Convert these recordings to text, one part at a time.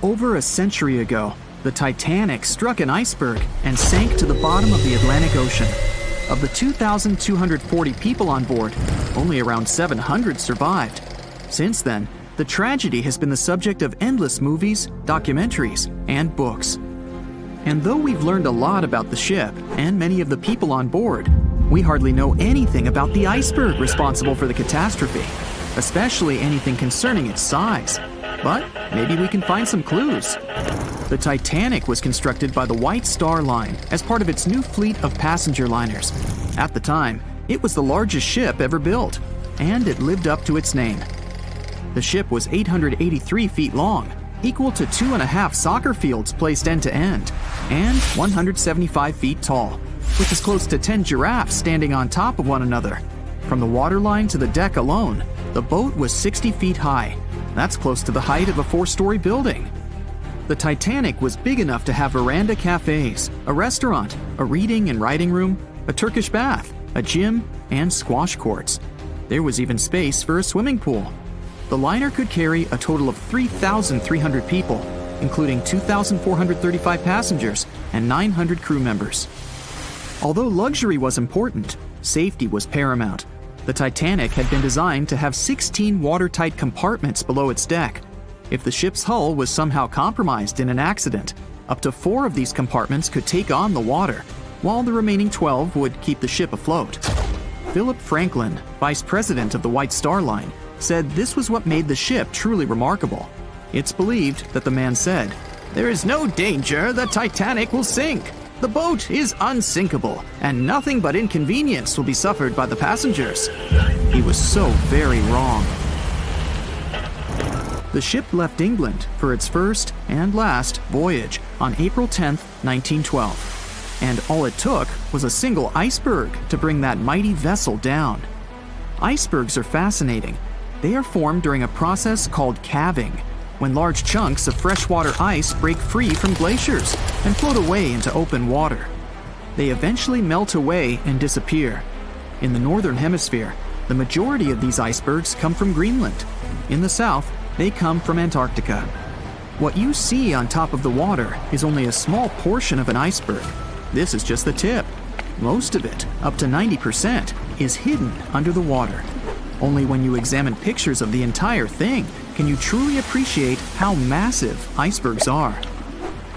Over a century ago, the Titanic struck an iceberg and sank to the bottom of the Atlantic Ocean. Of the 2,240 people on board, only around 700 survived. Since then, the tragedy has been the subject of endless movies, documentaries, and books. And though we've learned a lot about the ship and many of the people on board, we hardly know anything about the iceberg responsible for the catastrophe, especially anything concerning its size. But maybe we can find some clues. The Titanic was constructed by the White Star Line as part of its new fleet of passenger liners. At the time, it was the largest ship ever built, and it lived up to its name. The ship was 883 feet long, equal to 2.5 soccer fields placed end to end, and 175 feet tall, which is close to 10 giraffes standing on top of one another. From the waterline to the deck alone, the boat was 60 feet high. That's close to the height of a 4-story building. The Titanic was big enough to have veranda cafes, a restaurant, a reading and writing room, a Turkish bath, a gym, and squash courts. There was even space for a swimming pool. The liner could carry a total of 3,300 people, including 2,435 passengers and 900 crew members. Although luxury was important, safety was paramount. The Titanic had been designed to have 16 watertight compartments below its deck. If the ship's hull was somehow compromised in an accident, up to 4 of these compartments could take on the water, while the remaining 12 would keep the ship afloat. Philip Franklin, vice president of the White Star Line, said this was what made the ship truly remarkable. It's believed that the man said, "There is no danger the Titanic will sink. The boat is unsinkable, and nothing but inconvenience will be suffered by the passengers." He was so very wrong. The ship left England for its first and last voyage on April 10, 1912. And all it took was a single iceberg to bring that mighty vessel down. Icebergs are fascinating. They are formed during a process called calving, when large chunks of freshwater ice break free from glaciers and float away into open water. They eventually melt away and disappear. In the northern hemisphere, the majority of these icebergs come from Greenland. In the south, they come from Antarctica. What you see on top of the water is only a small portion of an iceberg. This is just the tip. Most of it, up to 90%, is hidden under the water. Only when you examine pictures of the entire thing can you truly appreciate how massive icebergs are.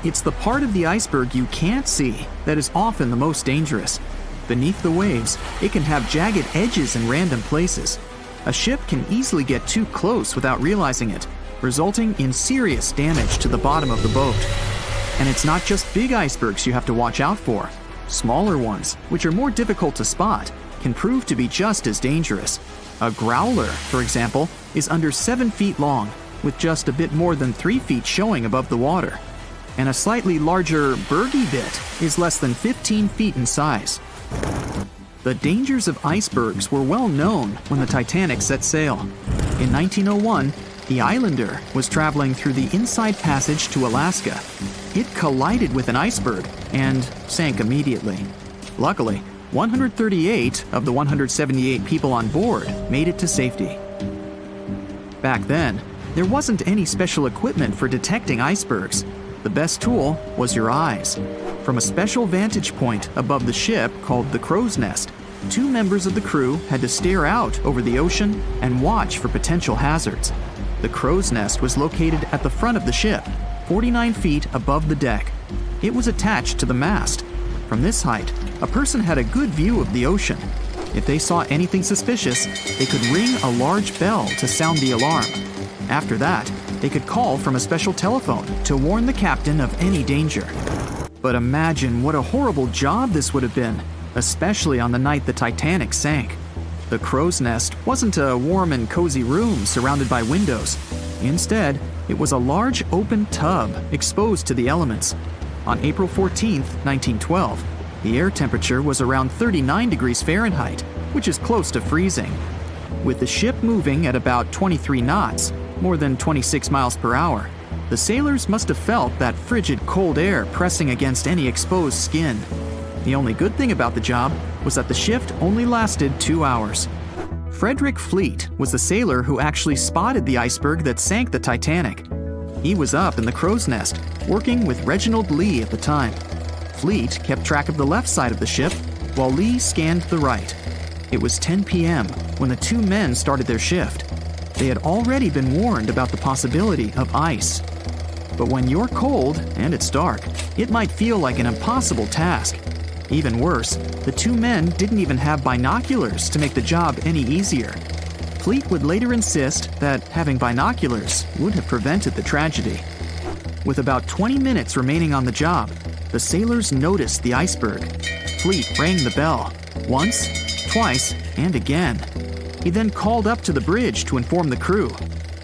It's the part of the iceberg you can't see that is often the most dangerous. Beneath the waves, it can have jagged edges in random places. A ship can easily get too close without realizing it, resulting in serious damage to the bottom of the boat. And it's not just big icebergs you have to watch out for. Smaller ones, which are more difficult to spot, can prove to be just as dangerous. A growler, for example, is under 7 feet long, with just a bit more than 3 feet showing above the water. And a slightly larger bergy bit is less than 15 feet in size. The dangers of icebergs were well known when the Titanic set sail. In 1901, the Islander was traveling through the inside passage to Alaska. It collided with an iceberg and sank immediately. Luckily, 138 of the 178 people on board made it to safety. Back then, there wasn't any special equipment for detecting icebergs. The best tool was your eyes. From a special vantage point above the ship called the crow's nest, 2 members of the crew had to stare out over the ocean and watch for potential hazards. The crow's nest was located at the front of the ship, 49 feet above the deck. It was attached to the mast. From this height, a person had a good view of the ocean. If they saw anything suspicious, they could ring a large bell to sound the alarm. After that, they could call from a special telephone to warn the captain of any danger. But imagine what a horrible job this would have been, especially on the night the Titanic sank. The crow's nest wasn't a warm and cozy room surrounded by windows. Instead, it was a large open tub exposed to the elements. On April 14, 1912, the air temperature was around 39 degrees Fahrenheit, which is close to freezing. With the ship moving at about 23 knots, more than 26 miles per hour, the sailors must have felt that frigid cold air pressing against any exposed skin. The only good thing about the job was that the shift only lasted 2 hours. Frederick Fleet was the sailor who actually spotted the iceberg that sank the Titanic. He was up in the crow's nest, working with Reginald Lee at the time. Fleet kept track of the left side of the ship, while Lee scanned the right. It was 10 p.m. when the two men started their shift. They had already been warned about the possibility of ice. But when you're cold and it's dark, it might feel like an impossible task. Even worse, the two men didn't even have binoculars to make the job any easier. Fleet would later insist that having binoculars would have prevented the tragedy. With about 20 minutes remaining on the job, the sailors noticed the iceberg. Fleet rang the bell, once, twice, and again. He then called up to the bridge to inform the crew.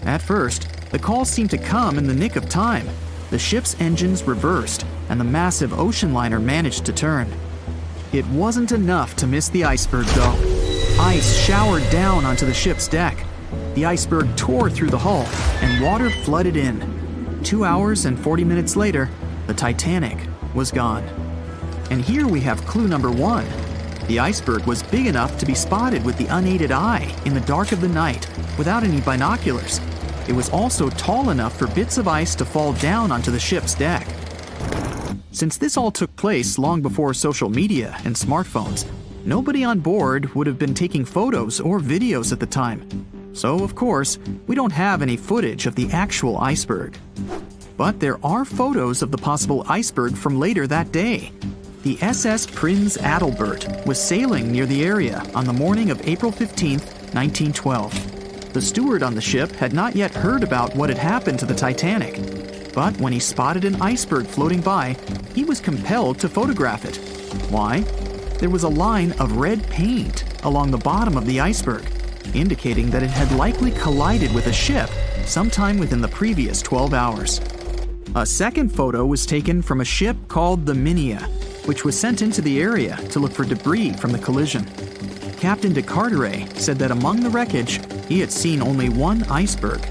At first, the call seemed to come in the nick of time. The ship's engines reversed, and the massive ocean liner managed to turn. It wasn't enough to miss the iceberg, though. Ice showered down onto the ship's deck. The iceberg tore through the hull, and water flooded in. 2 hours and 40 minutes later, the Titanic was gone. And here we have clue number 1. The iceberg was big enough to be spotted with the unaided eye in the dark of the night without any binoculars. It was also tall enough for bits of ice to fall down onto the ship's deck. Since this all took place long before social media and smartphones, nobody on board would have been taking photos or videos at the time. So, of course, we don't have any footage of the actual iceberg. But there are photos of the possible iceberg from later that day. The SS Prinz Adalbert was sailing near the area on the morning of April 15, 1912. The steward on the ship had not yet heard about what had happened to the Titanic. But when he spotted an iceberg floating by, he was compelled to photograph it. Why? There was a line of red paint along the bottom of the iceberg, indicating that it had likely collided with a ship sometime within the previous 12 hours. A second photo was taken from a ship called the Minia, which was sent into the area to look for debris from the collision. Captain de Carteret said that among the wreckage, he had seen only one iceberg.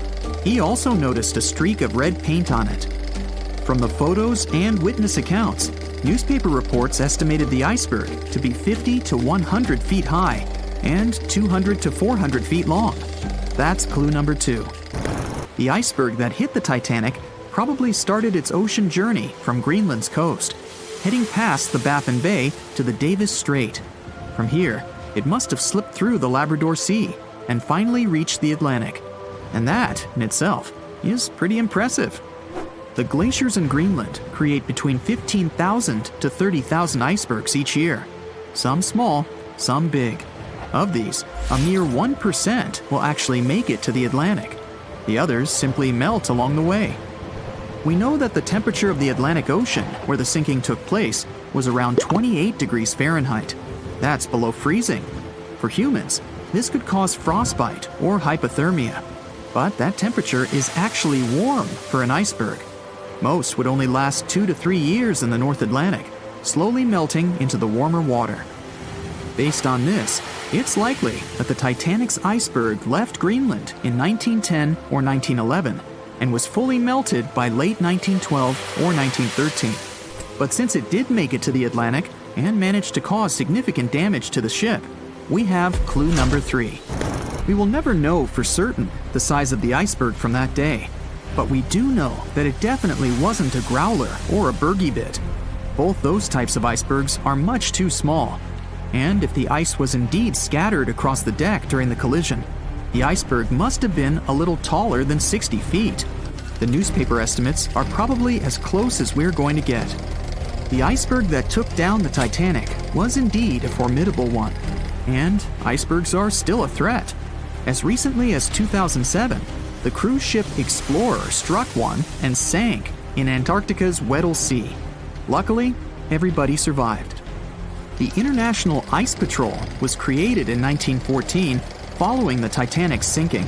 He also noticed a streak of red paint on it. From the photos and witness accounts, newspaper reports estimated the iceberg to be 50 to 100 feet high and 200 to 400 feet long. That's clue number 2. The iceberg that hit the Titanic probably started its ocean journey from Greenland's coast, heading past the Baffin Bay to the Davis Strait. From here, it must have slipped through the Labrador Sea and finally reached the Atlantic. And that, in itself, is pretty impressive. The glaciers in Greenland create between 15,000 to 30,000 icebergs each year. Some small, some big. Of these, a mere 1% will actually make it to the Atlantic. The others simply melt along the way. We know that the temperature of the Atlantic Ocean, where the sinking took place, was around 28 degrees Fahrenheit. That's below freezing. For humans, this could cause frostbite or hypothermia. But that temperature is actually warm for an iceberg. Most would only last 2 to 3 years in the North Atlantic, slowly melting into the warmer water. Based on this, it's likely that the Titanic's iceberg left Greenland in 1910 or 1911 and was fully melted by late 1912 or 1913. But since it did make it to the Atlantic and managed to cause significant damage to the ship, we have clue number 3. We will never know for certain the size of the iceberg from that day, but we do know that it definitely wasn't a growler or a bergy bit. Both those types of icebergs are much too small. And if the ice was indeed scattered across the deck during the collision, the iceberg must have been a little taller than 60 feet. The newspaper estimates are probably as close as we're going to get. The iceberg that took down the Titanic was indeed a formidable one. And icebergs are still a threat. As recently as 2007, the cruise ship Explorer struck one and sank in Antarctica's Weddell Sea. Luckily, everybody survived. The International Ice Patrol was created in 1914 following the Titanic's sinking.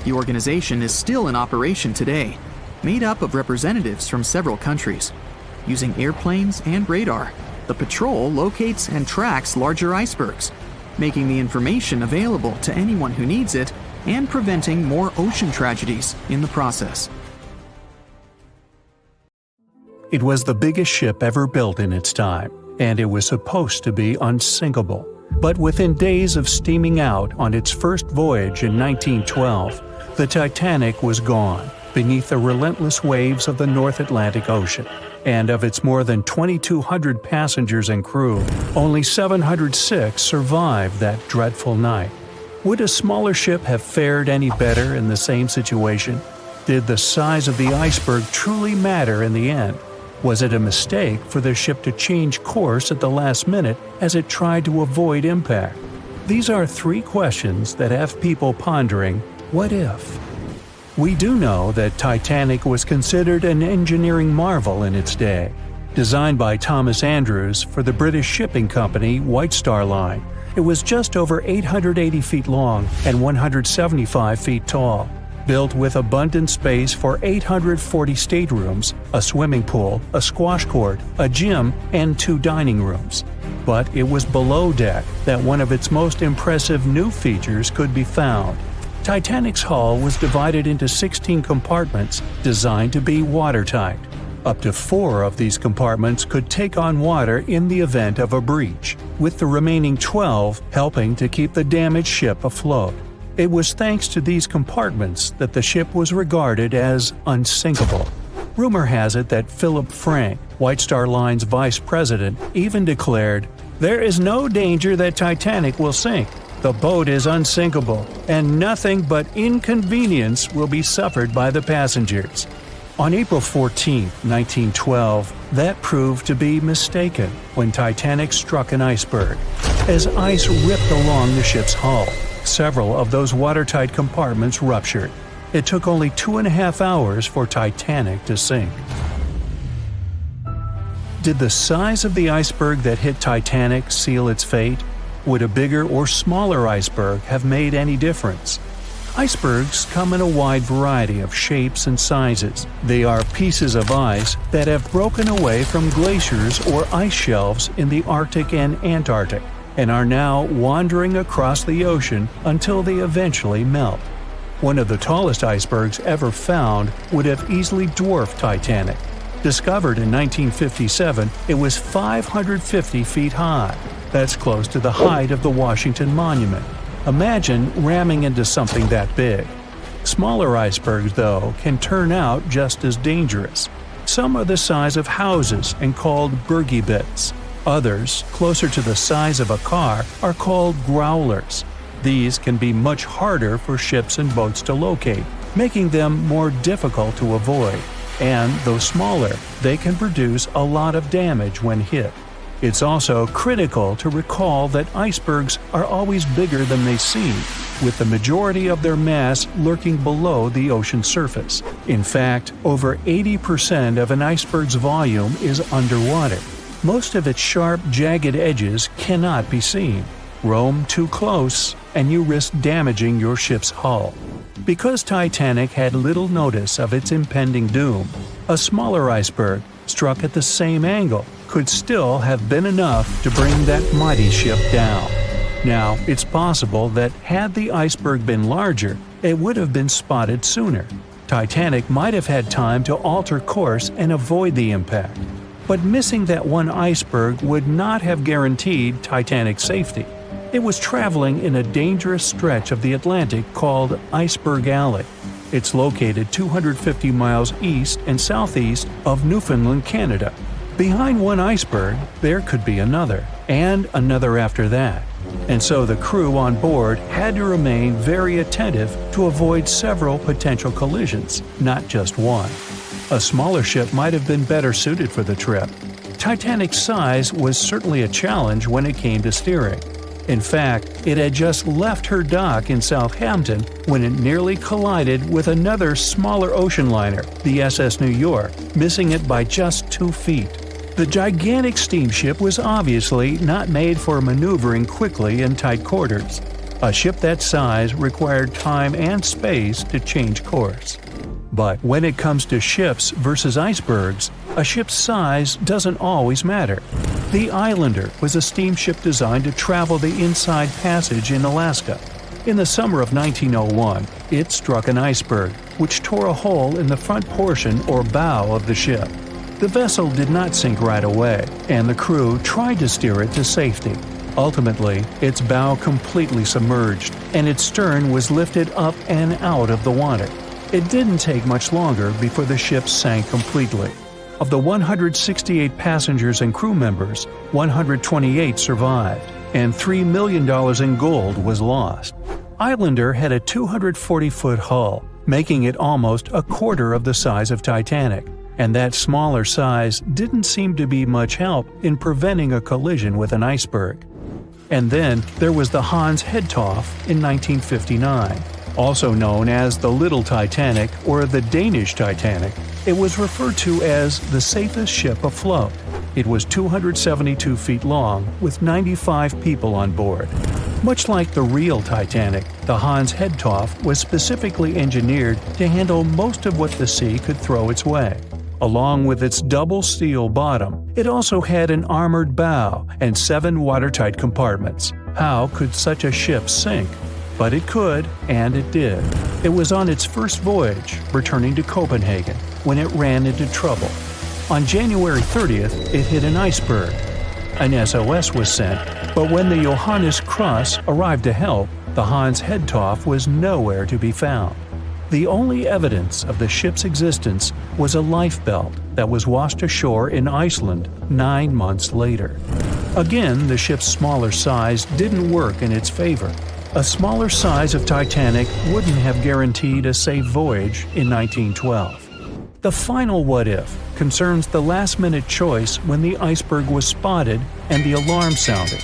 The organization is still in operation today, made up of representatives from several countries. Using airplanes and radar, the patrol locates and tracks larger icebergs, making the information available to anyone who needs it and preventing more ocean tragedies in the process. It was the biggest ship ever built in its time, and it was supposed to be unsinkable. But within days of steaming out on its first voyage in 1912, the Titanic was gone, beneath the relentless waves of the North Atlantic Ocean. And of its more than 2,200 passengers and crew, only 706 survived that dreadful night. Would a smaller ship have fared any better in the same situation? Did the size of the iceberg truly matter in the end? Was it a mistake for the ship to change course at the last minute as it tried to avoid impact? These are three questions that have people pondering, what if? We do know that Titanic was considered an engineering marvel in its day. Designed by Thomas Andrews for the British shipping company White Star Line, it was just over 880 feet long and 175 feet tall. Built with abundant space for 840 staterooms, a swimming pool, a squash court, a gym, and 2 dining rooms. But it was below deck that one of its most impressive new features could be found. Titanic's hull was divided into 16 compartments designed to be watertight. Up to 4 of these compartments could take on water in the event of a breach, with the remaining 12 helping to keep the damaged ship afloat. It was thanks to these compartments that the ship was regarded as unsinkable. Rumor has it that Philip Frank, White Star Line's vice president, even declared, "There is no danger that Titanic will sink. The boat is unsinkable, and nothing but inconvenience will be suffered by the passengers." On April 14, 1912, that proved to be mistaken when Titanic struck an iceberg. As ice ripped along the ship's hull, several of those watertight compartments ruptured. It took only 2.5 hours for Titanic to sink. Did the size of the iceberg that hit Titanic seal its fate? Would a bigger or smaller iceberg have made any difference? Icebergs come in a wide variety of shapes and sizes. They are pieces of ice that have broken away from glaciers or ice shelves in the Arctic and Antarctic, and are now wandering across the ocean until they eventually melt. One of the tallest icebergs ever found would have easily dwarfed Titanic. Discovered in 1957, it was 550 feet high. That's close to the height of the Washington Monument. Imagine ramming into something that big. Smaller icebergs, though, can turn out just as dangerous. Some are the size of houses and called bergy bits. Others, closer to the size of a car, are called growlers. These can be much harder for ships and boats to locate, making them more difficult to avoid. And, though smaller, they can produce a lot of damage when hit. It's also critical to recall that icebergs are always bigger than they seem, with the majority of their mass lurking below the ocean surface. In fact, over 80% of an iceberg's volume is underwater. Most of its sharp, jagged edges cannot be seen. Roam too close, and you risk damaging your ship's hull. Because Titanic had little notice of its impending doom, a smaller iceberg, struck at the same angle, could still have been enough to bring that mighty ship down. Now, it's possible that had the iceberg been larger, it would have been spotted sooner. Titanic might have had time to alter course and avoid the impact. But missing that one iceberg would not have guaranteed Titanic's safety. It was traveling in a dangerous stretch of the Atlantic called Iceberg Alley. It's located 250 miles east and southeast of Newfoundland, Canada. Behind one iceberg, there could be another, and another after that. And so the crew on board had to remain very attentive to avoid several potential collisions, not just one. A smaller ship might have been better suited for the trip. Titanic's size was certainly a challenge when it came to steering. In fact, it had just left her dock in Southampton when it nearly collided with another smaller ocean liner, the SS New York, missing it by just 2 feet. The gigantic steamship was obviously not made for maneuvering quickly in tight quarters. A ship that size required time and space to change course. But when it comes to ships versus icebergs, a ship's size doesn't always matter. The Islander was a steamship designed to travel the Inside Passage in Alaska. In the summer of 1901, it struck an iceberg, which tore a hole in the front portion or bow of the ship. The vessel did not sink right away, and the crew tried to steer it to safety. Ultimately, its bow completely submerged, and its stern was lifted up and out of the water. It didn't take much longer before the ship sank completely. Of the 168 passengers and crew members, 128 survived, and $3 million in gold was lost. Islander had a 240-foot hull, making it almost a quarter of the size of Titanic, and that smaller size didn't seem to be much help in preventing a collision with an iceberg. And then there was the Hans Hedtoft in 1959. Also known as the Little Titanic or the Danish Titanic, it was referred to as the safest ship afloat. It was 272 feet long with 95 people on board. Much like the real Titanic, the Hans Hedtoft was specifically engineered to handle most of what the sea could throw its way. Along with its double steel bottom, it also had an armored bow and 7 watertight compartments. How could such a ship sink? But it could, and it did. It was on its first voyage, returning to Copenhagen, when it ran into trouble. On January 30th, it hit an iceberg. An SOS was sent, but when the Johannes Cross arrived to help, the Hans Hedtoft was nowhere to be found. The only evidence of the ship's existence was a lifebelt that was washed ashore in Iceland 9 months later. Again, the ship's smaller size didn't work in its favor. A smaller size of Titanic wouldn't have guaranteed a safe voyage in 1912. The final what-if concerns the last-minute choice when the iceberg was spotted and the alarm sounded.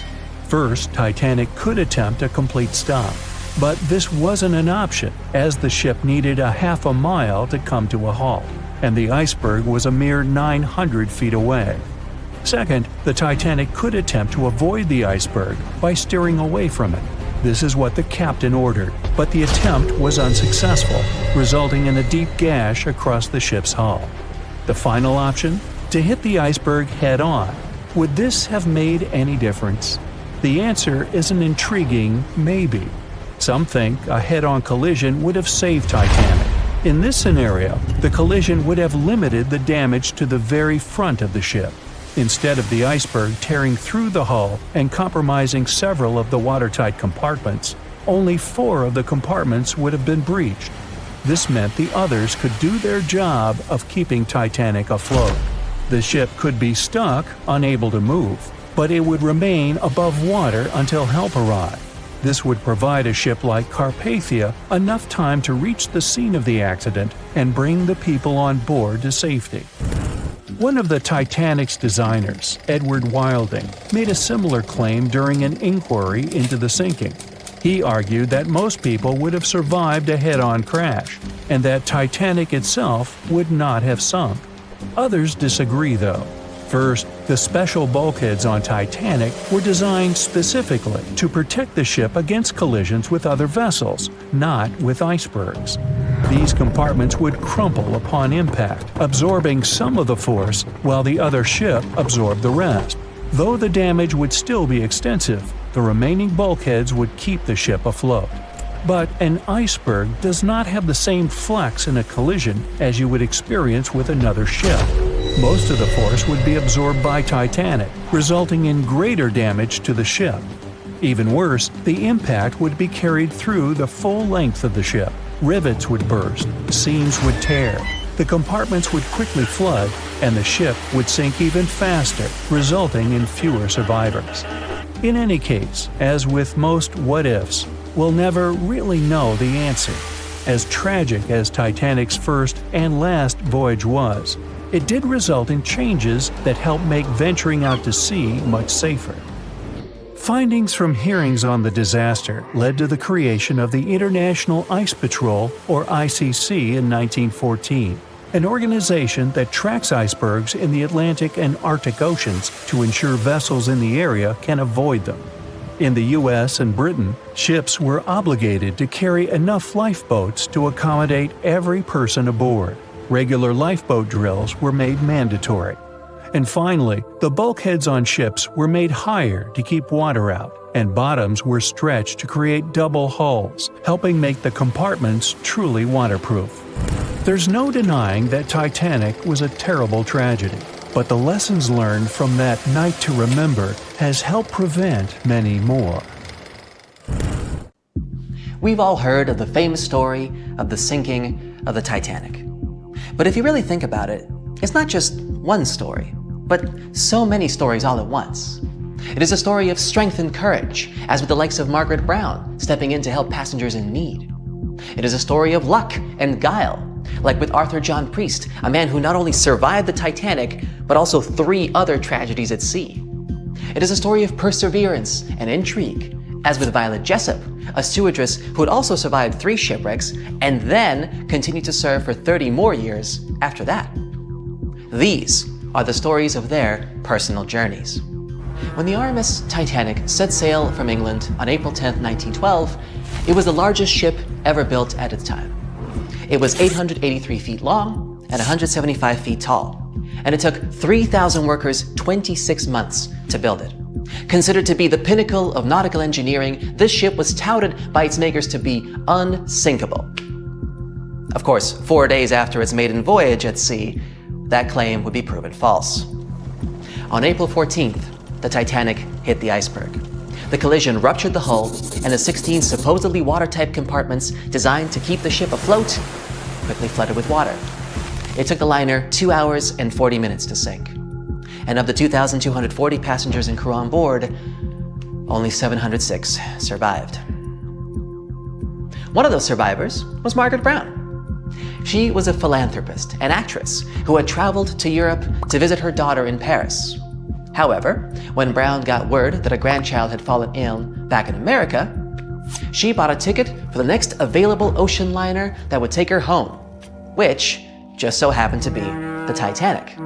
First, Titanic could attempt a complete stop, but this wasn't an option as the ship needed a half a mile to come to a halt, and the iceberg was a mere 900 feet away. Second, the Titanic could attempt to avoid the iceberg by steering away from it. This is what the captain ordered, but the attempt was unsuccessful, resulting in a deep gash across the ship's hull. The final option? To hit the iceberg head-on. Would this have made any difference? The answer is an intriguing maybe. Some think a head-on collision would have saved Titanic. In this scenario, the collision would have limited the damage to the very front of the ship. Instead of the iceberg tearing through the hull and compromising several of the watertight compartments, only 4 of the compartments would have been breached. This meant the others could do their job of keeping Titanic afloat. The ship could be stuck, unable to move, but it would remain above water until help arrived. This would provide a ship like Carpathia enough time to reach the scene of the accident and bring the people on board to safety. One of the Titanic's designers, Edward Wilding, made a similar claim during an inquiry into the sinking. He argued that most people would have survived a head-on crash, and that Titanic itself would not have sunk. Others disagree, though. First, the special bulkheads on Titanic were designed specifically to protect the ship against collisions with other vessels, not with icebergs. These compartments would crumple upon impact, absorbing some of the force while the other ship absorbed the rest. Though the damage would still be extensive, the remaining bulkheads would keep the ship afloat. But an iceberg does not have the same flex in a collision as you would experience with another ship. Most of the force would be absorbed by Titanic, resulting in greater damage to the ship. Even worse, the impact would be carried through the full length of the ship. Rivets would burst, seams would tear, the compartments would quickly flood, and the ship would sink even faster, resulting in fewer survivors. In any case, as with most what-ifs, we'll never really know the answer. As tragic as Titanic's first and last voyage was, it did result in changes that helped make venturing out to sea much safer. Findings from hearings on the disaster led to the creation of the International Ice Patrol, or ICC, in 1914, an organization that tracks icebergs in the Atlantic and Arctic Oceans to ensure vessels in the area can avoid them. In the US and Britain, ships were obligated to carry enough lifeboats to accommodate every person aboard. Regular lifeboat drills were made mandatory. And finally, the bulkheads on ships were made higher to keep water out, and bottoms were stretched to create double hulls, helping make the compartments truly waterproof. There's no denying that Titanic was a terrible tragedy, but the lessons learned from that night to remember has helped prevent many more. We've all heard of the famous story of the sinking of the Titanic. But if you really think about it, it's not just one story, but so many stories all at once. It is a story of strength and courage, as with the likes of Margaret Brown stepping in to help passengers in need. It is a story of luck and guile, like with Arthur John Priest, a man who not only survived the Titanic, but also 3 other tragedies at sea. It is a story of perseverance and intrigue, as with Violet Jessup, a stewardess who had also survived 3 shipwrecks and then continued to serve for 30 more years after that. These are the stories of their personal journeys. When the RMS Titanic set sail from England on April 10, 1912, it was the largest ship ever built at its time. It was 883 feet long and 175 feet tall, and it took 3,000 workers 26 months to build it. Considered to be the pinnacle of nautical engineering, this ship was touted by its makers to be unsinkable. Of course, 4 days after its maiden voyage at sea, that claim would be proven false. On April 14th, the Titanic hit the iceberg. The collision ruptured the hull, and the 16 supposedly watertight compartments designed to keep the ship afloat quickly flooded with water. It took the liner 2 hours and 40 minutes to sink. And of the 2,240 passengers and crew on board, only 706 survived. One of those survivors was Margaret Brown. She was a philanthropist and actress who had traveled to Europe to visit her daughter in Paris. However, when Brown got word that a grandchild had fallen ill back in America, she bought a ticket for the next available ocean liner that would take her home, which just so happened to be the Titanic.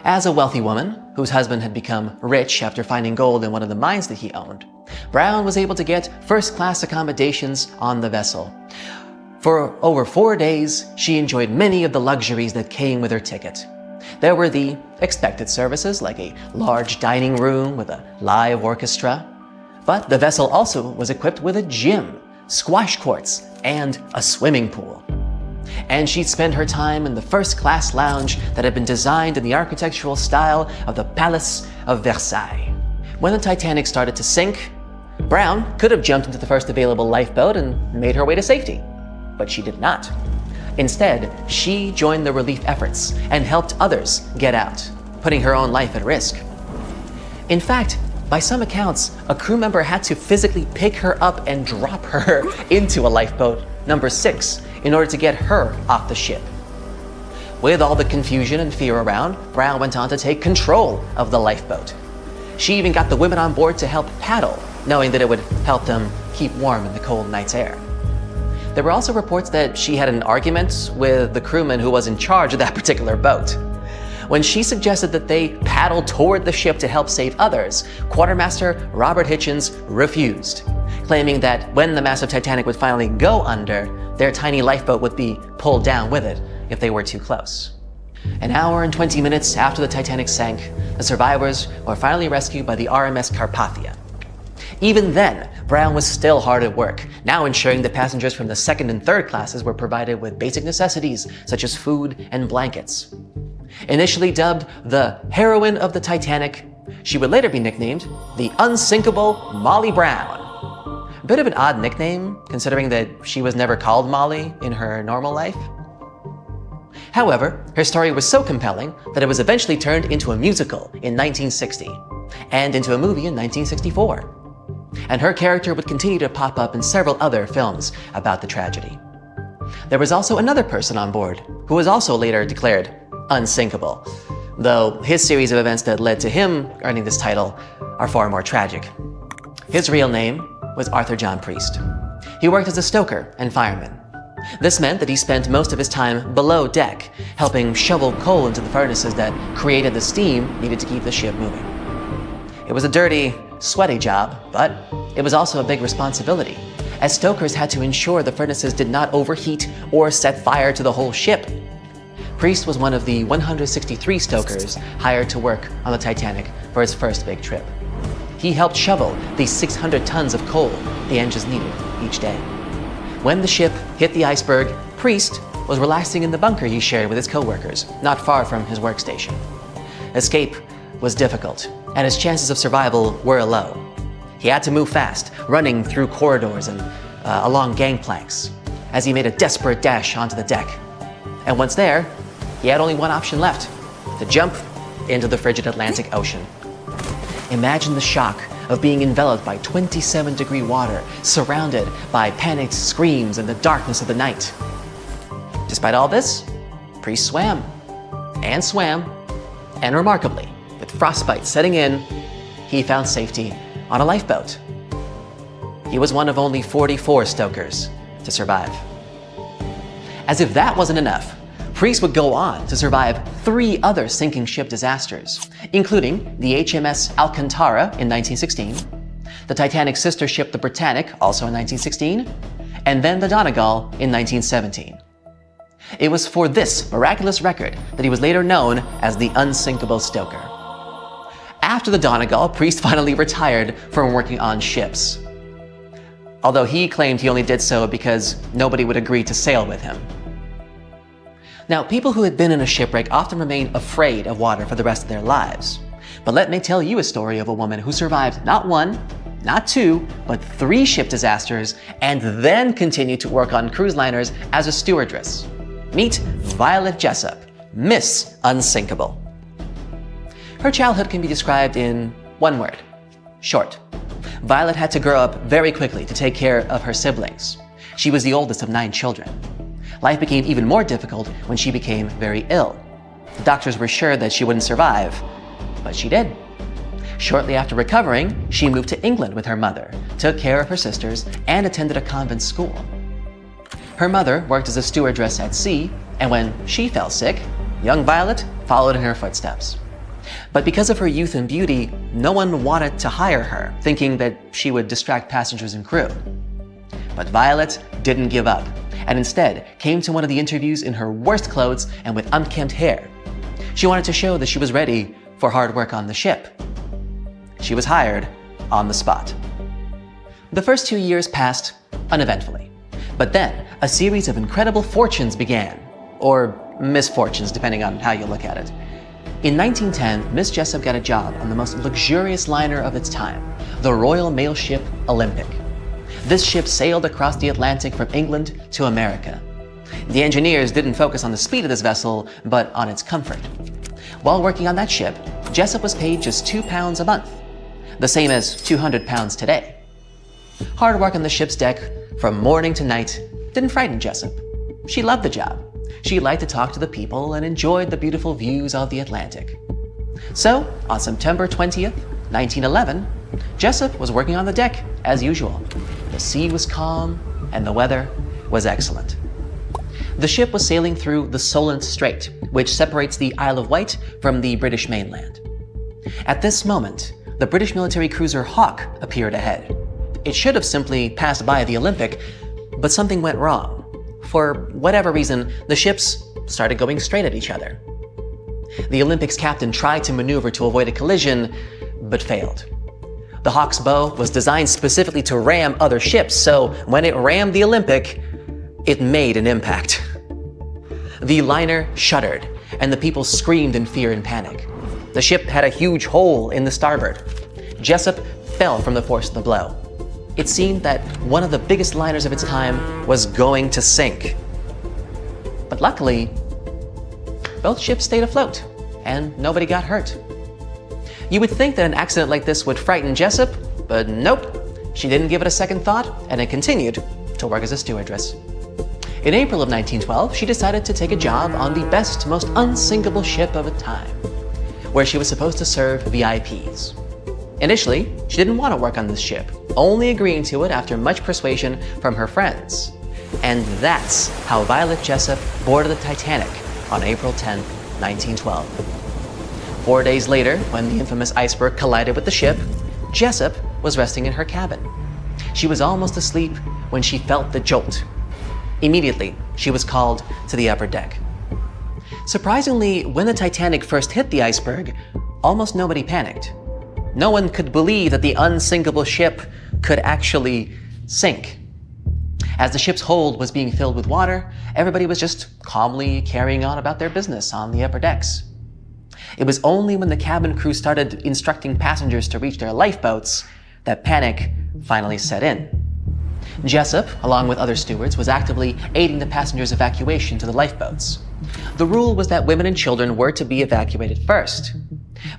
As a wealthy woman, whose husband had become rich after finding gold in one of the mines that he owned, Brown was able to get first-class accommodations on the vessel. For over 4 days, she enjoyed many of the luxuries that came with her ticket. There were the expected services, like a large dining room with a live orchestra. But the vessel also was equipped with a gym, squash courts, and a swimming pool. And she'd spend her time in the first-class lounge that had been designed in the architectural style of the Palace of Versailles. When the Titanic started to sink, Brown could have jumped into the first available lifeboat and made her way to safety. But she did not. Instead, she joined the relief efforts and helped others get out, putting her own life at risk. In fact, by some accounts, a crew member had to physically pick her up and drop her into a lifeboat, number 6, in order to get her off the ship. With all the confusion and fear around, Brown went on to take control of the lifeboat. She even got the women on board to help paddle, knowing that it would help them keep warm in the cold night's air. There were also reports that she had an argument with the crewman who was in charge of that particular boat. When she suggested that they paddle toward the ship to help save others, Quartermaster Robert Hitchens refused, claiming that when the massive Titanic would finally go under, their tiny lifeboat would be pulled down with it if they were too close. An hour and 20 minutes after the Titanic sank, the survivors were finally rescued by the RMS Carpathia. Even then, Brown was still hard at work, now ensuring that passengers from the second and third classes were provided with basic necessities such as food and blankets. Initially dubbed the heroine of the Titanic, she would later be nicknamed the unsinkable Molly Brown. A bit of an odd nickname, considering that she was never called Molly in her normal life. However, her story was so compelling that it was eventually turned into a musical in 1960 and into a movie in 1964. And her character would continue to pop up in several other films about the tragedy. There was also another person on board who was also later declared unsinkable, though his series of events that led to him earning this title are far more tragic. His real name was Arthur John Priest. He worked as a stoker and fireman. This meant that he spent most of his time below deck, helping shovel coal into the furnaces that created the steam needed to keep the ship moving. It was a dirty, sweaty job, but it was also a big responsibility, as stokers had to ensure the furnaces did not overheat or set fire to the whole ship. Priest was one of the 163 stokers hired to work on the Titanic for its first big trip. He helped shovel the 600 tons of coal the engines needed each day. When the ship hit the iceberg, Priest was relaxing in the bunker he shared with his co-workers, not far from his workstation. Escape was difficult, and his chances of survival were low. He had to move fast, running through corridors and along gangplanks as he made a desperate dash onto the deck. And once there, he had only one option left: to jump into the frigid Atlantic Ocean. Imagine the shock of being enveloped by 27-degree water, surrounded by panicked screams in the darkness of the night. Despite all this, Priest swam, and remarkably, with frostbite setting in, he found safety on a lifeboat. He was one of only 44 stokers to survive. As if that wasn't enough, Priest would go on to survive 3 other sinking ship disasters, including the HMS Alcantara in 1916, the Titanic's sister ship the Britannic, also in 1916, and then the Donegal in 1917. It was for this miraculous record that he was later known as the unsinkable stoker. After the Donegal, Priest finally retired from working on ships, although he claimed he only did so because nobody would agree to sail with him. Now, people who had been in a shipwreck often remain afraid of water for the rest of their lives. But let me tell you a story of a woman who survived not 1, not 2, but 3 ship disasters and then continued to work on cruise liners as a stewardess. Meet Violet Jessup, Miss Unsinkable. Her childhood can be described in one word: short. Violet had to grow up very quickly to take care of her siblings. She was the oldest of 9 children. Life became even more difficult when she became very ill. The doctors were sure that she wouldn't survive, but she did. Shortly after recovering, she moved to England with her mother, took care of her sisters, and attended a convent school. Her mother worked as a stewardess at sea, and when she fell sick, young Violet followed in her footsteps. But because of her youth and beauty, no one wanted to hire her, thinking that she would distract passengers and crew. But Violet didn't give up, and instead came to one of the interviews in her worst clothes and with unkempt hair. She wanted to show that she was ready for hard work on the ship. She was hired on the spot. The first 2 years passed uneventfully, but then a series of incredible fortunes began, or misfortunes depending on how you look at it. In 1910, Miss Jessup got a job on the most luxurious liner of its time, the Royal Mail ship Olympic. This ship sailed across the Atlantic from England to America. The engineers didn't focus on the speed of this vessel, but on its comfort. While working on that ship, Jessup was paid just £2 a month, the same as £200 today. Hard work on the ship's deck from morning to night didn't frighten Jessup. She loved the job. She liked to talk to the people and enjoyed the beautiful views of the Atlantic. So, on September 20th, 1911, Jessup was working on the deck as usual. The sea was calm and the weather was excellent. The ship was sailing through the Solent Strait, which separates the Isle of Wight from the British mainland. At this moment, the British military cruiser Hawke appeared ahead. It should have simply passed by the Olympic, but something went wrong. For whatever reason, the ships started going straight at each other. The Olympic's captain tried to maneuver to avoid a collision, but failed. The Hawke's bow was designed specifically to ram other ships, so when it rammed the Olympic, it made an impact. The liner shuddered, and the people screamed in fear and panic. The ship had a huge hole in the starboard. Jessup fell from the force of the blow. It seemed that one of the biggest liners of its time was going to sink. But luckily, both ships stayed afloat, and nobody got hurt. You would think that an accident like this would frighten Jessup, but nope. She didn't give it a second thought, and it continued to work as a stewardess. In April of 1912, she decided to take a job on the best, most unsinkable ship of the time, where she was supposed to serve VIPs. Initially, she didn't want to work on this ship, only agreeing to it after much persuasion from her friends. And that's how Violet Jessup boarded the Titanic on April 10, 1912. 4 days later, when the infamous Iceberg collided with the ship, Jessup was resting in her cabin. She was almost asleep when she felt the jolt. Immediately, she was called to the upper deck. Surprisingly, when the Titanic first hit the iceberg, almost nobody panicked. No one could believe that the unsinkable ship could actually sink. As the ship's hold was being filled with water, everybody was just calmly carrying on about their business on the upper decks. It was only when the cabin crew started instructing passengers to reach their lifeboats that panic finally set in. Jessup, along with other stewards, was actively aiding the passengers' evacuation to the lifeboats. The rule was that women and children were to be evacuated first.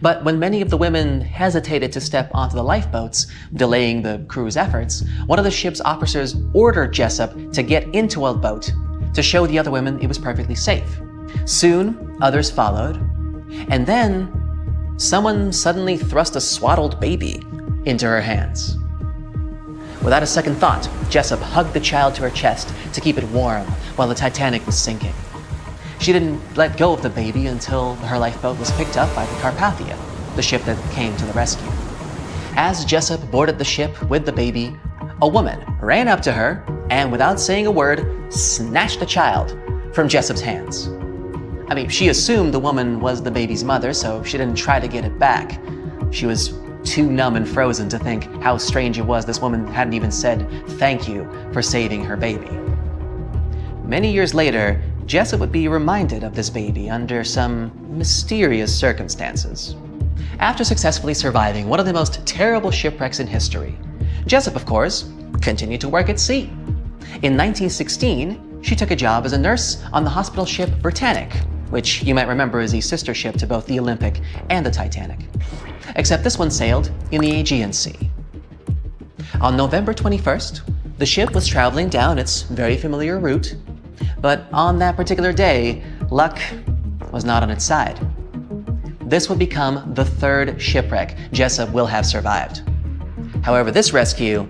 But when many of the women hesitated to step onto the lifeboats, delaying the crew's efforts, one of the ship's officers ordered Jessup to get into a boat to show the other women it was perfectly safe. Soon, others followed, and then someone suddenly thrust a swaddled baby into her hands. Without a second thought, Jessup hugged the child to her chest to keep it warm while the Titanic was sinking. She didn't let go of the baby until her lifeboat was picked up by the Carpathia, the ship that came to the rescue. As Jessup boarded the ship with the baby, a woman ran up to her and, without saying a word, snatched the child from Jessup's hands. I mean, she assumed the woman was the baby's mother, so she didn't try to get it back. She was too numb and frozen to think how strange it was this woman hadn't even said thank you for saving her baby. Many years later, Jessup would be reminded of this baby under some mysterious circumstances. After successfully surviving one of the most terrible shipwrecks in history, Jessup, of course, continued to work at sea. In 1916, she took a job as a nurse on the hospital ship Britannic, which you might remember is a sister ship to both the Olympic and the Titanic. Except this one sailed in the Aegean Sea. On November 21st, the ship was traveling down its very familiar route, but on that particular day, luck was not on its side. This would become the third shipwreck Jessup will have survived. However, this rescue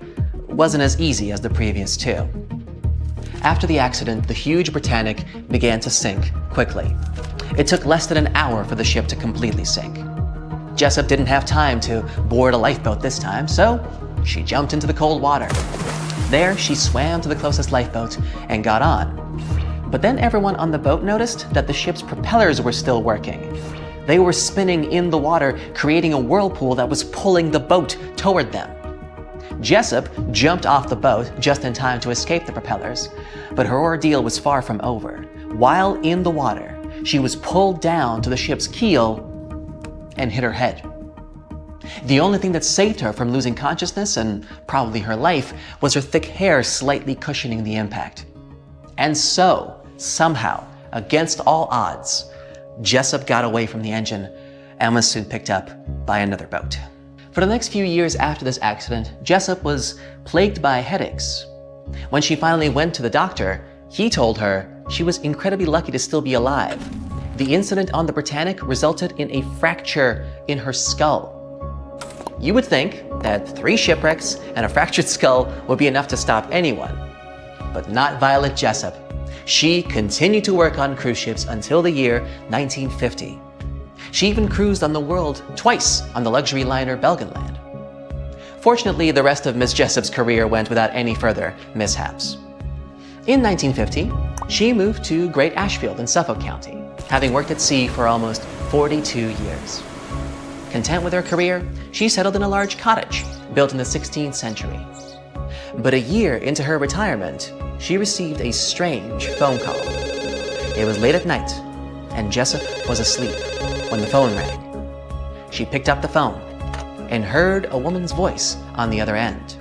wasn't as easy as the previous two. After the accident, the huge Britannic began to sink quickly. It took less than an hour for the ship to completely sink. Jessup didn't have time to board a lifeboat this time, so she jumped into the cold water. There, she swam to the closest lifeboat and got on. But then everyone on the boat noticed that the ship's propellers were still working. They were spinning in the water, creating a whirlpool that was pulling the boat toward them. Jessup jumped off the boat just in time to escape the propellers, but her ordeal was far from over. While in the water, she was pulled down to the ship's keel and hit her head. The only thing that saved her from losing consciousness, and probably her life, was her thick hair slightly cushioning the impact. And so, somehow, against all odds, Jessup got away from the engine and was soon picked up by another boat. For the next few years after this accident, Jessup was plagued by headaches. When she finally went to the doctor, he told her she was incredibly lucky to still be alive. The incident on the Britannic resulted in a fracture in her skull. You would think that 3 shipwrecks and a fractured skull would be enough to stop anyone, but not Violet Jessup. She continued to work on cruise ships until the year 1950. She even cruised on the world twice on the luxury liner Belgenland. Fortunately, the rest of Miss Jessup's career went without any further mishaps. In 1950, she moved to Great Ashfield in Suffolk County, having worked at sea for almost 42 years. Content with her career, she settled in a large cottage built in the 16th century. But a year into her retirement, she received a strange phone call. It was late at night, and Jessup was asleep when the phone rang. She picked up the phone and heard a woman's voice on the other end.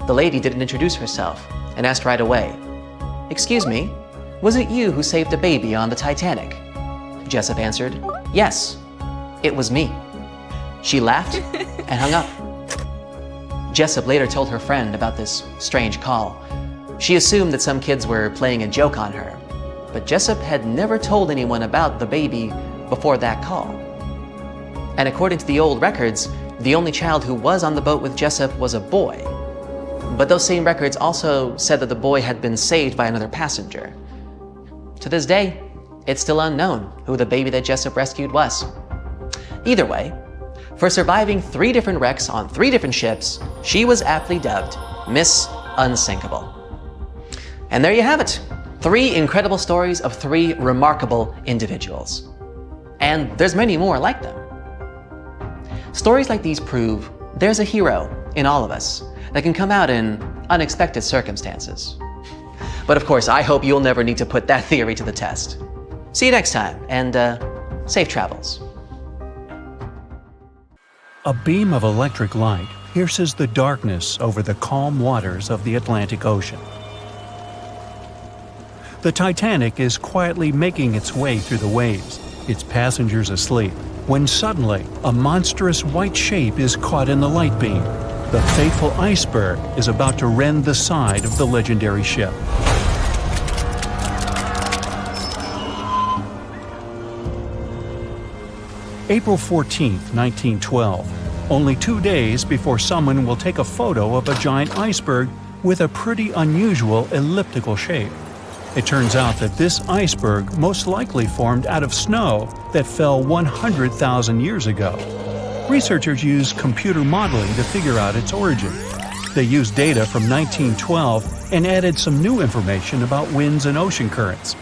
The lady didn't introduce herself and asked right away, "Excuse me, was it you who saved the baby on the Titanic?" Jessup answered, "Yes, it was me." She laughed and hung up. Jessup later told her friend about this strange call. She assumed that some kids were playing a joke on her, but Jessup had never told anyone about the baby before that call. And according to the old records, the only child who was on the boat with Jessup was a boy. But those same records also said that the boy had been saved by another passenger. To this day, it's still unknown who the baby that Jessup rescued was. Either way, for surviving 3 different wrecks on 3 different ships, she was aptly dubbed Miss Unsinkable. And there you have it, 3 incredible stories of 3 remarkable individuals. And there's many more like them. Stories like these prove there's a hero in all of us that can come out in unexpected circumstances. But of course, I hope you'll never need to put that theory to the test. See you next time, and safe travels. A beam of electric light pierces the darkness over the calm waters of the Atlantic Ocean. The Titanic is quietly making its way through the waves, its passengers asleep, when suddenly a monstrous white shape is caught in the light beam. The fateful iceberg is about to rend the side of the legendary ship. April 14, 1912, only 2 days before someone will take a photo of a giant iceberg with a pretty unusual elliptical shape. It turns out that this iceberg most likely formed out of snow that fell 100,000 years ago. Researchers used computer modeling to figure out its origin. They used data from 1912 and added some new information about winds and ocean currents.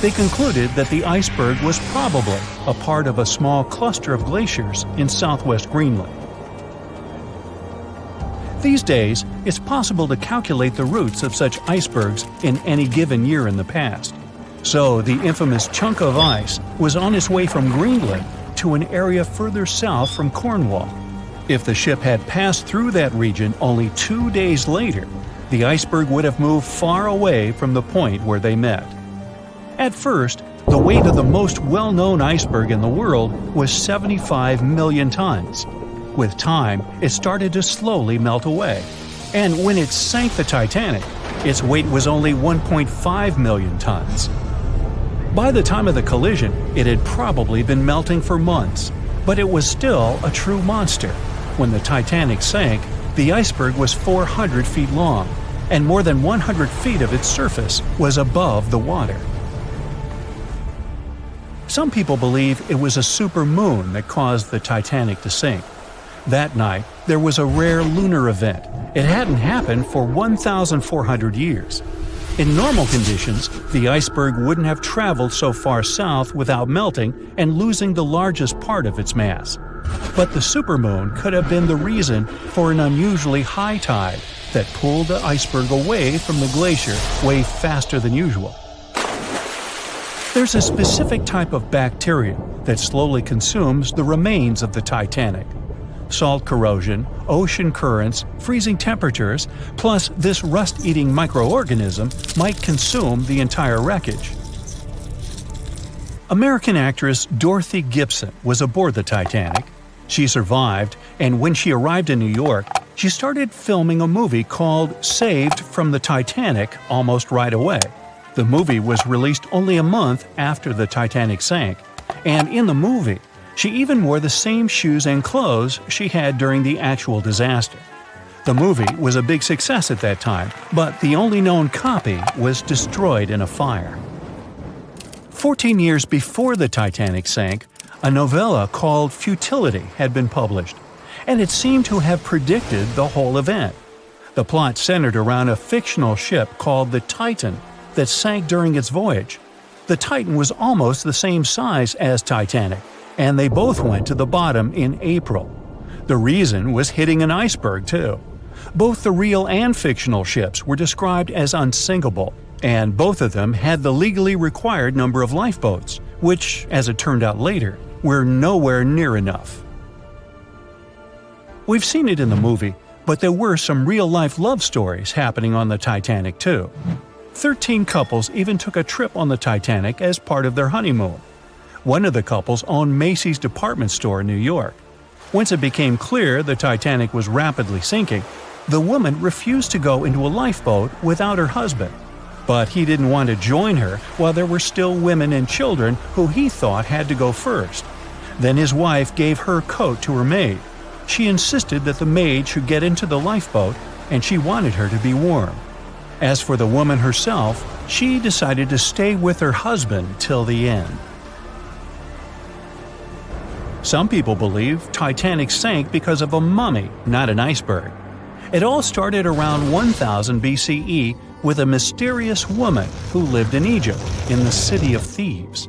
They concluded that the iceberg was probably a part of a small cluster of glaciers in southwest Greenland. These days, it's possible to calculate the routes of such icebergs in any given year in the past. So the infamous chunk of ice was on its way from Greenland to an area further south from Cornwall. If the ship had passed through that region only 2 days later, the iceberg would have moved far away from the point where they met. At first, the weight of the most well-known iceberg in the world was 75 million tons. With time, it started to slowly melt away. And when it sank the Titanic, its weight was only 1.5 million tons. By the time of the collision, it had probably been melting for months, but it was still a true monster. When the Titanic sank, the iceberg was 400 feet long, and more than 100 feet of its surface was above the water. Some people believe it was a supermoon that caused the Titanic to sink. That night, there was a rare lunar event. It hadn't happened for 1,400 years. In normal conditions, the iceberg wouldn't have traveled so far south without melting and losing the largest part of its mass. But the supermoon could have been the reason for an unusually high tide that pulled the iceberg away from the glacier way faster than usual. There's a specific type of bacteria that slowly consumes the remains of the Titanic. Salt corrosion, ocean currents, freezing temperatures, plus this rust-eating microorganism might consume the entire wreckage. American actress Dorothy Gibson was aboard the Titanic. She survived, and when she arrived in New York, she started filming a movie called Saved from the Titanic almost right away. The movie was released only a month after the Titanic sank, and in the movie, she even wore the same shoes and clothes she had during the actual disaster. The movie was a big success at that time, but the only known copy was destroyed in a fire. 14 years before the Titanic sank, a novella called Futility had been published, and it seemed to have predicted the whole event. The plot centered around a fictional ship called the Titan that sank during its voyage. The Titan was almost the same size as Titanic, and they both went to the bottom in April. The reason was hitting an iceberg, too. Both the real and fictional ships were described as unsinkable, and both of them had the legally required number of lifeboats, which, as it turned out later, were nowhere near enough. We've seen it in the movie, but there were some real-life love stories happening on the Titanic, too. 13 couples even took a trip on the Titanic as part of their honeymoon. One of the couples owned Macy's department store in New York. Once it became clear the Titanic was rapidly sinking, the woman refused to go into a lifeboat without her husband. But he didn't want to join her while there were still women and children who he thought had to go first. Then his wife gave her coat to her maid. She insisted that the maid should get into the lifeboat, and she wanted her to be warm. As for the woman herself, she decided to stay with her husband till the end. Some people believe Titanic sank because of a mummy, not an iceberg. It all started around 1000 BCE with a mysterious woman who lived in Egypt, in the City of Thieves.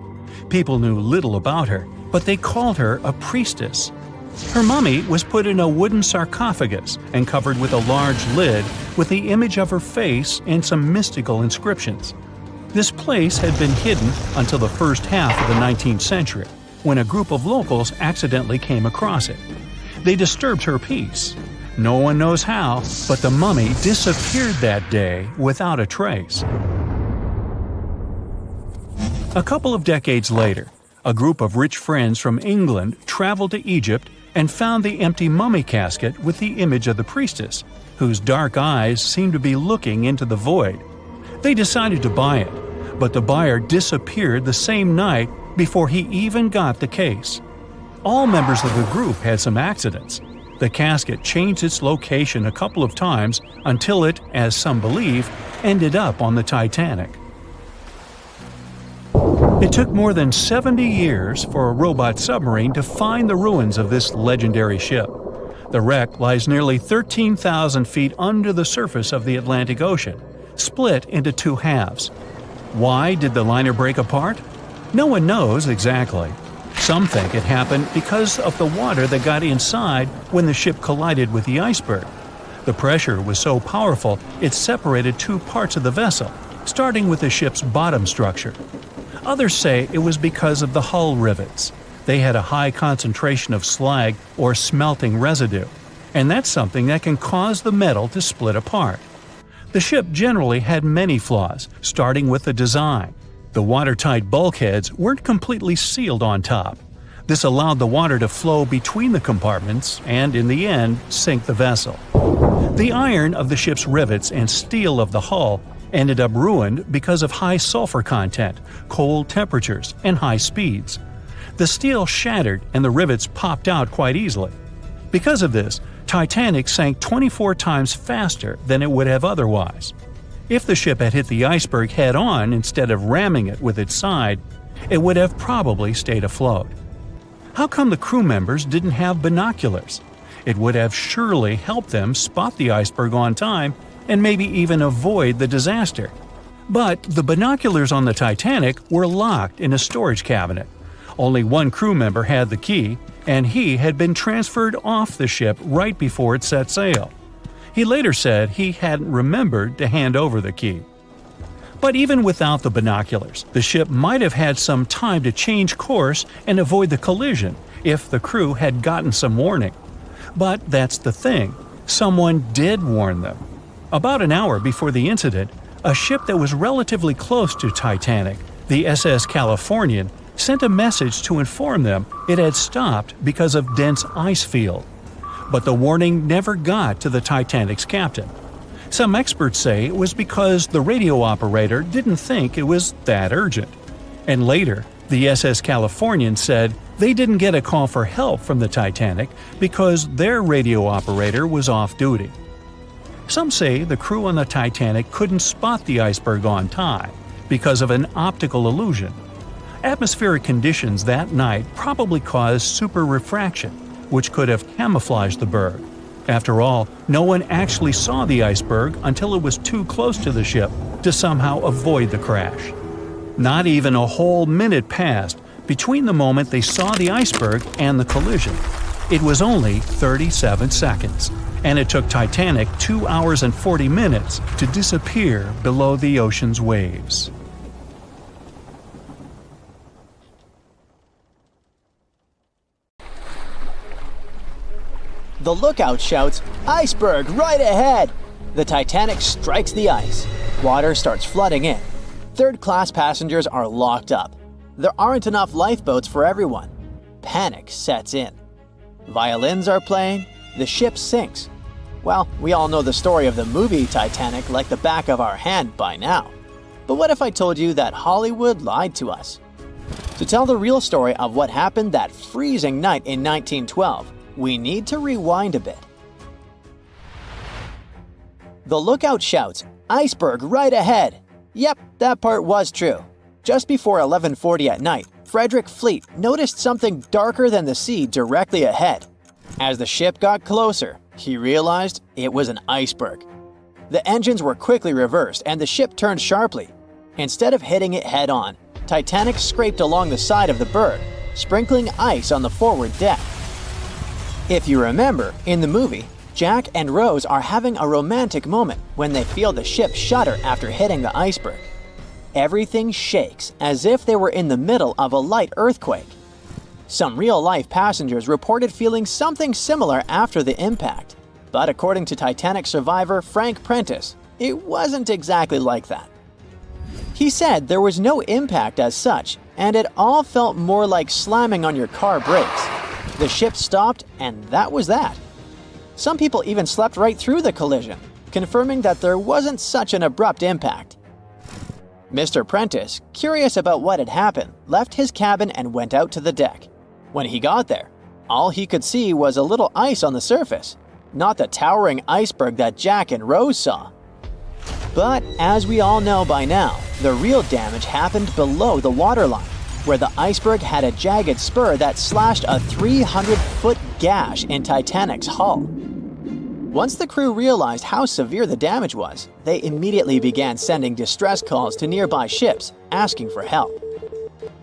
People knew little about her, but they called her a priestess. Her mummy was put in a wooden sarcophagus and covered with a large lid with the image of her face and some mystical inscriptions. This place had been hidden until the first half of the 19th century, when a group of locals accidentally came across it. They disturbed her peace. No one knows how, but the mummy disappeared that day without a trace. A couple of decades later, a group of rich friends from England traveled to Egypt and found the empty mummy casket with the image of the priestess, whose dark eyes seemed to be looking into the void. They decided to buy it, but the buyer disappeared the same night before he even got the case. All members of the group had some accidents. The casket changed its location a couple of times until it, as some believe, ended up on the Titanic. It took more than 70 years for a robot submarine to find the ruins of this legendary ship. The wreck lies nearly 13,000 feet under the surface of the Atlantic Ocean, split into two halves. Why did the liner break apart? No one knows exactly. Some think it happened because of the water that got inside when the ship collided with the iceberg. The pressure was so powerful it separated two parts of the vessel, starting with the ship's bottom structure. Others say it was because of the hull rivets. They had a high concentration of slag or smelting residue, and that's something that can cause the metal to split apart. The ship generally had many flaws, starting with the design. The watertight bulkheads weren't completely sealed on top. This allowed the water to flow between the compartments and, in the end, sink the vessel. The iron of the ship's rivets and steel of the hull ended up ruined because of high sulfur content, cold temperatures, and high speeds. The steel shattered and the rivets popped out quite easily. Because of this, Titanic sank 24 times faster than it would have otherwise. If the ship had hit the iceberg head-on instead of ramming it with its side, it would have probably stayed afloat. How come the crew members didn't have binoculars? It would have surely helped them spot the iceberg on time and maybe even avoid the disaster. But the binoculars on the Titanic were locked in a storage cabinet. Only one crew member had the key, and he had been transferred off the ship right before it set sail. He later said he hadn't remembered to hand over the key. But even without the binoculars, the ship might have had some time to change course and avoid the collision if the crew had gotten some warning. But that's the thing, someone did warn them. About an hour before the incident, a ship that was relatively close to Titanic, the SS Californian, sent a message to inform them it had stopped because of dense ice field. But the warning never got to the Titanic's captain. Some experts say it was because the radio operator didn't think it was that urgent. And later, the SS Californian said they didn't get a call for help from the Titanic because their radio operator was off duty. Some say the crew on the Titanic couldn't spot the iceberg on time because of an optical illusion. Atmospheric conditions that night probably caused super refraction, which could have camouflaged the berg. After all, no one actually saw the iceberg until it was too close to the ship to somehow avoid the crash. Not even a whole minute passed between the moment they saw the iceberg and the collision. It was only 37 seconds, and it took Titanic 2 hours and 40 minutes to disappear below the ocean's waves. The lookout shouts, "Iceberg right ahead!" The Titanic strikes the ice. Water starts flooding in. Third-class passengers are locked up. There aren't enough lifeboats for everyone. Panic sets in. Violins are playing. The ship sinks. Well, we all know the story of the movie Titanic like the back of our hand by now. But what if I told you that Hollywood lied to us? To tell the real story of what happened that freezing night in 1912, we need to rewind a bit. The lookout shouts, "Iceberg right ahead!" Yep, that part was true. Just before 11:40 at night, Frederick Fleet noticed something darker than the sea directly ahead. As the ship got closer, he realized it was an iceberg. The engines were quickly reversed and the ship turned sharply. Instead of hitting it head-on, Titanic scraped along the side of the berg, sprinkling ice on the forward deck. If you remember, in the movie, Jack and Rose are having a romantic moment when they feel the ship shudder after hitting the iceberg. Everything shakes as if they were in the middle of a light earthquake. Some real-life passengers reported feeling something similar after the impact. But according to Titanic survivor Frank Prentice, it wasn't exactly like that. He said there was no impact as such, and it all felt more like slamming on your car brakes. The ship stopped, and that was that. Some people even slept right through the collision, confirming that there wasn't such an abrupt impact. Mr. Prentice, curious about what had happened, left his cabin and went out to the deck. When he got there, all he could see was a little ice on the surface, not the towering iceberg that Jack and Rose saw. But as we all know by now, the real damage happened below the waterline, where the iceberg had a jagged spur that slashed a 300-foot gash in Titanic's hull. Once the crew realized how severe the damage was, they immediately began sending distress calls to nearby ships, asking for help.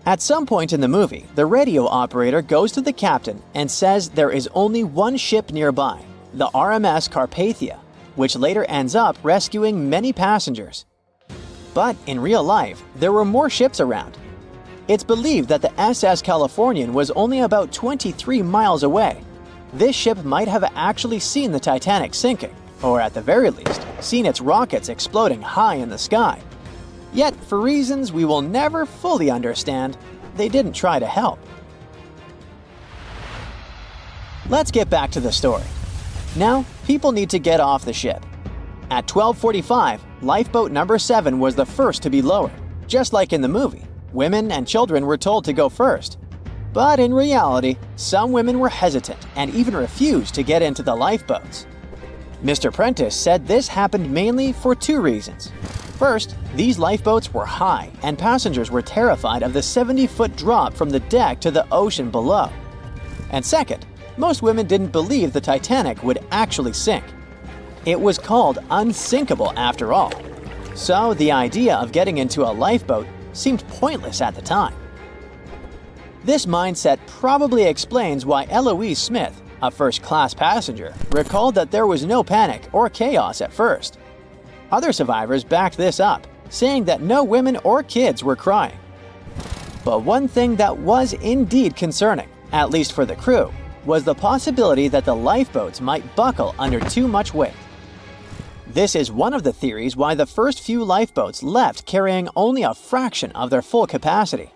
At some point in the movie, the radio operator goes to the captain and says there is only one ship nearby, the RMS Carpathia, which later ends up rescuing many passengers. But in real life, there were more ships around. It's believed that the SS Californian was only about 23 miles away. This ship might have actually seen the Titanic sinking, or at the very least, seen its rockets exploding high in the sky. Yet, for reasons we will never fully understand, they didn't try to help. Let's get back to the story. Now, people need to get off the ship. At 12:45, lifeboat number 7 was the first to be lowered. Just like in the movie, women and children were told to go first. But in reality, some women were hesitant and even refused to get into the lifeboats. Mr. Prentice said this happened mainly for two reasons. First, these lifeboats were high and passengers were terrified of the 70-foot drop from the deck to the ocean below. And second, most women didn't believe the Titanic would actually sink. It was called unsinkable after all. So the idea of getting into a lifeboat seemed pointless at the time. This mindset probably explains why Eloise Smith, a first-class passenger, recalled that there was no panic or chaos at first. Other survivors backed this up, saying that no women or kids were crying. But one thing that was indeed concerning, at least for the crew, was the possibility that the lifeboats might buckle under too much weight. This is one of the theories why the first few lifeboats left carrying only a fraction of their full capacity.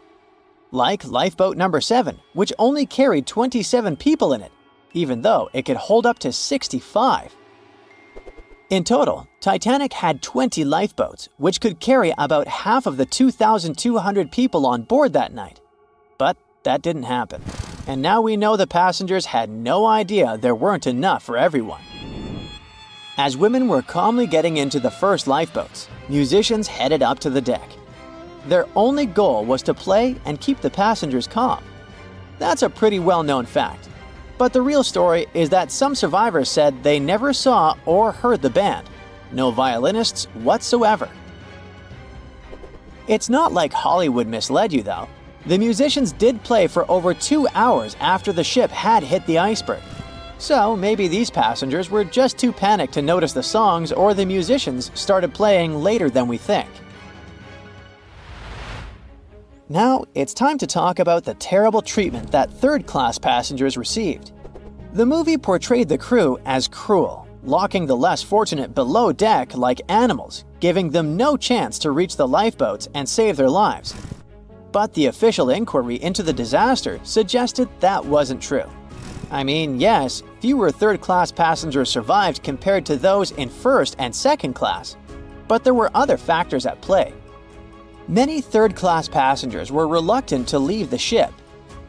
Like lifeboat number 7, which only carried 27 people in it, even though it could hold up to 65. In total, Titanic had 20 lifeboats, which could carry about half of the 2,200 people on board that night. But that didn't happen. And now we know the passengers had no idea there weren't enough for everyone. As women were calmly getting into the first lifeboats, musicians headed up to the deck. Their only goal was to play and keep the passengers calm. That's a pretty well-known fact. But the real story is that some survivors said they never saw or heard the band. No violinists whatsoever. It's not like Hollywood misled you though. The musicians did play for over 2 hours after the ship had hit the iceberg. So maybe these passengers were just too panicked to notice the songs, or the musicians started playing later than we think. Now, it's time to talk about the terrible treatment that third-class passengers received. The movie portrayed the crew as cruel, locking the less fortunate below deck like animals, giving them no chance to reach the lifeboats and save their lives. But the official inquiry into the disaster suggested that wasn't true. I mean, yes, fewer third-class passengers survived compared to those in first and second class, but there were other factors at play. Many third-class passengers were reluctant to leave the ship,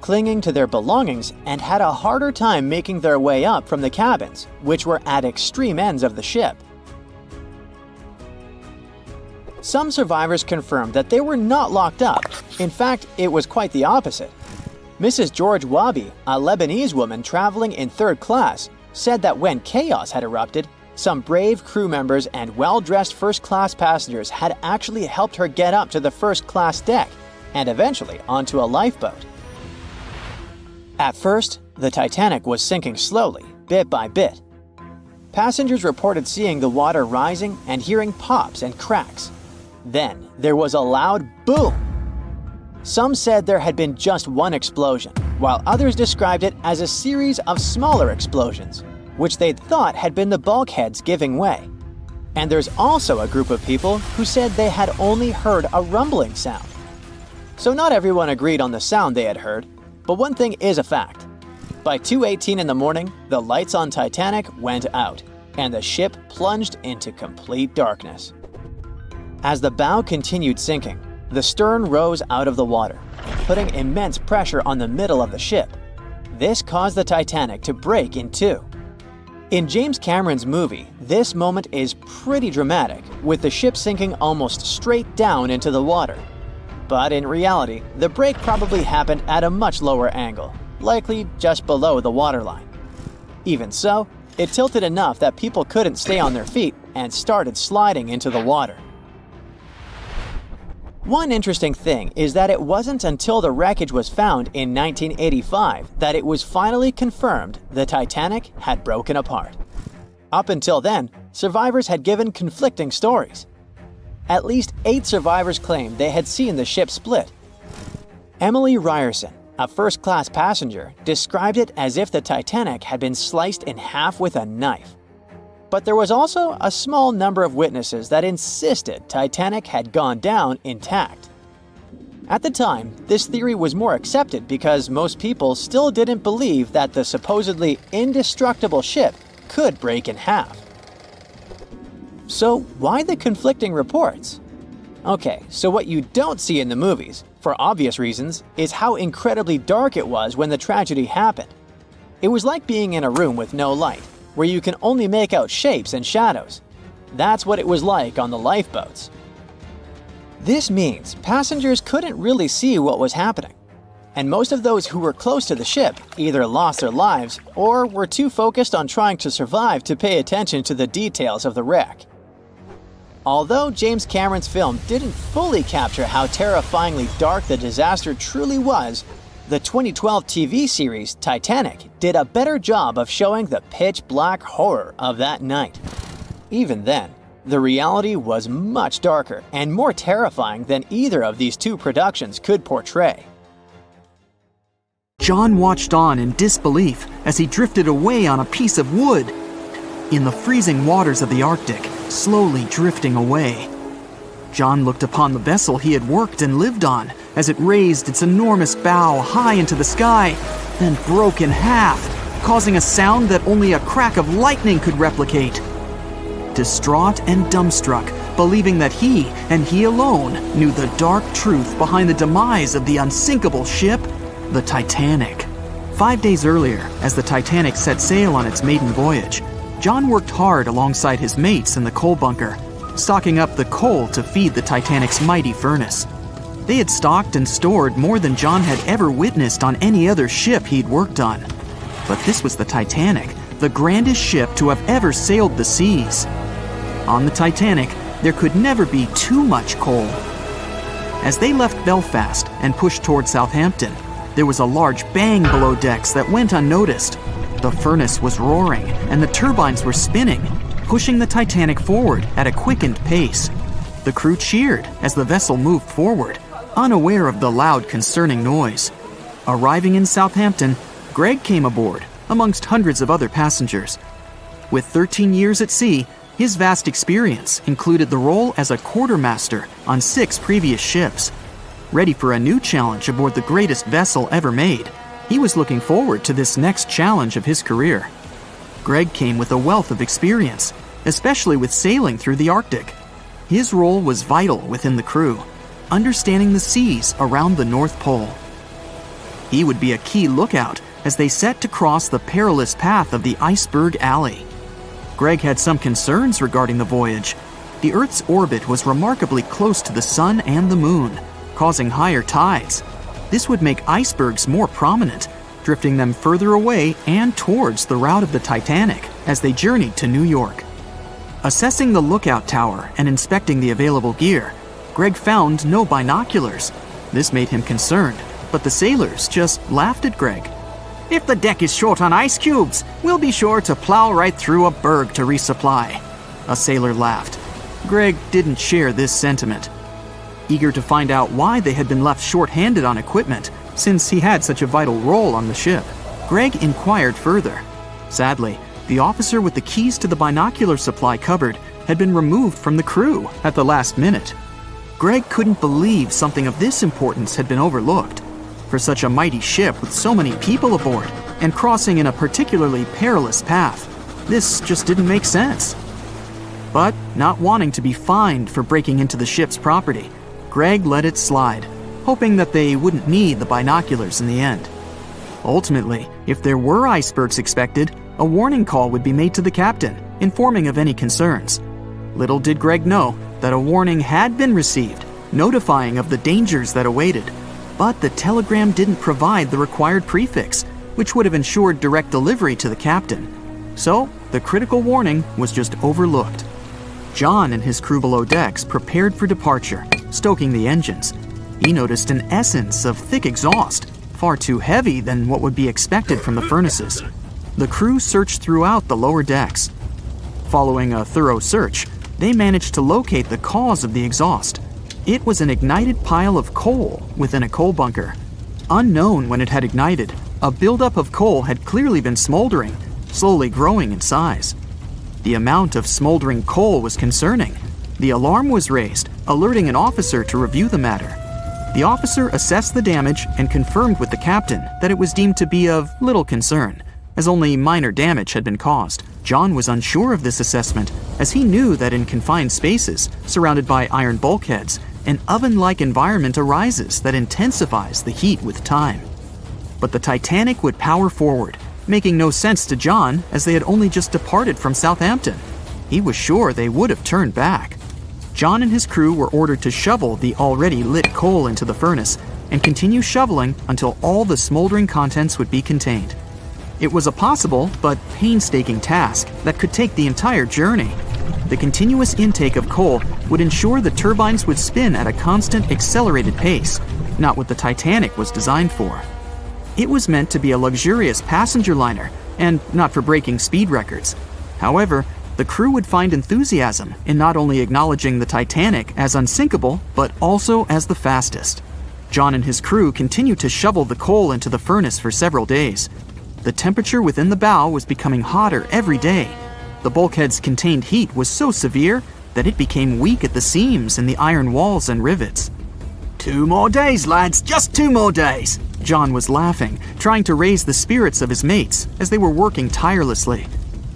clinging to their belongings, and had a harder time making their way up from the cabins, which were at extreme ends of the ship. Some survivors confirmed that they were not locked up. In fact, it was quite the opposite. Mrs. George Wabi, a Lebanese woman traveling in third class, said that when chaos had erupted, some brave crew members and well-dressed first-class passengers had actually helped her get up to the first-class deck and eventually onto a lifeboat. At first, the Titanic was sinking slowly, bit by bit. Passengers reported seeing the water rising and hearing pops and cracks. Then, there was a loud boom. Some said there had been just one explosion, while others described it as a series of smaller explosions. which they'd thought had been the bulkheads giving way. And there's also a group of people who said they had only heard a rumbling sound. So not everyone agreed on the sound they had heard, but one thing is a fact. By 2:18 in the morning, the lights on Titanic went out, and the ship plunged into complete darkness. As the bow continued sinking, the stern rose out of the water, putting immense pressure on the middle of the ship. This caused the Titanic to break in two. In James Cameron's movie, this moment is pretty dramatic, with the ship sinking almost straight down into the water. But in reality, the break probably happened at a much lower angle, likely just below the waterline. Even so, it tilted enough that people couldn't stay on their feet and started sliding into the water. One interesting thing is that it wasn't until the wreckage was found in 1985 that it was finally confirmed the Titanic had broken apart. Up until then, survivors had given conflicting stories. At least 8 survivors claimed they had seen the ship split. Emily Ryerson, a first-class passenger, described it as if the Titanic had been sliced in half with a knife. But there was also a small number of witnesses that insisted Titanic had gone down intact. At the time, this theory was more accepted because most people still didn't believe that the supposedly indestructible ship could break in half. So why the conflicting reports? Okay, so what you don't see in the movies, for obvious reasons, is how incredibly dark it was when the tragedy happened. It was like being in a room with no light, where you can only make out shapes and shadows. That's what it was like on the lifeboats. This means passengers couldn't really see what was happening, and most of those who were close to the ship either lost their lives or were too focused on trying to survive to pay attention to the details of the wreck. Although James Cameron's film didn't fully capture how terrifyingly dark the disaster truly was, the 2012 TV series Titanic did a better job of showing the pitch-black horror of that night. Even then, the reality was much darker and more terrifying than either of these two productions could portray. John watched on in disbelief as he drifted away on a piece of wood. In the freezing waters of the Arctic, slowly drifting away. John looked upon the vessel he had worked and lived on as it raised its enormous bow high into the sky, then broke in half, causing a sound that only a crack of lightning could replicate. Distraught and dumbstruck, believing that he, and he alone, knew the dark truth behind the demise of the unsinkable ship, the Titanic. 5 days earlier, as the Titanic set sail on its maiden voyage, John worked hard alongside his mates in the coal bunker, stocking up the coal to feed the Titanic's mighty furnace. They had stocked and stored more than John had ever witnessed on any other ship he'd worked on. But this was the Titanic, the grandest ship to have ever sailed the seas. On the Titanic, there could never be too much coal. As they left Belfast and pushed toward Southampton, there was a large bang below decks that went unnoticed. The furnace was roaring and the turbines were spinning, pushing the Titanic forward at a quickened pace. The crew cheered as the vessel moved forward, unaware of the loud, concerning noise. Arriving in Southampton, Greg came aboard, amongst hundreds of other passengers. With 13 years at sea, his vast experience included the role as a quartermaster on 6 previous ships. Ready for a new challenge aboard the greatest vessel ever made, he was looking forward to this next challenge of his career. Greg came with a wealth of experience, especially with sailing through the Arctic. His role was vital within the crew, understanding the seas around the North Pole. He would be a key lookout as they set to cross the perilous path of the Iceberg Alley. Greg had some concerns regarding the voyage. The Earth's orbit was remarkably close to the Sun and the Moon, causing higher tides. This would make icebergs more prominent, drifting them further away and towards the route of the Titanic as they journeyed to New York. Assessing the lookout tower and inspecting the available gear, Greg found no binoculars. This made him concerned, but the sailors just laughed at Greg. "If the deck is short on ice cubes, we'll be sure to plow right through a berg to resupply." A sailor laughed. Greg didn't share this sentiment. Eager to find out why they had been left short-handed on equipment, since he had such a vital role on the ship, Greg inquired further. Sadly, the officer with the keys to the binocular supply cupboard had been removed from the crew at the last minute. Greg couldn't believe something of this importance had been overlooked. For such a mighty ship with so many people aboard and crossing in a particularly perilous path, this just didn't make sense. But not wanting to be fined for breaking into the ship's property, Greg let it slide, hoping that they wouldn't need the binoculars in the end. Ultimately, if there were icebergs expected, a warning call would be made to the captain, informing of any concerns. Little did Greg know that a warning had been received, notifying of the dangers that awaited, but the telegram didn't provide the required prefix, which would have ensured direct delivery to the captain. So, the critical warning was just overlooked. John and his crew below decks prepared for departure, stoking the engines. He noticed an essence of thick exhaust, far too heavy than what would be expected from the furnaces. The crew searched throughout the lower decks. Following a thorough search, they managed to locate the cause of the exhaust. It was an ignited pile of coal within a coal bunker. Unknown when it had ignited, a buildup of coal had clearly been smoldering, slowly growing in size. The amount of smoldering coal was concerning. The alarm was raised, alerting an officer to review the matter. The officer assessed the damage and confirmed with the captain that it was deemed to be of little concern, as only minor damage had been caused. John was unsure of this assessment, as he knew that in confined spaces, surrounded by iron bulkheads, an oven-like environment arises that intensifies the heat with time. But the Titanic would power forward, making no sense to John as they had only just departed from Southampton. He was sure they would have turned back. John and his crew were ordered to shovel the already lit coal into the furnace and continue shoveling until all the smoldering contents would be contained. It was a possible but painstaking task that could take the entire journey. The continuous intake of coal would ensure the turbines would spin at a constant accelerated pace, not what the Titanic was designed for. It was meant to be a luxurious passenger liner and not for breaking speed records. However, the crew would find enthusiasm in not only acknowledging the Titanic as unsinkable, but also as the fastest. John and his crew continued to shovel the coal into the furnace for several days. The temperature within the bow was becoming hotter every day. The bulkhead's contained heat was so severe that it became weak at the seams in the iron walls and rivets. 2 more days, lads, just 2 more days. John was laughing, trying to raise the spirits of his mates as they were working tirelessly.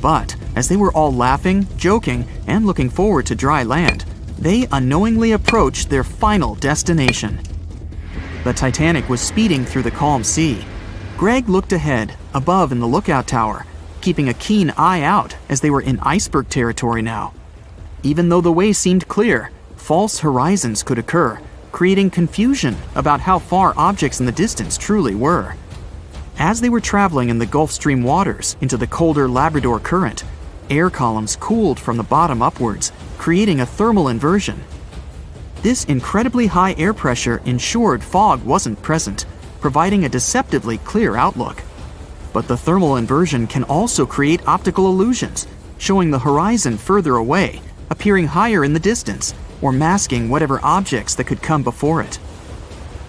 But as they were all laughing, joking, and looking forward to dry land, they unknowingly approached their final destination. The Titanic was speeding through the calm sea. Greg looked ahead, above in the lookout tower, keeping a keen eye out as they were in iceberg territory now. Even though the way seemed clear, false horizons could occur, creating confusion about how far objects in the distance truly were. As they were traveling in the Gulf Stream waters into the colder Labrador Current, air columns cooled from the bottom upwards, creating a thermal inversion. This incredibly high air pressure ensured fog wasn't present, providing a deceptively clear outlook. But the thermal inversion can also create optical illusions, showing the horizon further away, appearing higher in the distance, or masking whatever objects that could come before it.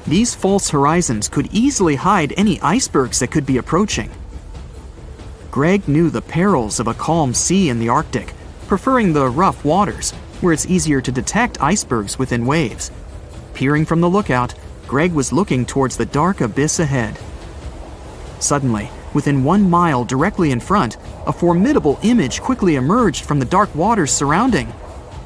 These false horizons could easily hide any icebergs that could be approaching. Greg knew the perils of a calm sea in the Arctic, preferring the rough waters, where it's easier to detect icebergs within waves. Peering from the lookout, Greg was looking towards the dark abyss ahead. Suddenly, within 1 mile directly in front, a formidable image quickly emerged from the dark waters surrounding.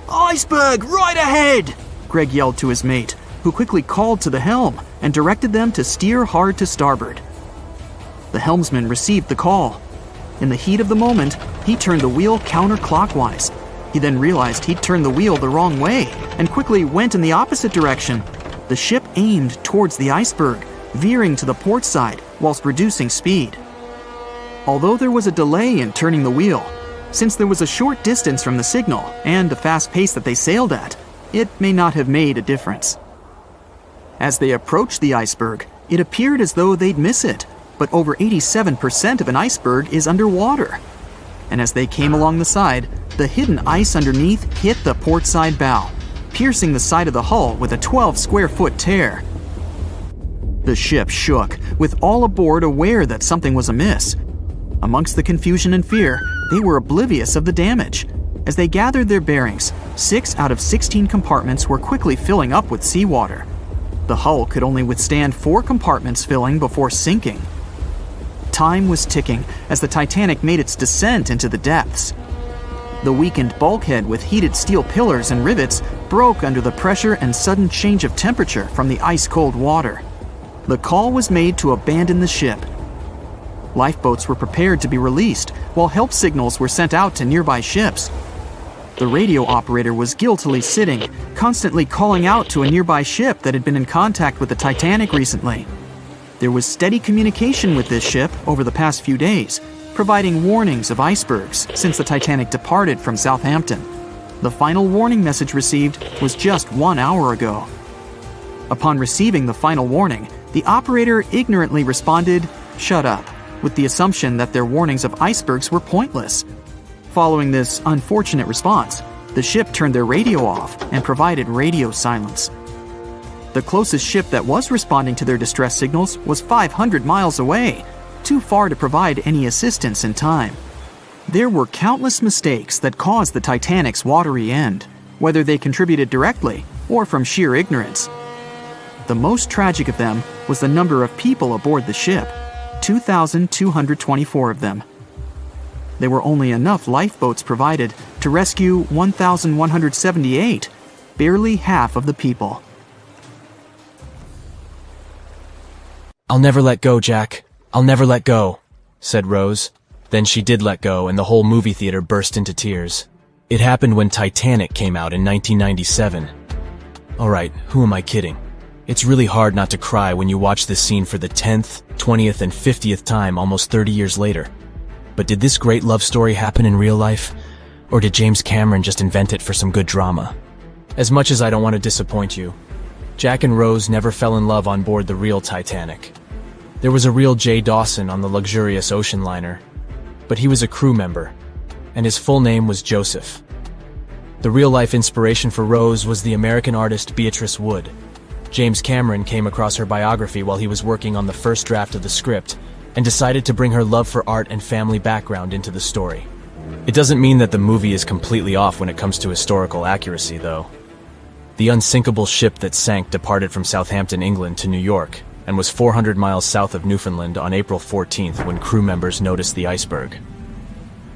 Iceberg, right ahead! Greg yelled to his mate, who quickly called to the helm and directed them to steer hard to starboard. The helmsman received the call. In the heat of the moment, he turned the wheel counterclockwise. He then realized he'd turned the wheel the wrong way and quickly went in the opposite direction. The ship aimed towards the iceberg, veering to the port side whilst reducing speed. Although there was a delay in turning the wheel, since there was a short distance from the signal and the fast pace that they sailed at, it may not have made a difference. As they approached the iceberg, it appeared as though they'd miss it, but over 87% of an iceberg is underwater. And as they came along the side, the hidden ice underneath hit the port side bow, piercing the side of the hull with a 12-square-foot tear. The ship shook, with all aboard aware that something was amiss. Amongst the confusion and fear, they were oblivious of the damage. As they gathered their bearings, 6 out of 16 compartments were quickly filling up with seawater. The hull could only withstand 4 compartments filling before sinking. Time was ticking as the Titanic made its descent into the depths. The weakened bulkhead with heated steel pillars and rivets broke under the pressure and sudden change of temperature from the ice-cold water. The call was made to abandon the ship. Lifeboats were prepared to be released, while help signals were sent out to nearby ships. The radio operator was guiltily sitting, constantly calling out to a nearby ship that had been in contact with the Titanic recently. There was steady communication with this ship over the past few days, providing warnings of icebergs since the Titanic departed from Southampton. The final warning message received was just 1 hour ago. Upon receiving the final warning, the operator ignorantly responded, "Shut up," with the assumption that their warnings of icebergs were pointless. Following this unfortunate response, the ship turned their radio off and provided radio silence. The closest ship that was responding to their distress signals was 500 miles away, too far to provide any assistance in time. There were countless mistakes that caused the Titanic's watery end, whether they contributed directly or from sheer ignorance. The most tragic of them was the number of people aboard the ship, 2,224 of them. There were only enough lifeboats provided to rescue 1,178, barely half of the people. "I'll never let go, Jack. I'll never let go," said Rose. Then she did let go, and the whole movie theater burst into tears. It happened when Titanic came out in 1997. Alright, who am I kidding? It's really hard not to cry when you watch this scene for the 10th, 20th, and 50th time almost 30 years later. But did this great love story happen in real life? Or did James Cameron just invent it for some good drama? As much as I don't want to disappoint you, Jack and Rose never fell in love on board the real Titanic. There was a real Jay Dawson on the luxurious ocean liner, but he was a crew member, and his full name was Joseph. The real-life inspiration for Rose was the American artist Beatrice Wood. James Cameron came across her biography while he was working on the first draft of the script and decided to bring her love for art and family background into the story. It doesn't mean that the movie is completely off when it comes to historical accuracy, though. The unsinkable ship that sank departed from Southampton, England to New York and was 400 miles south of Newfoundland on April 14th when crew members noticed the iceberg.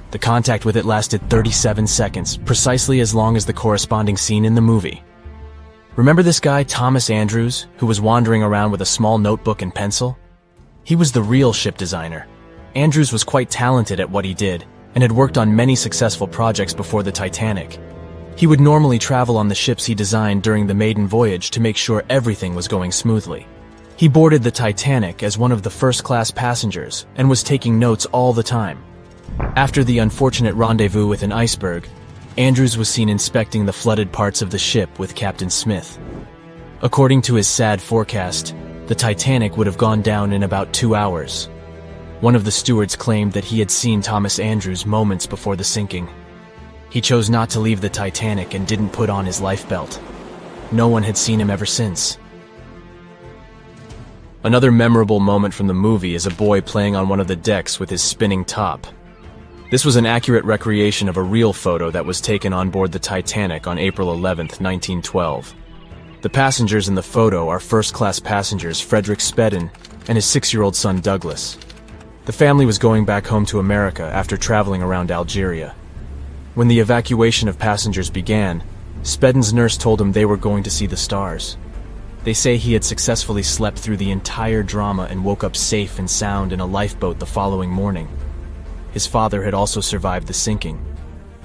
The contact with it lasted 37 seconds, precisely as long as the corresponding scene in the movie. Remember this guy, Thomas Andrews, who was wandering around with a small notebook and pencil? He was the real ship designer. Andrews was quite talented at what he did and had worked on many successful projects before the Titanic. He would normally travel on the ships he designed during the maiden voyage to make sure everything was going smoothly. He boarded the Titanic as one of the first-class passengers and was taking notes all the time. After the unfortunate rendezvous with an iceberg, Andrews was seen inspecting the flooded parts of the ship with Captain Smith. According to his sad forecast, the Titanic would have gone down in about 2 hours. One of the stewards claimed that he had seen Thomas Andrews moments before the sinking. He chose not to leave the Titanic and didn't put on his lifebelt. No one had seen him ever since. Another memorable moment from the movie is a boy playing on one of the decks with his spinning top. This was an accurate recreation of a real photo that was taken on board the Titanic on April 11th, 1912. The passengers in the photo are first-class passengers Frederick Spedden and his 6-year-old son Douglas. The family was going back home to America after traveling around Algeria. When the evacuation of passengers began, Spedden's nurse told him they were going to see the stars. They say he had successfully slept through the entire drama and woke up safe and sound in a lifeboat the following morning. His father had also survived the sinking.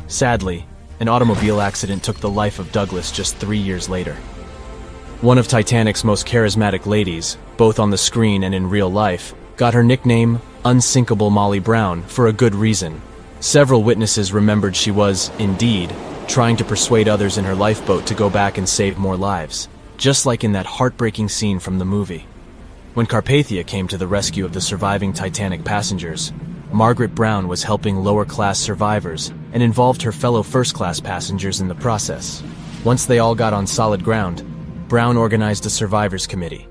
Sadly, an automobile accident took the life of Douglas just 3 years later. One of Titanic's most charismatic ladies, both on the screen and in real life, got her nickname Unsinkable Molly Brown for a good reason. Several witnesses remembered she was, indeed, trying to persuade others in her lifeboat to go back and save more lives, just like in that heartbreaking scene from the movie. When Carpathia came to the rescue of the surviving Titanic passengers, Margaret Brown was helping lower-class survivors and involved her fellow first-class passengers in the process. Once they all got on solid ground, Brown organized a survivors committee.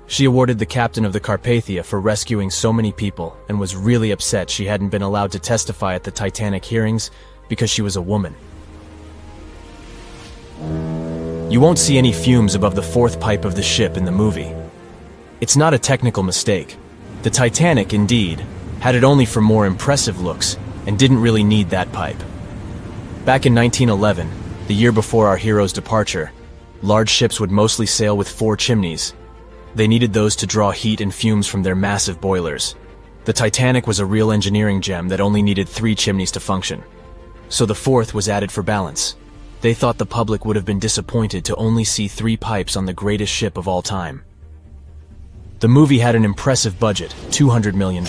She awarded the captain of the Carpathia for rescuing so many people and was really upset she hadn't been allowed to testify at the Titanic hearings because she was a woman. You won't see any fumes above the fourth pipe of the ship in the movie. It's not a technical mistake. The Titanic, indeed, had it only for more impressive looks and didn't really need that pipe. Back in 1911, the year before our hero's departure, large ships would mostly sail with 4 chimneys. They needed those to draw heat and fumes from their massive boilers. The Titanic was a real engineering gem that only needed 3 chimneys to function. So the 4th was added for balance. They thought the public would have been disappointed to only see 3 pipes on the greatest ship of all time. The movie had an impressive budget, $200 million,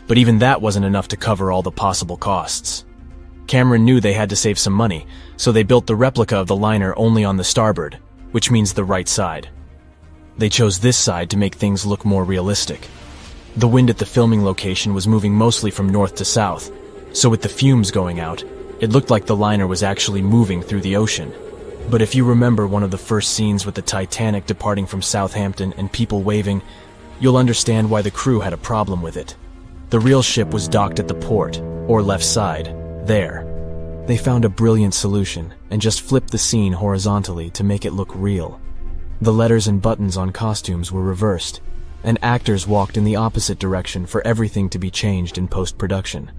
but even that wasn't enough to cover all the possible costs. Cameron knew they had to save some money, so they built the replica of the liner only on the starboard, which means the right side. They chose this side to make things look more realistic. The wind at the filming location was moving mostly from north to south, so with the fumes going out, it looked like the liner was actually moving through the ocean. But if you remember one of the first scenes with the Titanic departing from Southampton and people waving, you'll understand why the crew had a problem with it. The real ship was docked at the port, or left side, there. They found a brilliant solution and just flipped the scene horizontally to make it look real. The letters and buttons on costumes were reversed, and actors walked in the opposite direction for everything to be changed in post-production.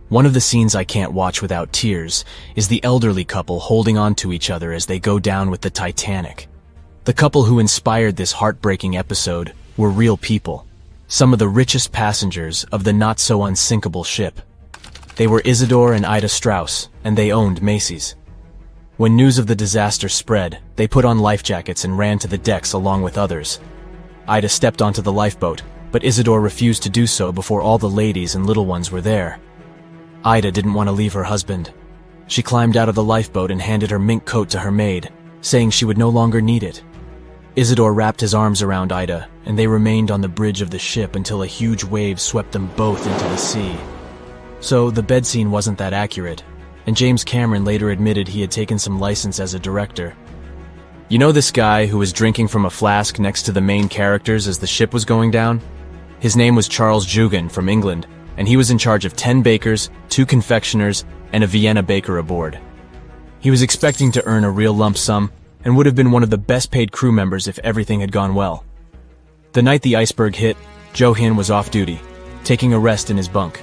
One of the scenes I can't watch without tears is the elderly couple holding on to each other as they go down with the Titanic. The couple who inspired this heartbreaking episode were real people, some of the richest passengers of the not-so-unsinkable ship. They were Isidore and Ida Strauss, and they owned Macy's. When news of the disaster spread, they put on life jackets and ran to the decks along with others. Ida stepped onto the lifeboat, but Isidore refused to do so before all the ladies and little ones were there. Ida didn't want to leave her husband. She climbed out of the lifeboat and handed her mink coat to her maid, saying she would no longer need it. Isidore wrapped his arms around Ida, and they remained on the bridge of the ship until a huge wave swept them both into the sea. So the bed scene wasn't that accurate, and James Cameron later admitted he had taken some license as a director. You know this guy who was drinking from a flask next to the main characters as the ship was going down? His name was Charles Jugan from England, and he was in charge of 10 bakers, 2 confectioners, and a Vienna baker aboard. He was expecting to earn a real lump sum, and would have been one of the best-paid crew members if everything had gone well. The night the iceberg hit, Johan was off duty, taking a rest in his bunk.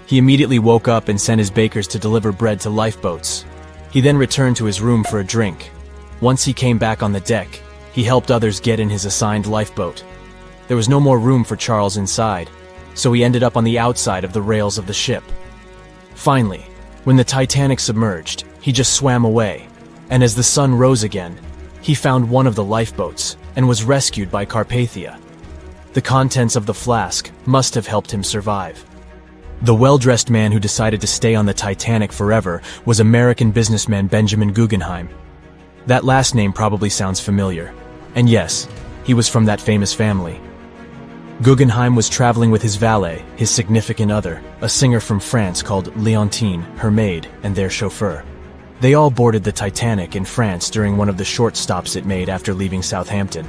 He immediately woke up and sent his bakers to deliver bread to lifeboats. He then returned to his room for a drink. Once he came back on the deck, he helped others get in his assigned lifeboat. There was no more room for Charles inside, so he ended up on the outside of the rails of the ship. Finally, when the Titanic submerged, he just swam away, and as the sun rose again, he found one of the lifeboats and was rescued by Carpathia. The contents of the flask must have helped him survive. The well-dressed man who decided to stay on the Titanic forever was American businessman Benjamin Guggenheim. That last name probably sounds familiar, and yes, he was from that famous family. Guggenheim was traveling with his valet, his significant other, a singer from France called Leontine, her maid, and their chauffeur. They all boarded the Titanic in France during one of the short stops it made after leaving Southampton.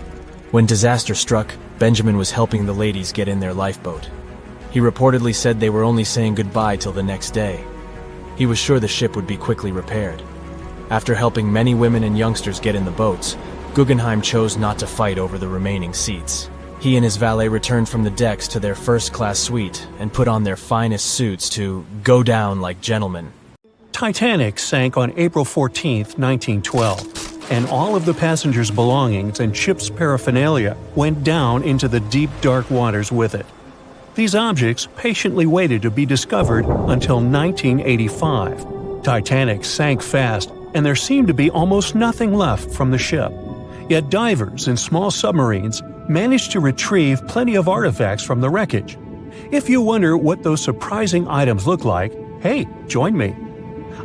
When disaster struck, Benjamin was helping the ladies get in their lifeboat. He reportedly said they were only saying goodbye till the next day. He was sure the ship would be quickly repaired. After helping many women and youngsters get in the boats, Guggenheim chose not to fight over the remaining seats. He and his valet returned from the decks to their first-class suite and put on their finest suits to go down like gentlemen. Titanic sank on April 14, 1912, and all of the passengers' belongings and ship's paraphernalia went down into the deep, dark waters with it. These objects patiently waited to be discovered until 1985. Titanic sank fast, and there seemed to be almost nothing left from the ship. Yet divers in small submarines managed to retrieve plenty of artifacts from the wreckage. If you wonder what those surprising items look like, hey, join me.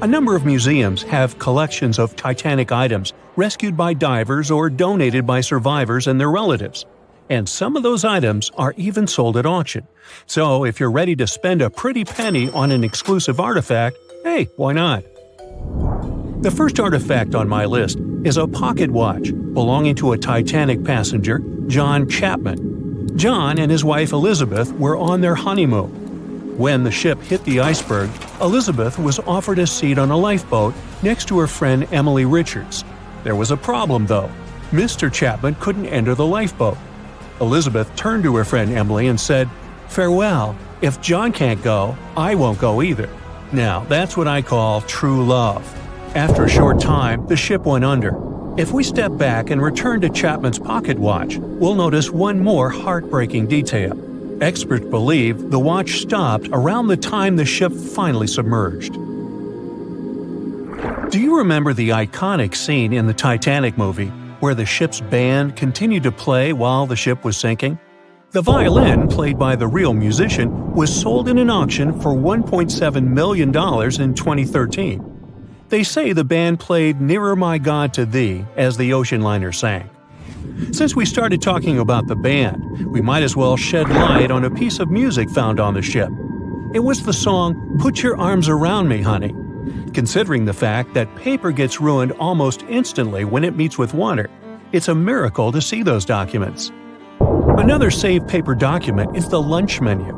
A number of museums have collections of Titanic items rescued by divers or donated by survivors and their relatives. And some of those items are even sold at auction. So if you're ready to spend a pretty penny on an exclusive artifact, hey, why not? The first artifact on my list is a pocket watch belonging to a Titanic passenger, John Chapman. John and his wife Elizabeth were on their honeymoon. When the ship hit the iceberg, Elizabeth was offered a seat on a lifeboat next to her friend Emily Richards. There was a problem, though. Mr. Chapman couldn't enter the lifeboat. Elizabeth turned to her friend Emily and said, "Farewell. If John can't go, I won't go either." Now, that's what I call true love. After a short time, the ship went under. If we step back and return to Chapman's pocket watch, we'll notice one more heartbreaking detail. Experts believe the watch stopped around the time the ship finally submerged. Do you remember the iconic scene in the Titanic movie where the ship's band continued to play while the ship was sinking? The violin, played by the real musician, was sold in an auction for $1.7 million in 2013. They say the band played Nearer My God to Thee as the ocean liner sank. Since we started talking about the band, we might as well shed light on a piece of music found on the ship. It was the song "Put Your Arms Around Me, Honey." Considering the fact that paper gets ruined almost instantly when it meets with water, it's a miracle to see those documents. Another saved paper document is the lunch menu.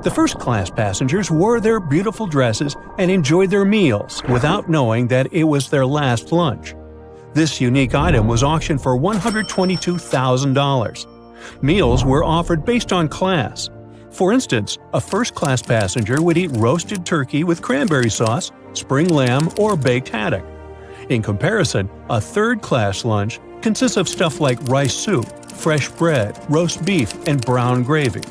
The first-class passengers wore their beautiful dresses and enjoyed their meals without knowing that it was their last lunch. This unique item was auctioned for $122,000. Meals were offered based on class. For instance, a first-class passenger would eat roasted turkey with cranberry sauce, spring lamb, or baked haddock. In comparison, a third-class lunch consists of stuff like rice soup, fresh bread, roast beef, and brown gravy.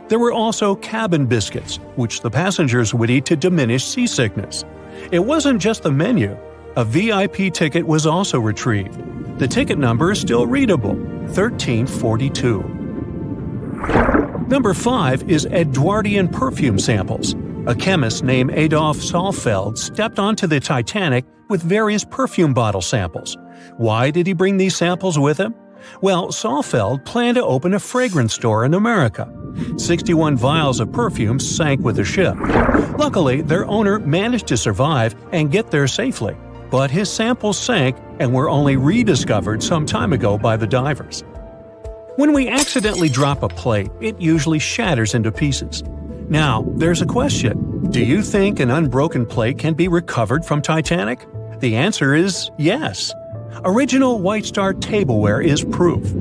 There were also cabin biscuits, which the passengers would eat to diminish seasickness. It wasn't just the menu. A VIP ticket was also retrieved. The ticket number is still readable, 1342. Number 5 is Edwardian perfume samples. A chemist named Adolf Saalfeld stepped onto the Titanic with various perfume bottle samples. Why did he bring these samples with him? Well, Saalfeld planned to open a fragrance store in America. 61 vials of perfume sank with the ship. Luckily, their owner managed to survive and get there safely, but his samples sank and were only rediscovered some time ago by the divers. When we accidentally drop a plate, it usually shatters into pieces. Now, there's a question. Do you think an unbroken plate can be recovered from Titanic? The answer is yes. Original White Star tableware is proof.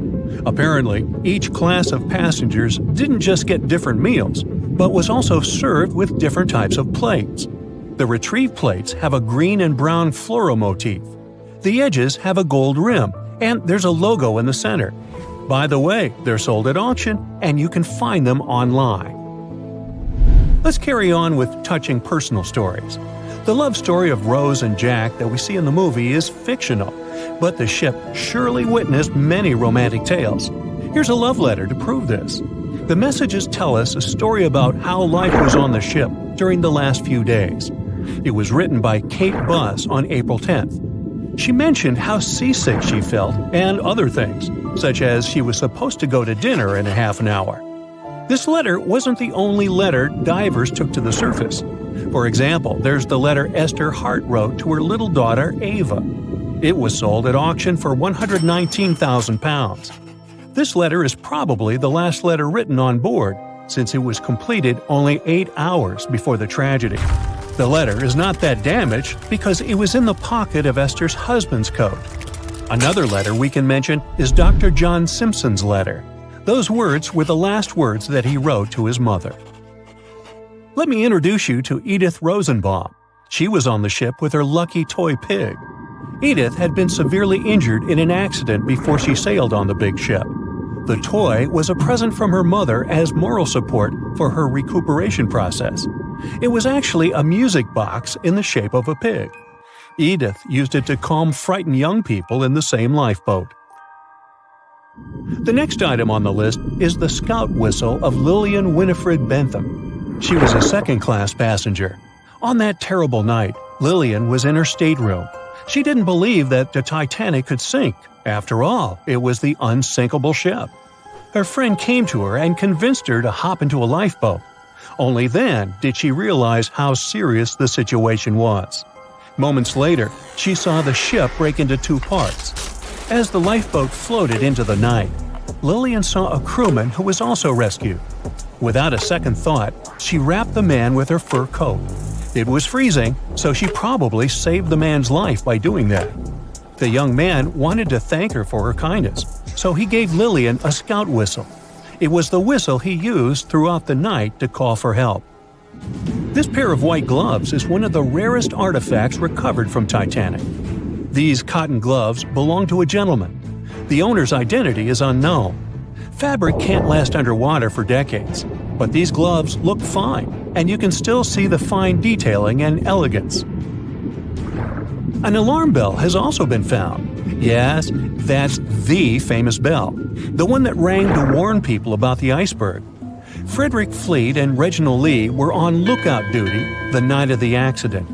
Apparently, each class of passengers didn't just get different meals, but was also served with different types of plates. The retrieved plates have a green and brown floral motif. The edges have a gold rim, and there's a logo in the center. By the way, they're sold at auction, and you can find them online. Let's carry on with touching personal stories. The love story of Rose and Jack that we see in the movie is fictional, but the ship surely witnessed many romantic tales. Here's a love letter to prove this. The messages tell us a story about how life was on the ship during the last few days. It was written by Kate Buss on April 10th. She mentioned how seasick she felt and other things, such as she was supposed to go to dinner in a half an hour. This letter wasn't the only letter divers took to the surface. For example, there's the letter Esther Hart wrote to her little daughter Ava. It was sold at auction for £119,000. This letter is probably the last letter written on board, since it was completed only 8 hours before the tragedy. The letter is not that damaged because it was in the pocket of Esther's husband's coat. Another letter we can mention is Dr. John Simpson's letter. Those words were the last words that he wrote to his mother. Let me introduce you to Edith Rosenbaum. She was on the ship with her lucky toy pig. Edith had been severely injured in an accident before she sailed on the big ship. The toy was a present from her mother as moral support for her recuperation process. It was actually a music box in the shape of a pig. Edith used it to calm frightened young people in the same lifeboat. The next item on the list is the scout whistle of Lillian Winifred Bentham. She was a second-class passenger. On that terrible night, Lillian was in her stateroom. She didn't believe that the Titanic could sink. After all, it was the unsinkable ship. Her friend came to her and convinced her to hop into a lifeboat. Only then did she realize how serious the situation was. Moments later, she saw the ship break into two parts. As the lifeboat floated into the night, Lillian saw a crewman who was also rescued. Without a second thought, she wrapped the man with her fur coat. It was freezing, so she probably saved the man's life by doing that. The young man wanted to thank her for her kindness, so he gave Lillian a scout whistle. It was the whistle he used throughout the night to call for help. This pair of white gloves is one of the rarest artifacts recovered from Titanic. These cotton gloves belong to a gentleman. The owner's identity is unknown. Fabric can't last underwater for decades, but these gloves look fine, and you can still see the fine detailing and elegance. An alarm bell has also been found. Yes, that's the famous bell, the one that rang to warn people about the iceberg. Frederick Fleet and Reginald Lee were on lookout duty the night of the accident.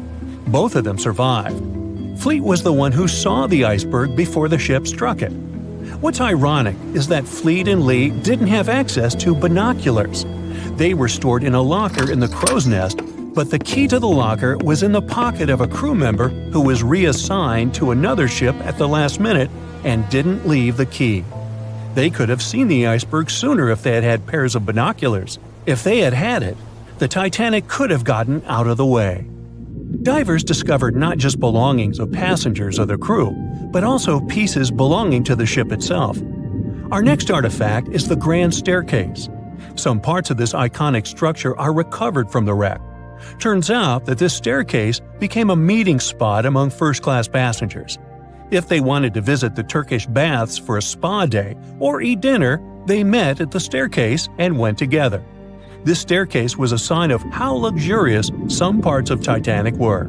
Both of them survived. Fleet was the one who saw the iceberg before the ship struck it. What's ironic is that Fleet and Lee didn't have access to binoculars. They were stored in a locker in the crow's nest, but the key to the locker was in the pocket of a crew member who was reassigned to another ship at the last minute and didn't leave the key. They could have seen the iceberg sooner if they had had pairs of binoculars. If they had had it, the Titanic could have gotten out of the way. Divers discovered not just belongings of passengers or the crew, but also pieces belonging to the ship itself. Our next artifact is the Grand Staircase. Some parts of this iconic structure are recovered from the wreck. Turns out that this staircase became a meeting spot among first-class passengers. If they wanted to visit the Turkish baths for a spa day or eat dinner, they met at the staircase and went together. This staircase was a sign of how luxurious some parts of Titanic were.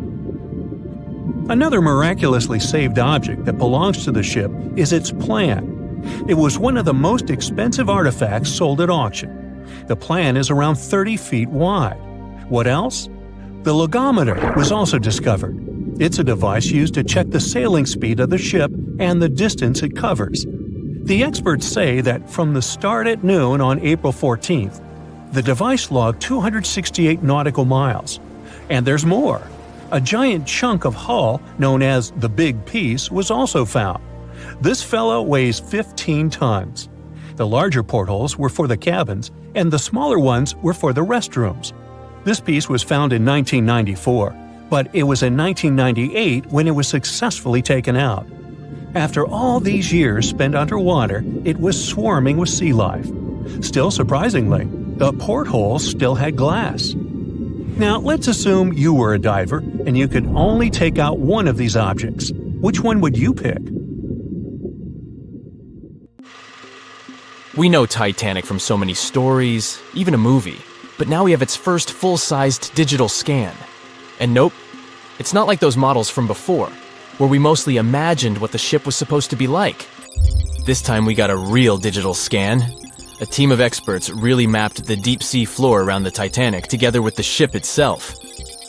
Another miraculously saved object that belongs to the ship is its plan. It was one of the most expensive artifacts sold at auction. The plan is around 30 feet wide. What else? The logometer was also discovered. It's a device used to check the sailing speed of the ship and the distance it covers. The experts say that from the start at noon on April 14th, the device logged 268 nautical miles. And there's more. A giant chunk of hull, known as the Big Piece, was also found. This fellow weighs 15 tons. The larger portholes were for the cabins, and the smaller ones were for the restrooms. This piece was found in 1994, but it was in 1998 when it was successfully taken out. After all these years spent underwater, it was swarming with sea life. Still surprisingly, the portholes still had glass. Now, let's assume you were a diver and you could only take out one of these objects. Which one would you pick? We know Titanic from so many stories, even a movie, but now we have its first full-sized digital scan. And nope, it's not like those models from before, where we mostly imagined what the ship was supposed to be like. This time we got a real digital scan. A team of experts really mapped the deep-sea floor around the Titanic together with the ship itself.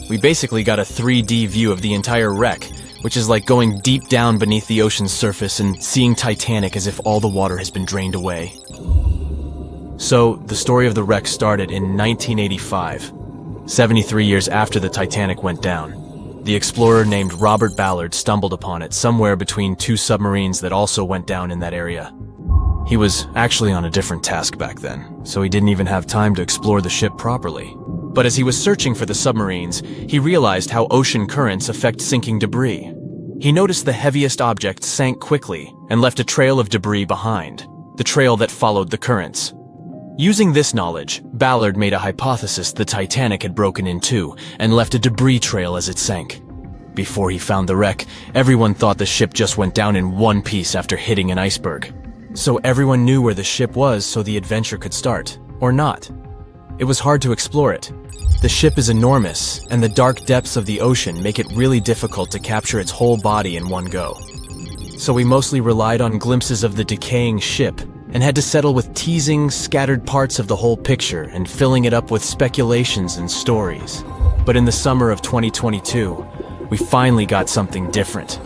We basically got a 3D view of the entire wreck, which is like going deep down beneath the ocean's surface and seeing Titanic as if all the water has been drained away. So, the story of the wreck started in 1985, 73 years after the Titanic went down. The explorer named Robert Ballard stumbled upon it somewhere between two submarines that also went down in that area. He was actually on a different task back then, so he didn't even have time to explore the ship properly. But as he was searching for the submarines, he realized how ocean currents affect sinking debris. He noticed the heaviest object sank quickly and left a trail of debris behind, the trail that followed the currents. Using this knowledge, Ballard made a hypothesis the Titanic had broken in two and left a debris trail as it sank. Before he found the wreck, everyone thought the ship just went down in one piece after hitting an iceberg. So everyone knew where the ship was so the adventure could start, or not. It was hard to explore it. The ship is enormous, and the dark depths of the ocean make it really difficult to capture its whole body in one go. So we mostly relied on glimpses of the decaying ship, and had to settle with teasing scattered parts of the whole picture and filling it up with speculations and stories. But in the summer of 2022, we finally got something different.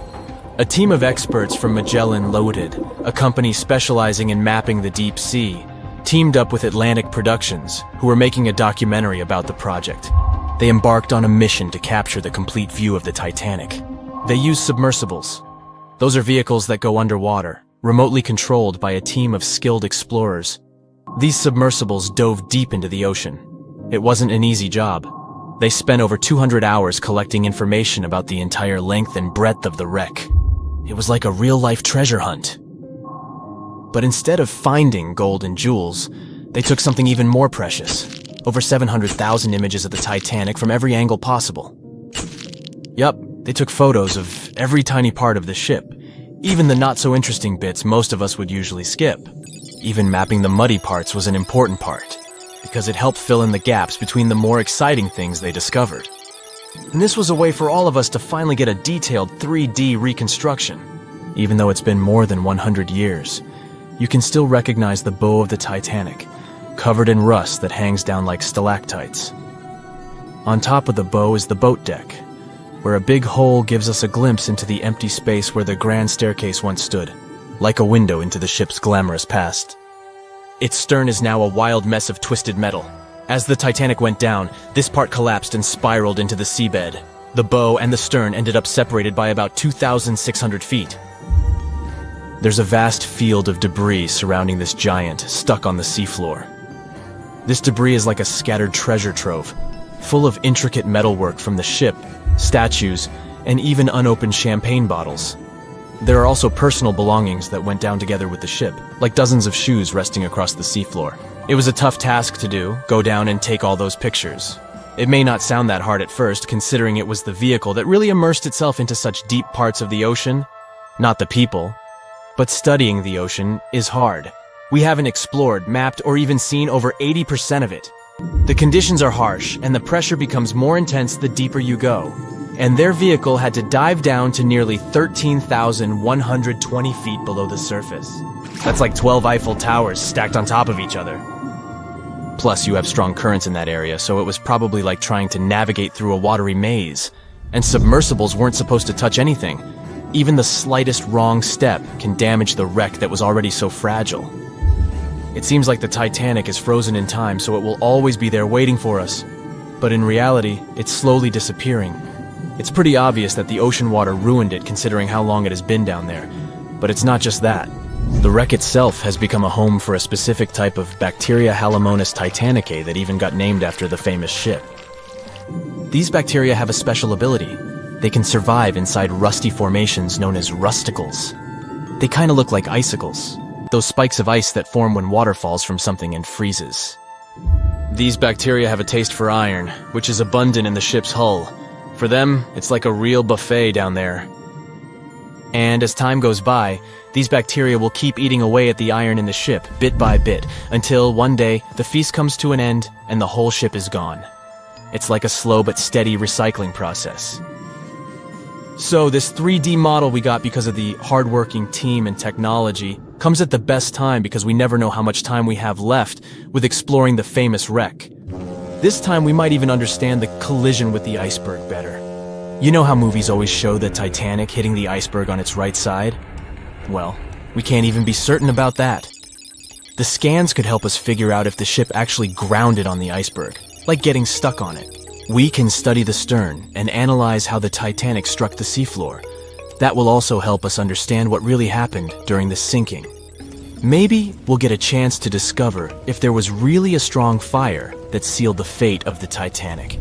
A team of experts from Magellan Loaded, a company specializing in mapping the deep sea, teamed up with Atlantic Productions, who were making a documentary about the project. They embarked on a mission to capture the complete view of the Titanic. They use submersibles. Those are vehicles that go underwater, remotely controlled by a team of skilled explorers. These submersibles dove deep into the ocean. It wasn't an easy job. They spent over 200 hours collecting information about the entire length and breadth of the wreck. It was like a real-life treasure hunt. But instead of finding gold and jewels, they took something even more precious. Over 700,000 images of the Titanic from every angle possible. Yup, they took photos of every tiny part of the ship, even the not-so-interesting bits most of us would usually skip. Even mapping the muddy parts was an important part, because it helped fill in the gaps between the more exciting things they discovered. And this was a way for all of us to finally get a detailed 3D reconstruction. Even though it's been more than 100 years, you can still recognize the bow of the Titanic, covered in rust that hangs down like stalactites. On top of the bow is the boat deck, where a big hole gives us a glimpse into the empty space where the grand staircase once stood, like a window into the ship's glamorous past. Its stern is now a wild mess of twisted metal. As the Titanic went down, this part collapsed and spiraled into the seabed. The bow and the stern ended up separated by about 2,600 feet. There's a vast field of debris surrounding this giant, stuck on the seafloor. This debris is like a scattered treasure trove, full of intricate metalwork from the ship, statues, and even unopened champagne bottles. There are also personal belongings that went down together with the ship, like dozens of shoes resting across the seafloor. It was a tough task to do, go down and take all those pictures. It may not sound that hard at first, considering it was the vehicle that really immersed itself into such deep parts of the ocean, not the people. But studying the ocean is hard. We haven't explored, mapped, or even seen over 80% of it. The conditions are harsh, and the pressure becomes more intense the deeper you go. And their vehicle had to dive down to nearly 13,120 feet below the surface. That's like 12 Eiffel Towers stacked on top of each other. Plus, you have strong currents in that area, so it was probably like trying to navigate through a watery maze. And submersibles weren't supposed to touch anything. Even the slightest wrong step can damage the wreck that was already so fragile. It seems like the Titanic is frozen in time, so it will always be there waiting for us. But in reality, it's slowly disappearing. It's pretty obvious that the ocean water ruined it considering how long it has been down there. But it's not just that. The wreck itself has become a home for a specific type of Bacteria Halomonas titanicae that even got named after the famous ship. These bacteria have a special ability. They can survive inside rusty formations known as rusticles. They kinda look like icicles, those spikes of ice that form when water falls from something and freezes. These bacteria have a taste for iron, which is abundant in the ship's hull. For them, it's like a real buffet down there. And as time goes by, these bacteria will keep eating away at the iron in the ship, bit by bit, until one day, the feast comes to an end and the whole ship is gone. It's like a slow but steady recycling process. So this 3D model we got because of the hardworking team and technology comes at the best time because we never know how much time we have left with exploring the famous wreck. This time we might even understand the collision with the iceberg better. You know how movies always show the Titanic hitting the iceberg on its right side? Well, we can't even be certain about that. The scans could help us figure out if the ship actually grounded on the iceberg, like getting stuck on it. We can study the stern and analyze how the Titanic struck the seafloor. That will also help us understand what really happened during the sinking. Maybe we'll get a chance to discover if there was really a strong fire that sealed the fate of the Titanic.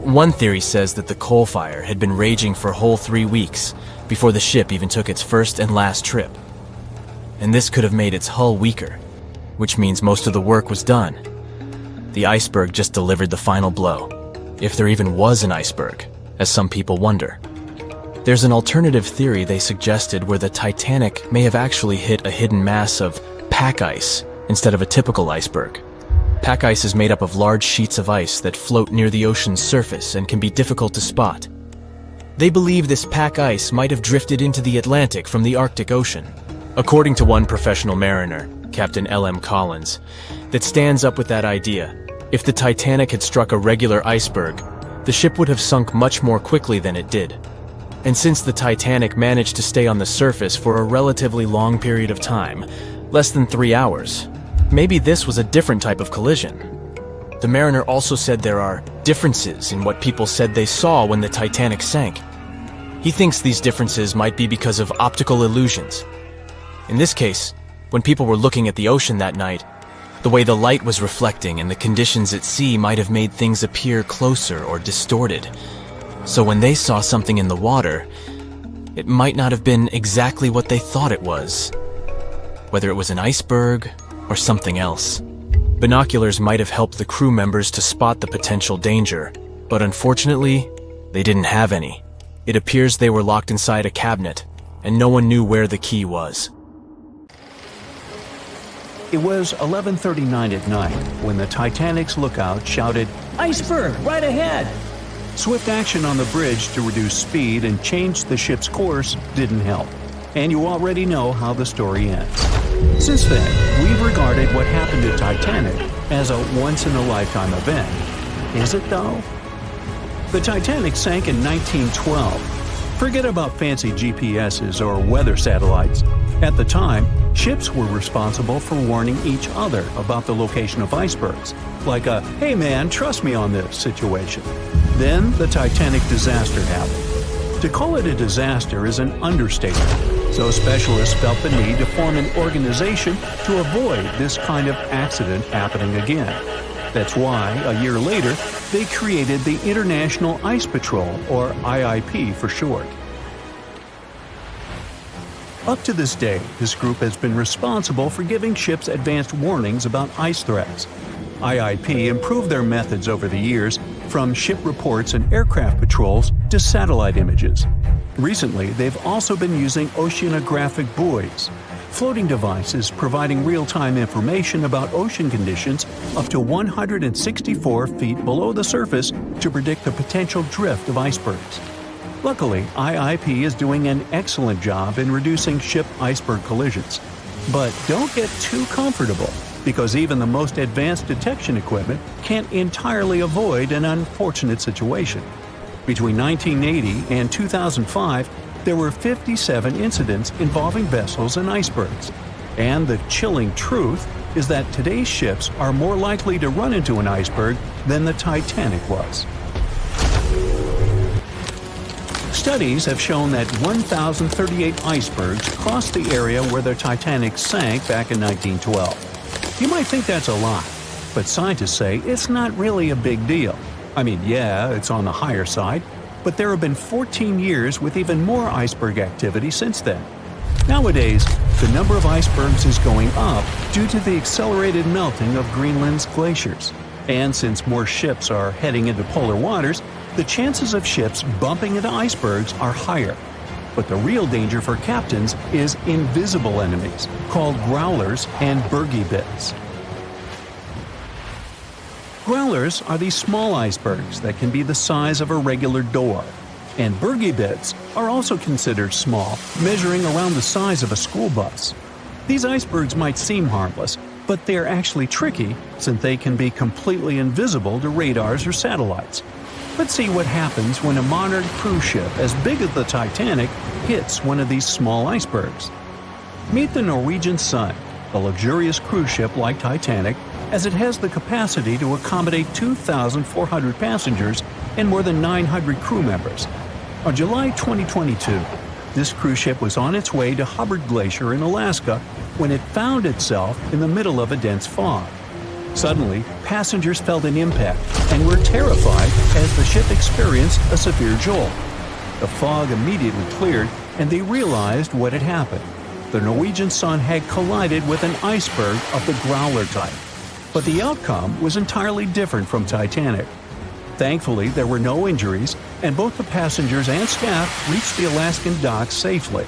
One theory says that the coal fire had been raging for a whole 3 weeks before the ship even took its first and last trip. And this could have made its hull weaker, which means most of the work was done. The iceberg just delivered the final blow. If there even was an iceberg, as some people wonder. There's an alternative theory they suggested where the Titanic may have actually hit a hidden mass of pack ice instead of a typical iceberg. Pack ice is made up of large sheets of ice that float near the ocean's surface and can be difficult to spot. They believe this pack ice might have drifted into the Atlantic from the Arctic Ocean. According to one professional mariner, Captain L.M. Collins, that stands up with that idea. If the Titanic had struck a regular iceberg, the ship would have sunk much more quickly than it did. And since the Titanic managed to stay on the surface for a relatively long period of time, less than 3 hours, maybe this was a different type of collision. The mariner also said there are differences in what people said they saw when the Titanic sank. He thinks these differences might be because of optical illusions. In this case, when people were looking at the ocean that night, the way the light was reflecting and the conditions at sea might have made things appear closer or distorted. So when they saw something in the water, it might not have been exactly what they thought it was, whether it was an iceberg or something else. Binoculars might have helped the crew members to spot the potential danger, but unfortunately, they didn't have any. It appears they were locked inside a cabinet, and no one knew where the key was. It was 11:39 at night when the Titanic's lookout shouted, "Iceberg, right ahead!" Swift action on the bridge to reduce speed and change the ship's course didn't help, and you already know how the story ends. Since then, we've regarded what happened to Titanic as a once-in-a-lifetime event. Is it though? The Titanic sank in 1912. Forget about fancy GPSs or weather satellites. At the time, ships were responsible for warning each other about the location of icebergs, like a "hey man, trust me on this" situation. Then the Titanic disaster happened. To call it a disaster is an understatement, so specialists felt the need to form an organization to avoid this kind of accident happening again. That's why, a year later, they created the International Ice Patrol, or IIP for short. Up to this day, this group has been responsible for giving ships advanced warnings about ice threats. IIP improved their methods over the years, from ship reports and aircraft patrols to satellite images. Recently, they've also been using oceanographic buoys, floating devices providing real-time information about ocean conditions up to 164 feet below the surface to predict the potential drift of icebergs. Luckily, IIP is doing an excellent job in reducing ship iceberg collisions. But don't get too comfortable, because even the most advanced detection equipment can't entirely avoid an unfortunate situation. Between 1980 and 2005, there were 57 incidents involving vessels and icebergs. And the chilling truth is that today's ships are more likely to run into an iceberg than the Titanic was. Studies have shown that 1,038 icebergs crossed the area where the Titanic sank back in 1912. You might think that's a lot, but scientists say it's not really a big deal. I mean, yeah, it's on the higher side, but there have been 14 years with even more iceberg activity since then. Nowadays, the number of icebergs is going up due to the accelerated melting of Greenland's glaciers. And since more ships are heading into polar waters, the chances of ships bumping into icebergs are higher. But the real danger for captains is invisible enemies, called growlers and bergy bits. Growlers are these small icebergs that can be the size of a regular door. And bergy bits are also considered small, measuring around the size of a school bus. These icebergs might seem harmless, but they're actually tricky since they can be completely invisible to radars or satellites. Let's see what happens when a modern cruise ship as big as the Titanic hits one of these small icebergs. Meet the Norwegian Sun, a luxurious cruise ship like Titanic, as it has the capacity to accommodate 2,400 passengers and more than 900 crew members. On July 2022, this cruise ship was on its way to Hubbard Glacier in Alaska when it found itself in the middle of a dense fog. Suddenly, passengers felt an impact and were terrified as the ship experienced a severe jolt. The fog immediately cleared and they realized what had happened. The Norwegian Sun had collided with an iceberg of the growler type. But the outcome was entirely different from Titanic. Thankfully, there were no injuries, and both the passengers and staff reached the Alaskan docks safely.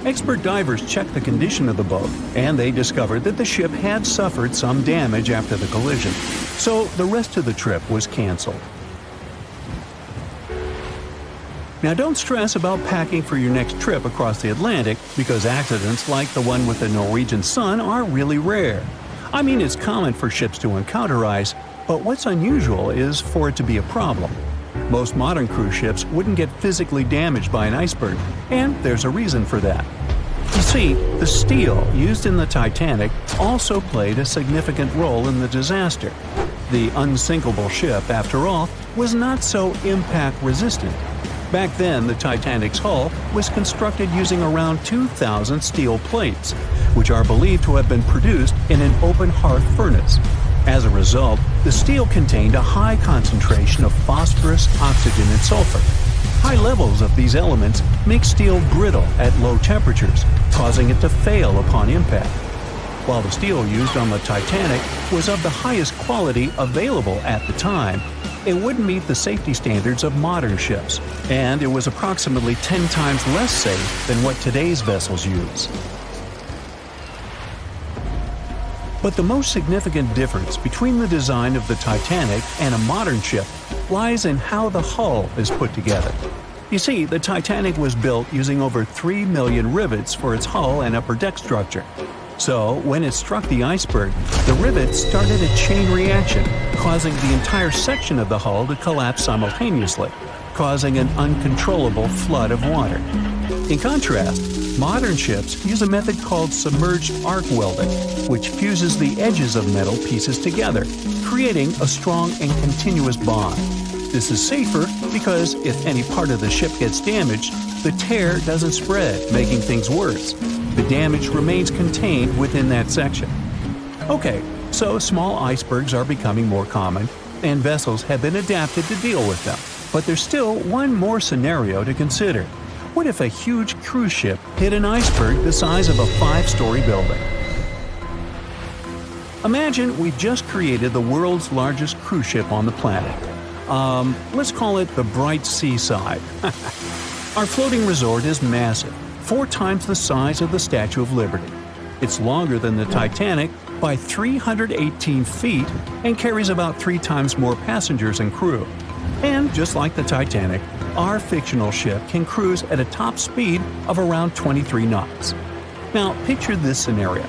Expert divers checked the condition of the boat, and they discovered that the ship had suffered some damage after the collision, so the rest of the trip was canceled. Now don't stress about packing for your next trip across the Atlantic, because accidents like the one with the Norwegian Sun are really rare. I mean, it's common for ships to encounter ice, but what's unusual is for it to be a problem. Most modern cruise ships wouldn't get physically damaged by an iceberg, and there's a reason for that. You see, the steel used in the Titanic also played a significant role in the disaster. The unsinkable ship, after all, was not so impact resistant. Back then, the Titanic's hull was constructed using around 2,000 steel plates, which are believed to have been produced in an open hearth furnace. As a result, the steel contained a high concentration of phosphorus, oxygen, and sulfur. High levels of these elements make steel brittle at low temperatures, causing it to fail upon impact. While the steel used on the Titanic was of the highest quality available at the time, it wouldn't meet the safety standards of modern ships, and it was approximately 10 times less safe than what today's vessels use. But the most significant difference between the design of the Titanic and a modern ship lies in how the hull is put together. You see, the Titanic was built using over 3 million rivets for its hull and upper deck structure. So, when it struck the iceberg, the rivets started a chain reaction, causing the entire section of the hull to collapse simultaneously, causing an uncontrollable flood of water. In contrast, modern ships use a method called submerged arc welding, which fuses the edges of metal pieces together, creating a strong and continuous bond. This is safer because if any part of the ship gets damaged, the tear doesn't spread, making things worse. The damage remains contained within that section. Okay, so small icebergs are becoming more common, and vessels have been adapted to deal with them. But there's still one more scenario to consider. What if a huge cruise ship hit an iceberg the size of a 5-story building? Imagine we've just created the world's largest cruise ship on the planet. Let's call it the Bright Seaside. Our floating resort is massive, 4 times the size of the Statue of Liberty. It's longer than the Titanic by 318 feet and carries about 3 times more passengers and crew. And just like the Titanic, our fictional ship can cruise at a top speed of around 23 knots. Now, picture this scenario.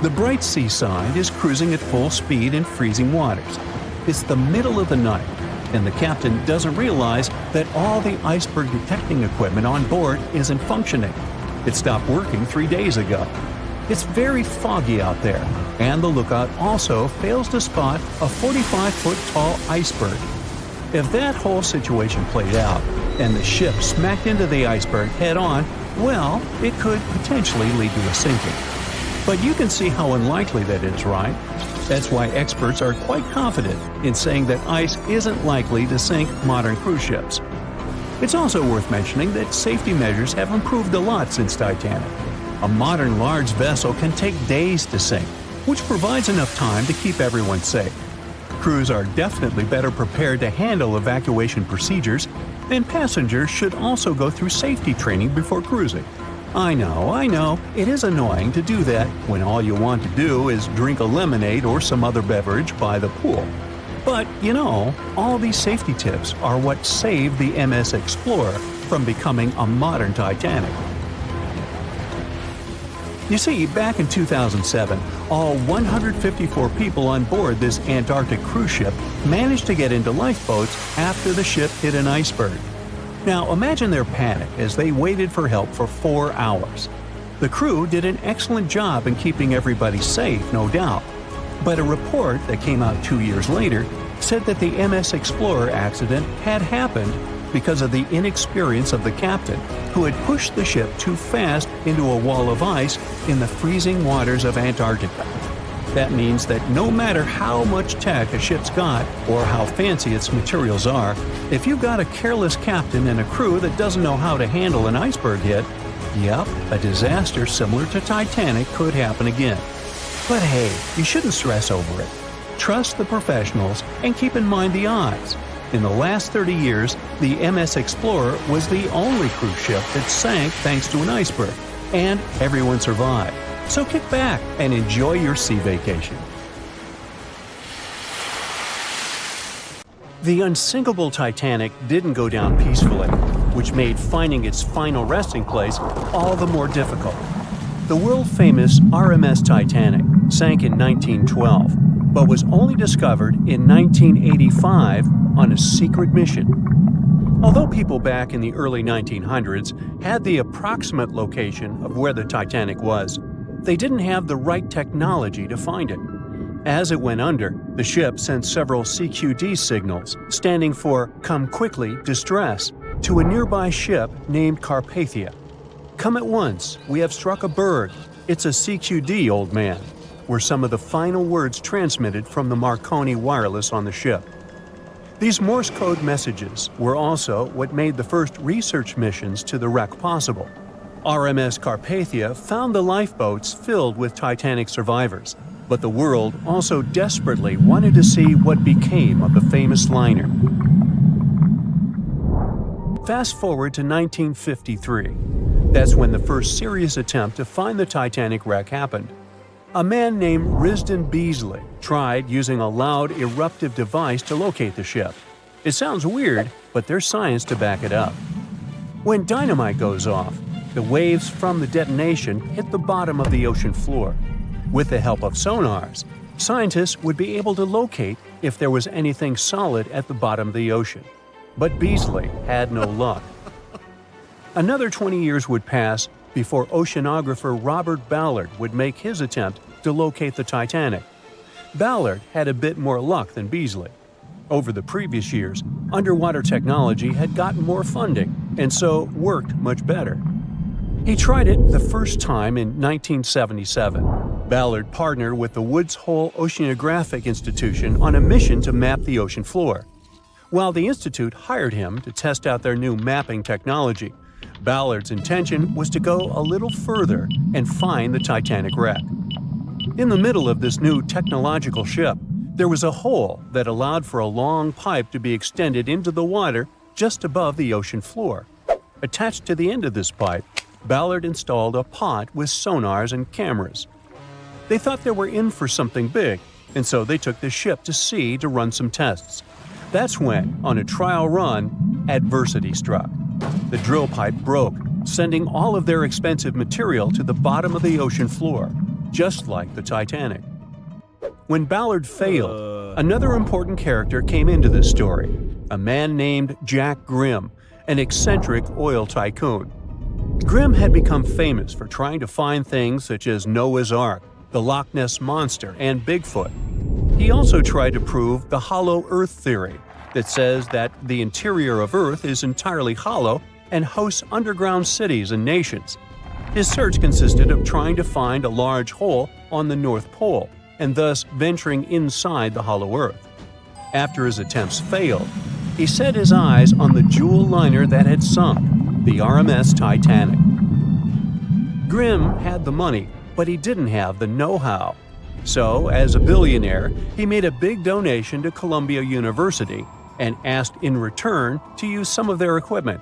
The Bright Seaside is cruising at full speed in freezing waters. It's the middle of the night, and the captain doesn't realize that all the iceberg detecting equipment on board isn't functioning. It stopped working 3 days ago. It's very foggy out there, and the lookout also fails to spot a 45-foot tall iceberg. If that whole situation played out, and the ship smacked into the iceberg head-on, well, it could potentially lead to a sinking. But you can see how unlikely that is, right? That's why experts are quite confident in saying that ice isn't likely to sink modern cruise ships. It's also worth mentioning that safety measures have improved a lot since Titanic. A modern large vessel can take days to sink, which provides enough time to keep everyone safe. Crews are definitely better prepared to handle evacuation procedures, and passengers should also go through safety training before cruising. I know, it is annoying to do that when all you want to do is drink a lemonade or some other beverage by the pool. But, all these safety tips are what saved the MS Explorer from becoming a modern Titanic. You see, back in 2007, all 154 people on board this Antarctic cruise ship managed to get into lifeboats after the ship hit an iceberg. Now, imagine their panic as they waited for help for 4 hours. The crew did an excellent job in keeping everybody safe, no doubt. But a report that came out 2 years later said that the MS Explorer accident had happened because of the inexperience of the captain, who had pushed the ship too fast into a wall of ice in the freezing waters of Antarctica. That means that no matter how much tech a ship's got or how fancy its materials are, if you've got a careless captain and a crew that doesn't know how to handle an iceberg hit, a disaster similar to Titanic could happen again. But hey, you shouldn't stress over it. Trust the professionals and keep in mind the odds. In the last 30 years, the MS Explorer was the only cruise ship that sank thanks to an iceberg, and everyone survived. So kick back and enjoy your sea vacation. The unsinkable Titanic didn't go down peacefully, which made finding its final resting place all the more difficult. The world-famous RMS Titanic sank in 1912, but was only discovered in 1985 on a secret mission. Although people back in the early 1900s had the approximate location of where the Titanic was, they didn't have the right technology to find it. As it went under, the ship sent several CQD signals, standing for Come Quickly Distress, to a nearby ship named Carpathia. "Come at once, we have struck a berg. It's a CQD, old man," were some of the final words transmitted from the Marconi wireless on the ship. These Morse code messages were also what made the first research missions to the wreck possible. RMS Carpathia found the lifeboats filled with Titanic survivors, but the world also desperately wanted to see what became of the famous liner. Fast forward to 1953. That's when the first serious attempt to find the Titanic wreck happened. A man named Risdon Beasley tried using a loud eruptive device to locate the ship. It sounds weird, but there's science to back it up. When dynamite goes off, the waves from the detonation hit the bottom of the ocean floor. With the help of sonars, scientists would be able to locate if there was anything solid at the bottom of the ocean. But Beasley had no luck. Another 20 years would pass before oceanographer Robert Ballard would make his attempt to locate the Titanic. Ballard had a bit more luck than Beasley. Over the previous years, underwater technology had gotten more funding and so worked much better. He tried it the first time in 1977. Ballard partnered with the Woods Hole Oceanographic Institution on a mission to map the ocean floor. While the institute hired him to test out their new mapping technology, Ballard's intention was to go a little further and find the Titanic wreck. In the middle of this new technological ship, there was a hole that allowed for a long pipe to be extended into the water just above the ocean floor. Attached to the end of this pipe, Ballard installed a pod with sonars and cameras. They thought they were in for something big, and so they took the ship to sea to run some tests. That's when, on a trial run, adversity struck. The drill pipe broke, sending all of their expensive material to the bottom of the ocean floor, just like the Titanic. When Ballard failed, another important character came into this story, a man named Jack Grimm, an eccentric oil tycoon. Grimm had become famous for trying to find things such as Noah's Ark, the Loch Ness Monster, and Bigfoot. He also tried to prove the hollow Earth theory, that says that the interior of Earth is entirely hollow and hosts underground cities and nations. His search consisted of trying to find a large hole on the North Pole, and thus venturing inside the hollow Earth. After his attempts failed, he set his eyes on the jewel liner that had sunk, the RMS Titanic. Grimm had the money, but he didn't have the know-how. So, as a billionaire, he made a big donation to Columbia University and asked in return to use some of their equipment.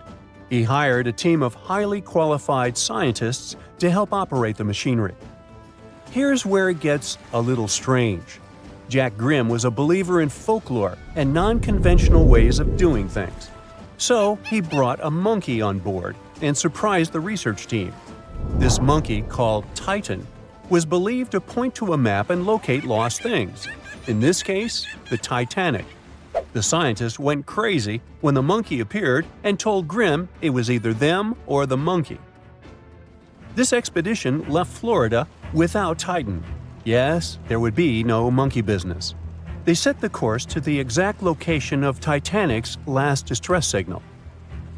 He hired a team of highly qualified scientists to help operate the machinery. Here's where it gets a little strange. Jack Grimm was a believer in folklore and non-conventional ways of doing things. So he brought a monkey on board and surprised the research team. This monkey, called Titan, was believed to point to a map and locate lost things. In this case, the Titanic. The scientists went crazy when the monkey appeared and told Grimm it was either them or the monkey. This expedition left Florida without Titan. Yes, there would be no monkey business. They set the course to the exact location of Titanic's last distress signal.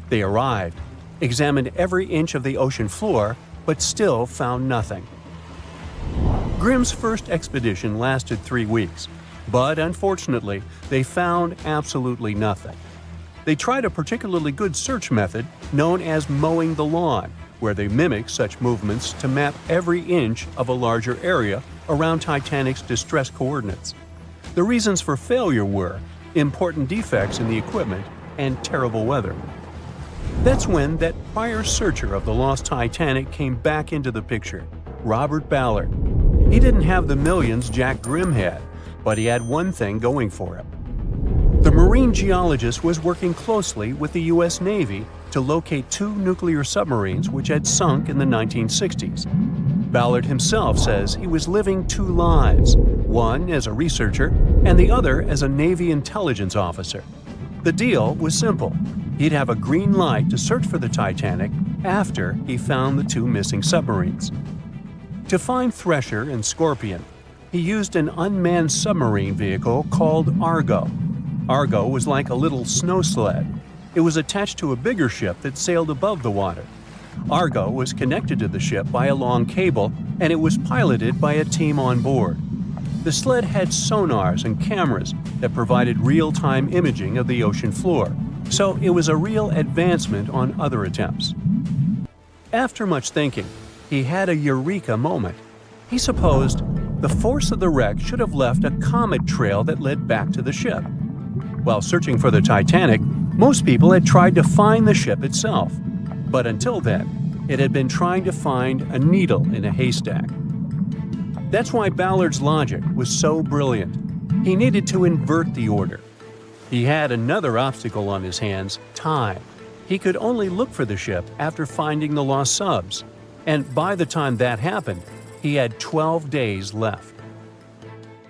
They arrived, examined every inch of the ocean floor, but still found nothing. Grimm's first expedition lasted 3 weeks, but unfortunately, they found absolutely nothing. They tried a particularly good search method known as mowing the lawn, where they mimic such movements to map every inch of a larger area around Titanic's distress coordinates. The reasons for failure were important defects in the equipment and terrible weather. That's when that prior searcher of the lost Titanic came back into the picture, Robert Ballard. He didn't have the millions Jack Grimm had, but he had one thing going for him. The marine geologist was working closely with the U.S. Navy to locate 2 nuclear submarines which had sunk in the 1960s. Ballard himself says he was living 2 lives, one as a researcher and the other as a Navy intelligence officer. The deal was simple. He'd have a green light to search for the Titanic after he found the 2 missing submarines. To find Thresher and Scorpion, he used an unmanned submarine vehicle called Argo. Argo was like a little snow sled. It was attached to a bigger ship that sailed above the water. Argo was connected to the ship by a long cable, and it was piloted by a team on board. The sled had sonars and cameras that provided real-time imaging of the ocean floor, so it was a real advancement on other attempts. After much thinking, he had a eureka moment. He supposed the force of the wreck should have left a comet trail that led back to the ship. While searching for the Titanic, most people had tried to find the ship itself. But until then, it had been trying to find a needle in a haystack. That's why Ballard's logic was so brilliant. He needed to invert the order. He had another obstacle on his hands: time. He could only look for the ship after finding the lost subs, and by the time that happened, he had 12 days left.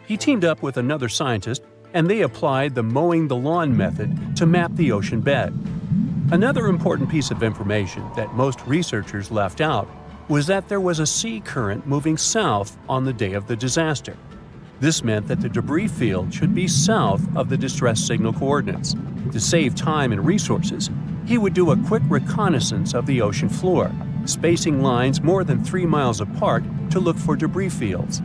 He teamed up with another scientist, and they applied the mowing the lawn method to map the ocean bed. Another important piece of information that most researchers left out was that there was a sea current moving south on the day of the disaster. This meant that the debris field should be south of the distress signal coordinates. To save time and resources, he would do a quick reconnaissance of the ocean floor, spacing lines more than 3 miles apart to look for debris fields.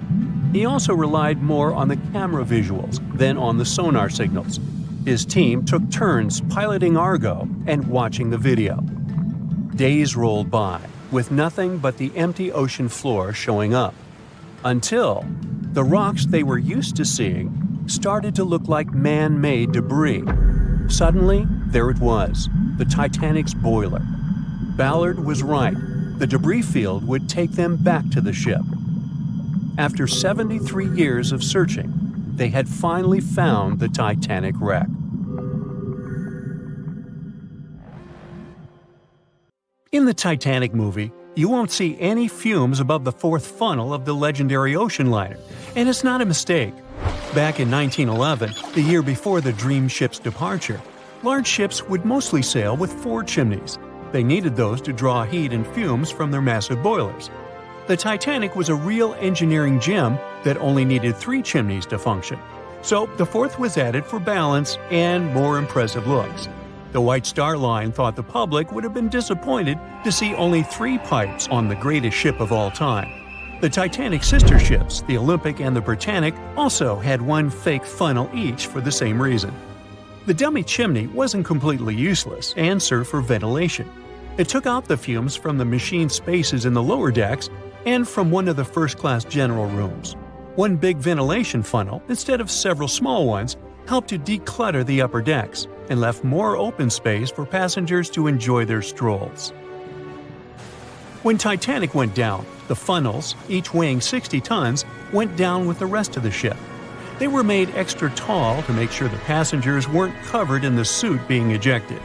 He also relied more on the camera visuals than on the sonar signals. His team took turns piloting Argo and watching the video. Days rolled by, with nothing but the empty ocean floor showing up. Until the rocks they were used to seeing started to look like man-made debris. Suddenly, there it was, the Titanic's boiler. Ballard was right. The debris field would take them back to the ship. After 73 years of searching, they had finally found the Titanic wreck. In the Titanic movie, you won't see any fumes above the fourth funnel of the legendary ocean liner, and it's not a mistake. Back in 1911, the year before the Dream ship's departure, large ships would mostly sail with 4 chimneys. They needed those to draw heat and fumes from their massive boilers. The Titanic was a real engineering gem that only needed 3 chimneys to function. So the 4th was added for balance and more impressive looks. The White Star Line thought the public would have been disappointed to see only 3 pipes on the greatest ship of all time. The Titanic's sister ships, the Olympic and the Britannic, also had 1 fake funnel each for the same reason. The dummy chimney wasn't completely useless and served for ventilation. It took out the fumes from the machine spaces in the lower decks and from one of the first-class general rooms. 1 big ventilation funnel, instead of several small ones, helped to declutter the upper decks and left more open space for passengers to enjoy their strolls. When Titanic went down, the funnels, each weighing 60 tons, went down with the rest of the ship. They were made extra tall to make sure the passengers weren't covered in the suit being ejected.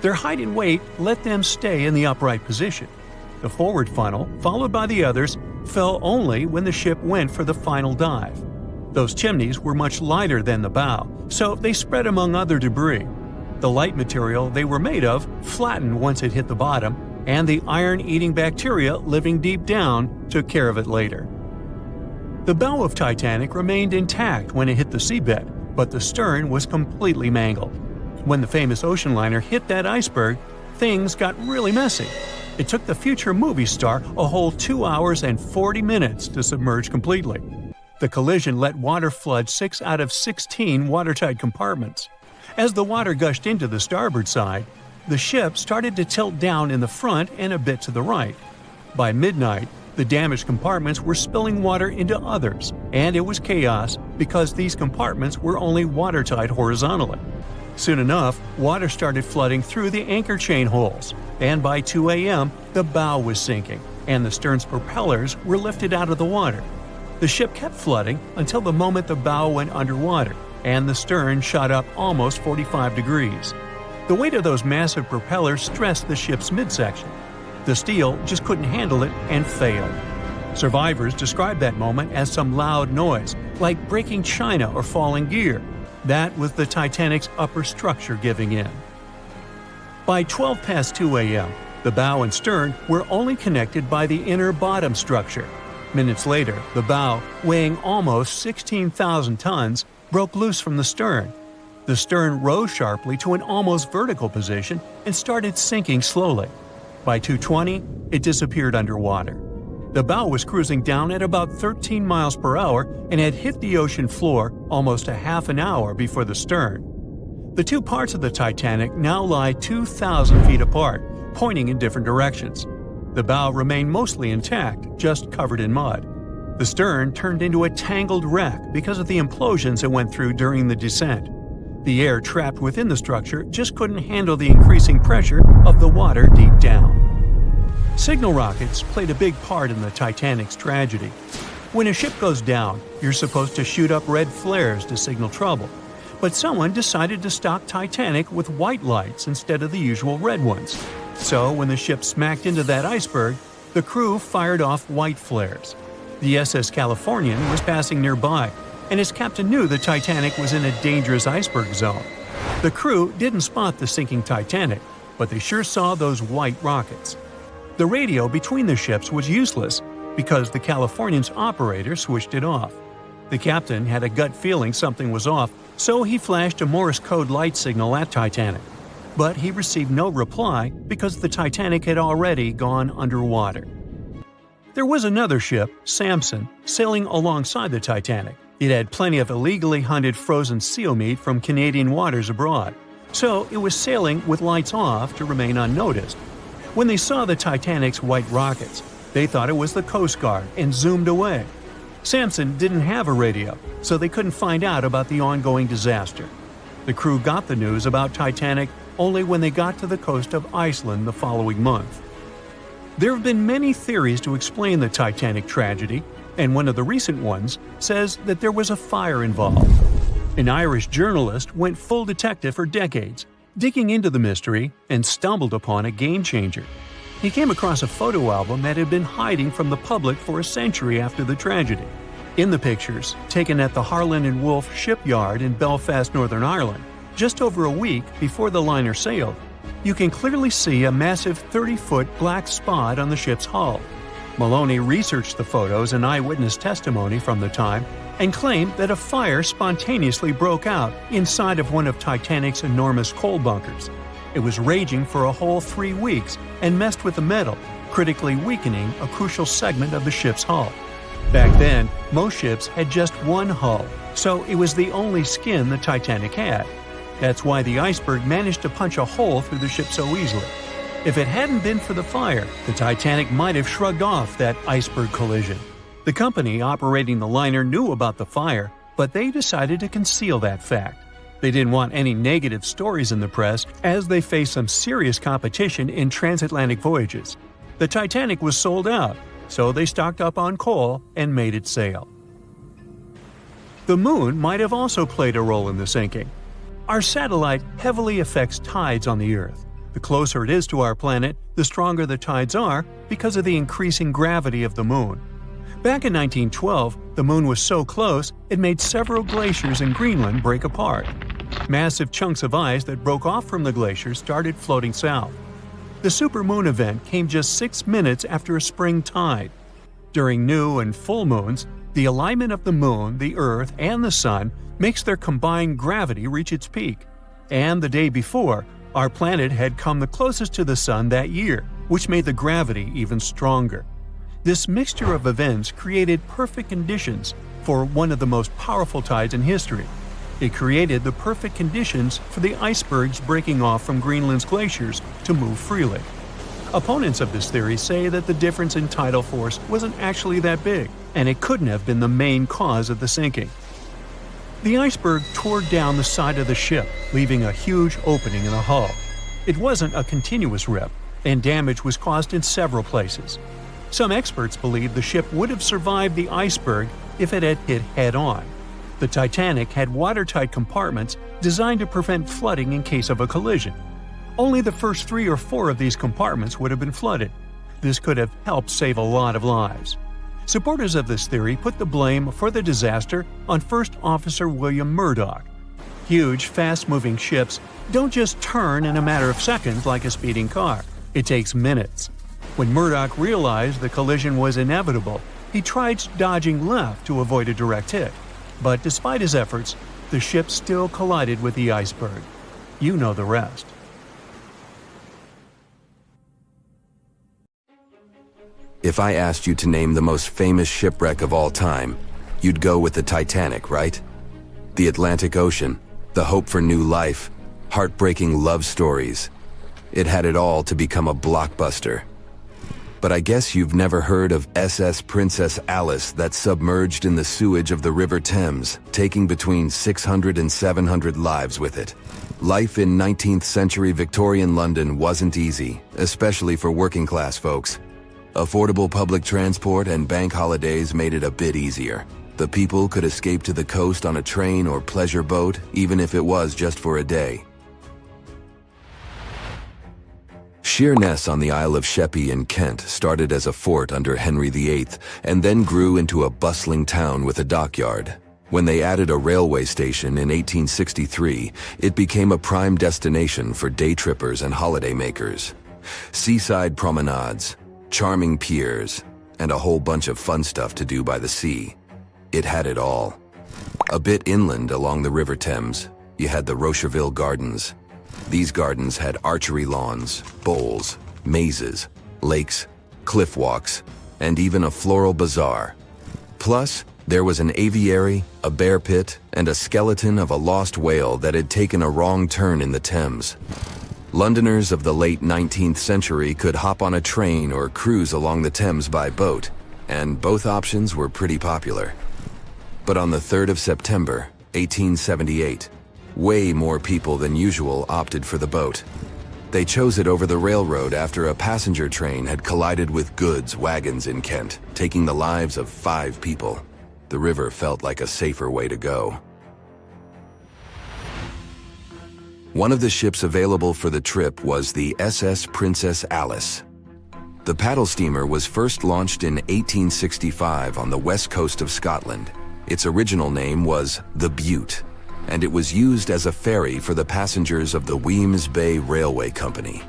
Their height and weight let them stay in the upright position. The forward funnel, followed by the others, fell only when the ship went for the final dive. Those chimneys were much lighter than the bow, so they spread among other debris. The light material they were made of flattened once it hit the bottom, and the iron-eating bacteria living deep down took care of it later. The bow of Titanic remained intact when it hit the seabed, but the stern was completely mangled. When the famous ocean liner hit that iceberg, things got really messy. It took the future movie star a whole 2 hours and 40 minutes to submerge completely. The collision let water flood 6 out of 16 watertight compartments. As the water gushed into the starboard side, the ship started to tilt down in the front and a bit to the right. By midnight, the damaged compartments were spilling water into others, and it was chaos because these compartments were only watertight horizontally. Soon enough, water started flooding through the anchor chain holes, and by 2 a.m., the bow was sinking, and the stern's propellers were lifted out of the water. The ship kept flooding until the moment the bow went underwater, and the stern shot up almost 45 degrees. The weight of those massive propellers stressed the ship's midsection. The steel just couldn't handle it and failed. Survivors described that moment as some loud noise, like breaking china or falling gear. That was the Titanic's upper structure giving in. By 12 past 2 a.m., the bow and stern were only connected by the inner bottom structure. Minutes later, the bow, weighing almost 16,000 tons, broke loose from the stern. The stern rose sharply to an almost vertical position and started sinking slowly. By 2:20, it disappeared underwater. The bow was cruising down at about 13 miles per hour and had hit the ocean floor almost a half an hour before the stern. The two parts of the Titanic now lie 2,000 feet apart, pointing in different directions. The bow remained mostly intact, just covered in mud. The stern turned into a tangled wreck because of the implosions it went through during the descent. The air trapped within the structure just couldn't handle the increasing pressure of the water deep down. Signal rockets played a big part in the Titanic's tragedy. When a ship goes down, you're supposed to shoot up red flares to signal trouble. But someone decided to stock Titanic with white lights instead of the usual red ones. So when the ship smacked into that iceberg, the crew fired off white flares. The SS Californian was passing nearby, and his captain knew the Titanic was in a dangerous iceberg zone. The crew didn't spot the sinking Titanic, but they sure saw those white rockets. The radio between the ships was useless because the Californian's operator switched it off. The captain had a gut feeling something was off, so he flashed a Morse code light signal at Titanic. But he received no reply because the Titanic had already gone underwater. There was another ship, Samson, sailing alongside the Titanic. It had plenty of illegally hunted frozen seal meat from Canadian waters abroad, so it was sailing with lights off to remain unnoticed. When they saw the Titanic's white rockets, they thought it was the Coast Guard and zoomed away. Samson didn't have a radio, so they couldn't find out about the ongoing disaster. The crew got the news about Titanic only when they got to the coast of Iceland the following month. There have been many theories to explain the Titanic tragedy, and one of the recent ones says that there was a fire involved. An Irish journalist went full detective for decades, digging into the mystery, and stumbled upon a game-changer. He came across a photo album that had been hiding from the public for a century after the tragedy. In the pictures, taken at the Harland and Wolff shipyard in Belfast, Northern Ireland, just over a week before the liner sailed, you can clearly see a massive 30-foot black spot on the ship's hull. Maloney researched the photos and eyewitness testimony from the time and claimed that a fire spontaneously broke out inside of one of Titanic's enormous coal bunkers. It was raging for a whole 3 weeks and messed with the metal, critically weakening a crucial segment of the ship's hull. Back then, most ships had just one hull, so it was the only skin the Titanic had. That's why the iceberg managed to punch a hole through the ship so easily. If it hadn't been for the fire, the Titanic might have shrugged off that iceberg collision. The company operating the liner knew about the fire, but they decided to conceal that fact. They didn't want any negative stories in the press as they faced some serious competition in transatlantic voyages. The Titanic was sold out, so they stocked up on coal and made it sail. The moon might have also played a role in the sinking. Our satellite heavily affects tides on the Earth. The closer it is to our planet, the stronger the tides are because of the increasing gravity of the moon. Back in 1912, the moon was so close it made several glaciers in Greenland break apart. Massive chunks of ice that broke off from the glaciers started floating south. The supermoon event came just 6 minutes after a spring tide. During new and full moons, the alignment of the moon, the Earth, and the Sun makes their combined gravity reach its peak. And the day before, our planet had come the closest to the Sun that year, which made the gravity even stronger. This mixture of events created perfect conditions for one of the most powerful tides in history. It created the perfect conditions for the icebergs breaking off from Greenland's glaciers to move freely. Opponents of this theory say that the difference in tidal force wasn't actually that big, and it couldn't have been the main cause of the sinking. The iceberg tore down the side of the ship, leaving a huge opening in the hull. It wasn't a continuous rip, and damage was caused in several places. Some experts believe the ship would have survived the iceberg if it had hit head-on. The Titanic had watertight compartments designed to prevent flooding in case of a collision. Only the first 3 or 4 of these compartments would have been flooded. This could have helped save a lot of lives. Supporters of this theory put the blame for the disaster on First Officer William Murdoch. Huge, fast-moving ships don't just turn in a matter of seconds like a speeding car. It takes minutes. When Murdoch realized the collision was inevitable, he tried dodging left to avoid a direct hit. But despite his efforts, The ship still collided with the iceberg. You know the rest. If I asked you to name the most famous shipwreck of all time, you'd go with the Titanic, right? The Atlantic Ocean, the hope for new life, heartbreaking love stories. It had it all to become a blockbuster. But I guess you've never heard of SS Princess Alice that submerged in the sewage of the River Thames, taking between 600 and 700 lives with it. Life in 19th century Victorian London wasn't easy, especially for working class folks. Affordable public transport and bank holidays made it a bit easier. The people could escape to the coast on a train or pleasure boat, even if it was just for a day. Sheerness on the Isle of Sheppey in Kent started as a fort under Henry VIII and then grew into a bustling town with a dockyard. When they added a railway station in 1863, it became a prime destination for day trippers and holidaymakers. Seaside promenades, charming piers, and a whole bunch of fun stuff to do by the sea. It had it all. A bit inland along the River Thames, you had the Rocherville Gardens. These gardens had archery lawns, bowls, mazes, lakes, cliff walks, and even a floral bazaar. Plus, there was an aviary, a bear pit, and a skeleton of a lost whale that had taken a wrong turn in the Thames. Londoners of the late 19th century could hop on a train or cruise along the Thames by boat, and both options were pretty popular. But on the 3rd of September, 1878, way more people than usual opted for the boat. They chose it over the railroad after a passenger train had collided with goods wagons in Kent, taking the lives of 5 people. The river felt like a safer way to go. One of the ships available for the trip was the SS Princess Alice. The paddle steamer was first launched in 1865 on the west coast of Scotland. Its original name was the Bute, and it was used as a ferry for the passengers of the Wemyss Bay Railway Company.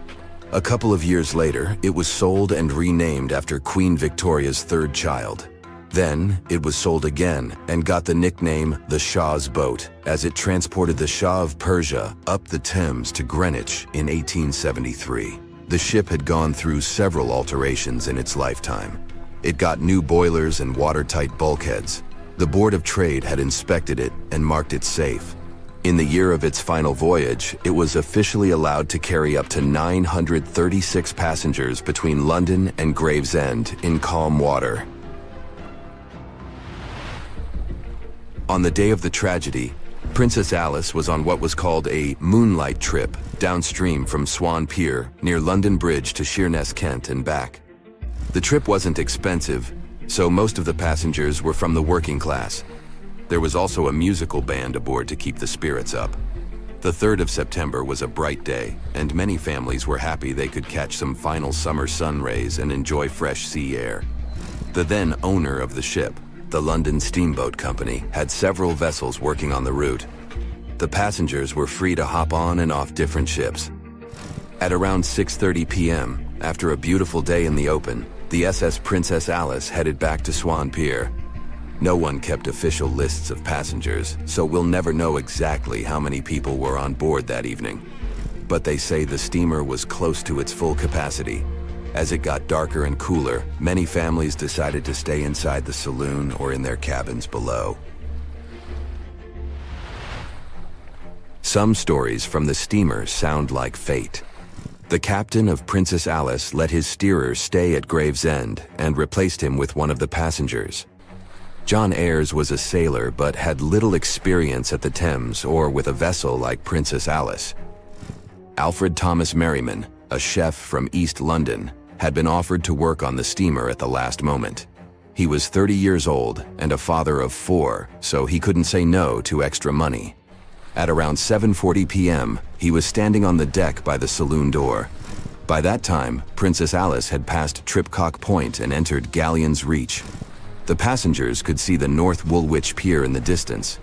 A couple of years later, it was sold and renamed after Queen Victoria's 3rd child. Then, it was sold again and got the nickname the Shah's Boat, as it transported the Shah of Persia up the Thames to Greenwich in 1873. The ship had gone through several alterations in its lifetime. It got new boilers and watertight bulkheads. The Board of Trade had inspected it and marked it safe. In the year of its final voyage, it was officially allowed to carry up to 936 passengers between London and Gravesend in calm water. On the day of the tragedy, Princess Alice was on what was called a moonlight trip downstream from Swan Pier near London Bridge to Sheerness, Kent and back. The trip wasn't expensive, so most of the passengers were from the working class. There was also a musical band aboard to keep the spirits up. The 3rd of September was a bright day, and many families were happy they could catch some final summer sun rays and enjoy fresh sea air. The then owner of the ship, the London Steamboat Company, had several vessels working on the route. The passengers were free to hop on and off different ships. At around 6:30 p.m., after a beautiful day in the open, the SS Princess Alice headed back to Swan Pier. No one kept official lists of passengers, so we'll never know exactly how many people were on board that evening. But they say the steamer was close to its full capacity. As it got darker and cooler, many families decided to stay inside the saloon or in their cabins below. Some stories from the steamer sound like fate. The captain of Princess Alice let his steerer stay at Gravesend and replaced him with one of the passengers. John Ayres was a sailor but had little experience at the Thames or with a vessel like Princess Alice. Alfred Thomas Merriman, a chef from East London, had been offered to work on the steamer at the last moment. He was 30 years old and a father of 4, so he couldn't say no to extra money. At around 7:40 p.m., he was standing on the deck by the saloon door. By that time, Princess Alice had passed Tripcock Point and entered Galleon's Reach. The passengers could see the North Woolwich Pier in the distance.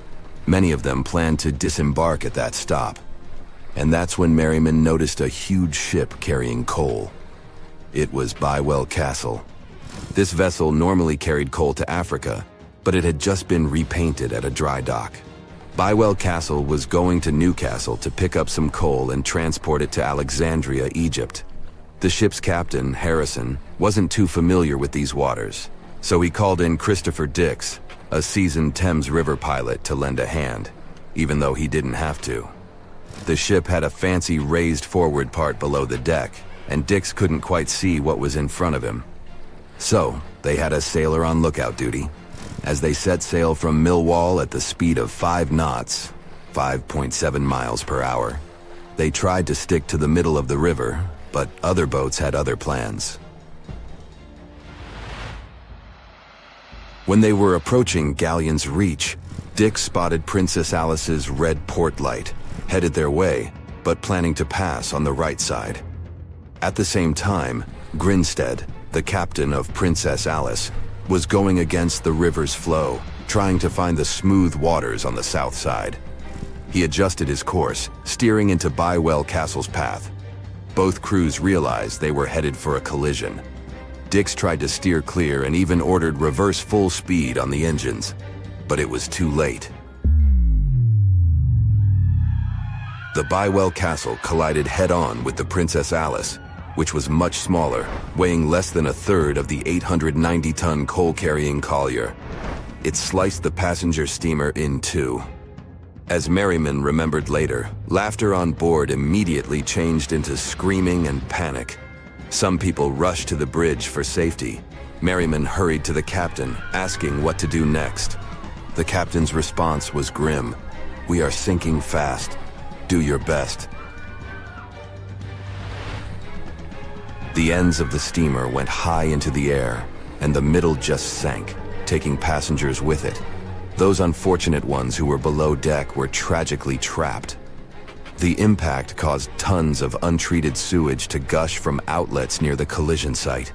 Many of them planned to disembark at that stop. And that's when Merriman noticed a huge ship carrying coal. It was Bywell Castle. This vessel normally carried coal to Africa, but it had just been repainted at a dry dock. Bywell Castle was going to Newcastle to pick up some coal and transport it to Alexandria, Egypt. The ship's captain, Harrison, wasn't too familiar with these waters, so he called in Christopher Dix, a seasoned Thames River pilot, to lend a hand, even though he didn't have to. The ship had a fancy raised forward part below the deck, and Dix couldn't quite see what was in front of him. So, they had a sailor on lookout duty. As they set sail from Millwall at the speed of 5 knots, 5.7 miles per hour, they tried to stick to the middle of the river, but other boats had other plans. When they were approaching Galleon's Reach, Dick spotted Princess Alice's red port light, headed their way, but planning to pass on the right side. At the same time, Grinstead, the captain of Princess Alice, was going against the river's flow, trying to find the smooth waters on the south side. He adjusted his course, steering into Bywell Castle's path. Both crews realized they were headed for a collision. Dix tried to steer clear and even ordered reverse full speed on the engines, but it was too late. The Bywell Castle collided head-on with the Princess Alice, which was much smaller, weighing less than a third of the 890-ton coal-carrying collier. It sliced the passenger steamer in two. As Merriman remembered later, laughter on board immediately changed into screaming and panic. Some people rushed to the bridge for safety. Merriman hurried to the captain, asking what to do next. The captain's response was grim. "We are sinking fast. Do your best." The ends of the steamer went high into the air, and the middle just sank, taking passengers with it. Those unfortunate ones who were below deck were tragically trapped. The impact caused tons of untreated sewage to gush from outlets near the collision site.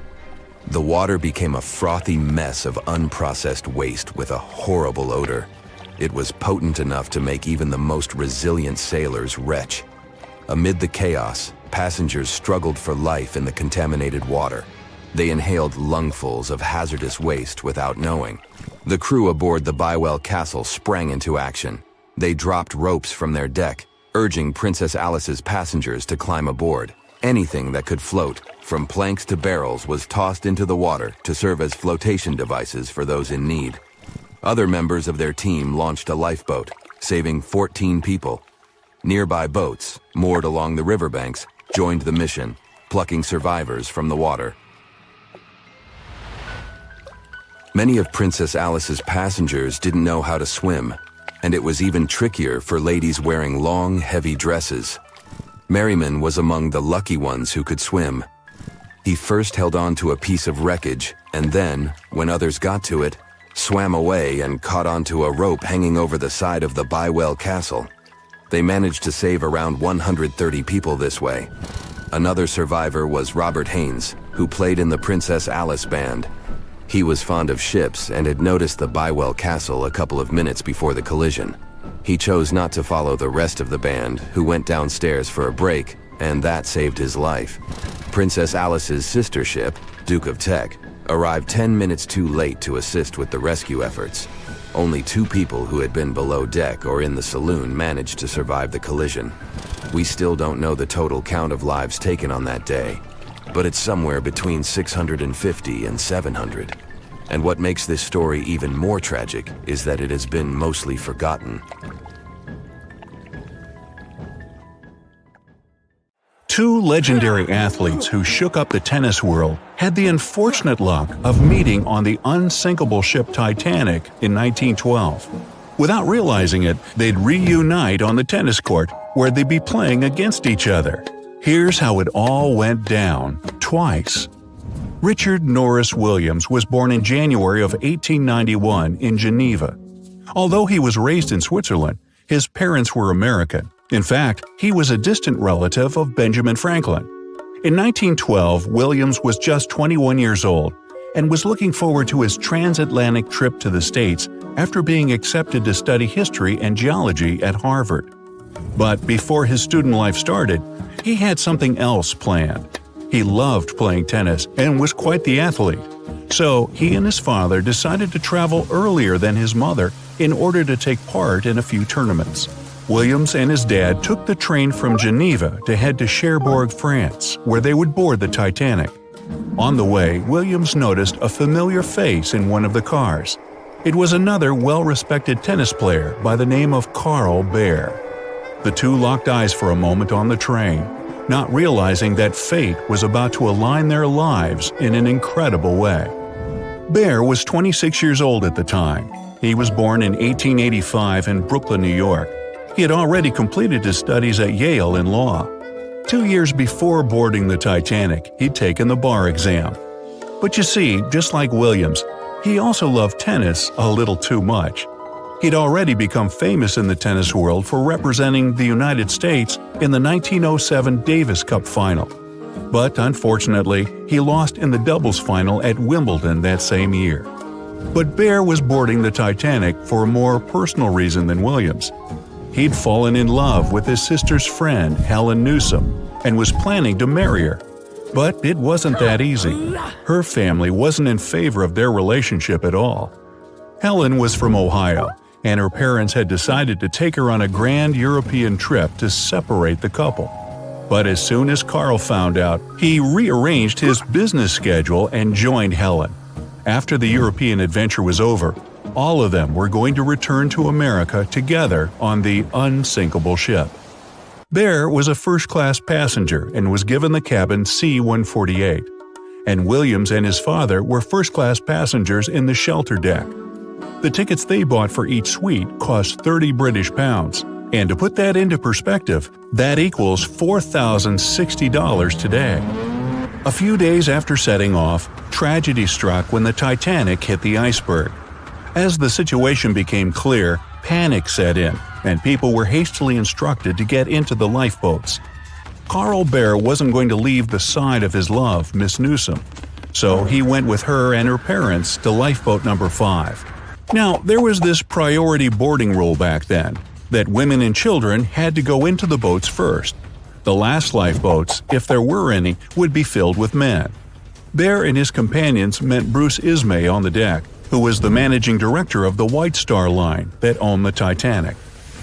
The water became a frothy mess of unprocessed waste with a horrible odor. It was potent enough to make even the most resilient sailors retch. Amid the chaos, passengers struggled for life in the contaminated water. They inhaled lungfuls of hazardous waste without knowing. The crew aboard the Bywell Castle sprang into action. They dropped ropes from their deck, urging Princess Alice's passengers to climb aboard. Anything that could float, from planks to barrels, was tossed into the water to serve as flotation devices for those in need. Other members of their team launched a lifeboat, saving 14 people. Nearby boats, moored along the riverbanks, joined the mission, plucking survivors from the water. Many of Princess Alice's passengers didn't know how to swim, and it was even trickier for ladies wearing long, heavy dresses. Merriman was among the lucky ones who could swim. He first held on to a piece of wreckage, and then, when others got to it, swam away and caught onto a rope hanging over the side of the Bywell Castle. They managed to save around 130 people this way. Another survivor was Robert Haynes, who played in the Princess Alice band. He was fond of ships and had noticed the Bywell Castle a couple of minutes before the collision. He chose not to follow the rest of the band, who went downstairs for a break, and that saved his life. Princess Alice's sister ship, Duke of Teck, arrived 10 minutes too late to assist with the rescue efforts. Only 2 people who had been below deck or in the saloon managed to survive the collision. We still don't know the total count of lives taken on that day, but it's somewhere between 650 and 700. And what makes this story even more tragic is that it has been mostly forgotten. Two legendary athletes who shook up the tennis world had the unfortunate luck of meeting on the unsinkable ship Titanic in 1912. Without realizing it, they'd reunite on the tennis court, where they'd be playing against each other. Here's how it all went down, twice. Richard Norris Williams was born in January of 1891 in Geneva. Although he was raised in Switzerland, his parents were American. In fact, he was a distant relative of Benjamin Franklin. In 1912, Williams was just 21 years old and was looking forward to his transatlantic trip to the States after being accepted to study history and geology at Harvard. But before his student life started, he had something else planned. He loved playing tennis and was quite the athlete. So he and his father decided to travel earlier than his mother in order to take part in a few tournaments. Williams and his dad took the train from Geneva to head to Cherbourg, France, where they would board the Titanic. On the way, Williams noticed a familiar face in one of the cars. It was another well-respected tennis player by the name of Carl Bear. The two locked eyes for a moment on the train, not realizing that fate was about to align their lives in an incredible way. Bear was 26 years old at the time. He was born in 1885 in Brooklyn, New York. He had already completed his studies at Yale in law. 2 years before boarding the Titanic, he'd taken the bar exam. But you see, just like Williams, he also loved tennis a little too much. He'd already become famous in the tennis world for representing the United States in the 1907 Davis Cup final. But unfortunately, he lost in the doubles final at Wimbledon that same year. But Bear was boarding the Titanic for a more personal reason than Williams. He'd fallen in love with his sister's friend, Helen Newsom, and was planning to marry her. But it wasn't that easy. Her family wasn't in favor of their relationship at all. Helen was from Ohio, and her parents had decided to take her on a grand European trip to separate the couple. But as soon as Carl found out, he rearranged his business schedule and joined Helen. After the European adventure was over, all of them were going to return to America together on the unsinkable ship. Bear was a first-class passenger and was given the cabin C-148, and Williams and his father were first-class passengers in the shelter deck. The tickets they bought for each suite cost 30 British pounds, and to put that into perspective, that equals $4,060 today. A few days after setting off, tragedy struck when the Titanic hit the iceberg. As the situation became clear, panic set in, and people were hastily instructed to get into the lifeboats. Carl Bear wasn't going to leave the side of his love, Miss Newsom, so he went with her and her parents to lifeboat number 5. Now, there was this priority boarding rule back then, that women and children had to go into the boats first. The last lifeboats, if there were any, would be filled with men. Bear and his companions met Bruce Ismay on the deck, who was the managing director of the White Star Line that owned the Titanic.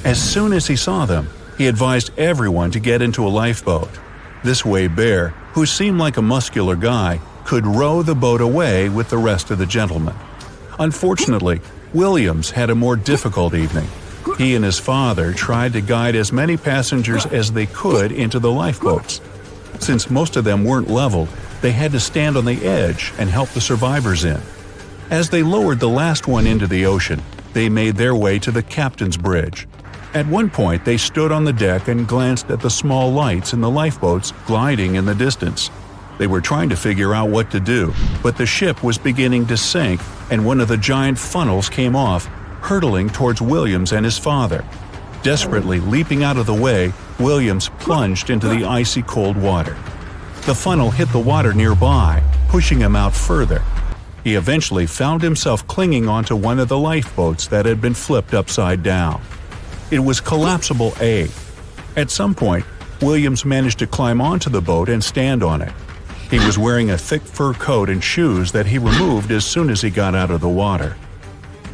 As soon as he saw them, he advised everyone to get into a lifeboat. This way Bear, who seemed like a muscular guy, could row the boat away with the rest of the gentlemen. Unfortunately, Williams had a more difficult evening. He and his father tried to guide as many passengers as they could into the lifeboats. Since most of them weren't leveled, they had to stand on the edge and help the survivors in. As they lowered the last one into the ocean, they made their way to the captain's bridge. At one point, they stood on the deck and glanced at the small lights in the lifeboats gliding in the distance. They were trying to figure out what to do, but the ship was beginning to sink and one of the giant funnels came off, hurtling towards Williams and his father. Desperately leaping out of the way, Williams plunged into the icy cold water. The funnel hit the water nearby, pushing him out further. He eventually found himself clinging onto one of the lifeboats that had been flipped upside down. It was collapsible A. At some point, Williams managed to climb onto the boat and stand on it. He was wearing a thick fur coat and shoes that he removed as soon as he got out of the water.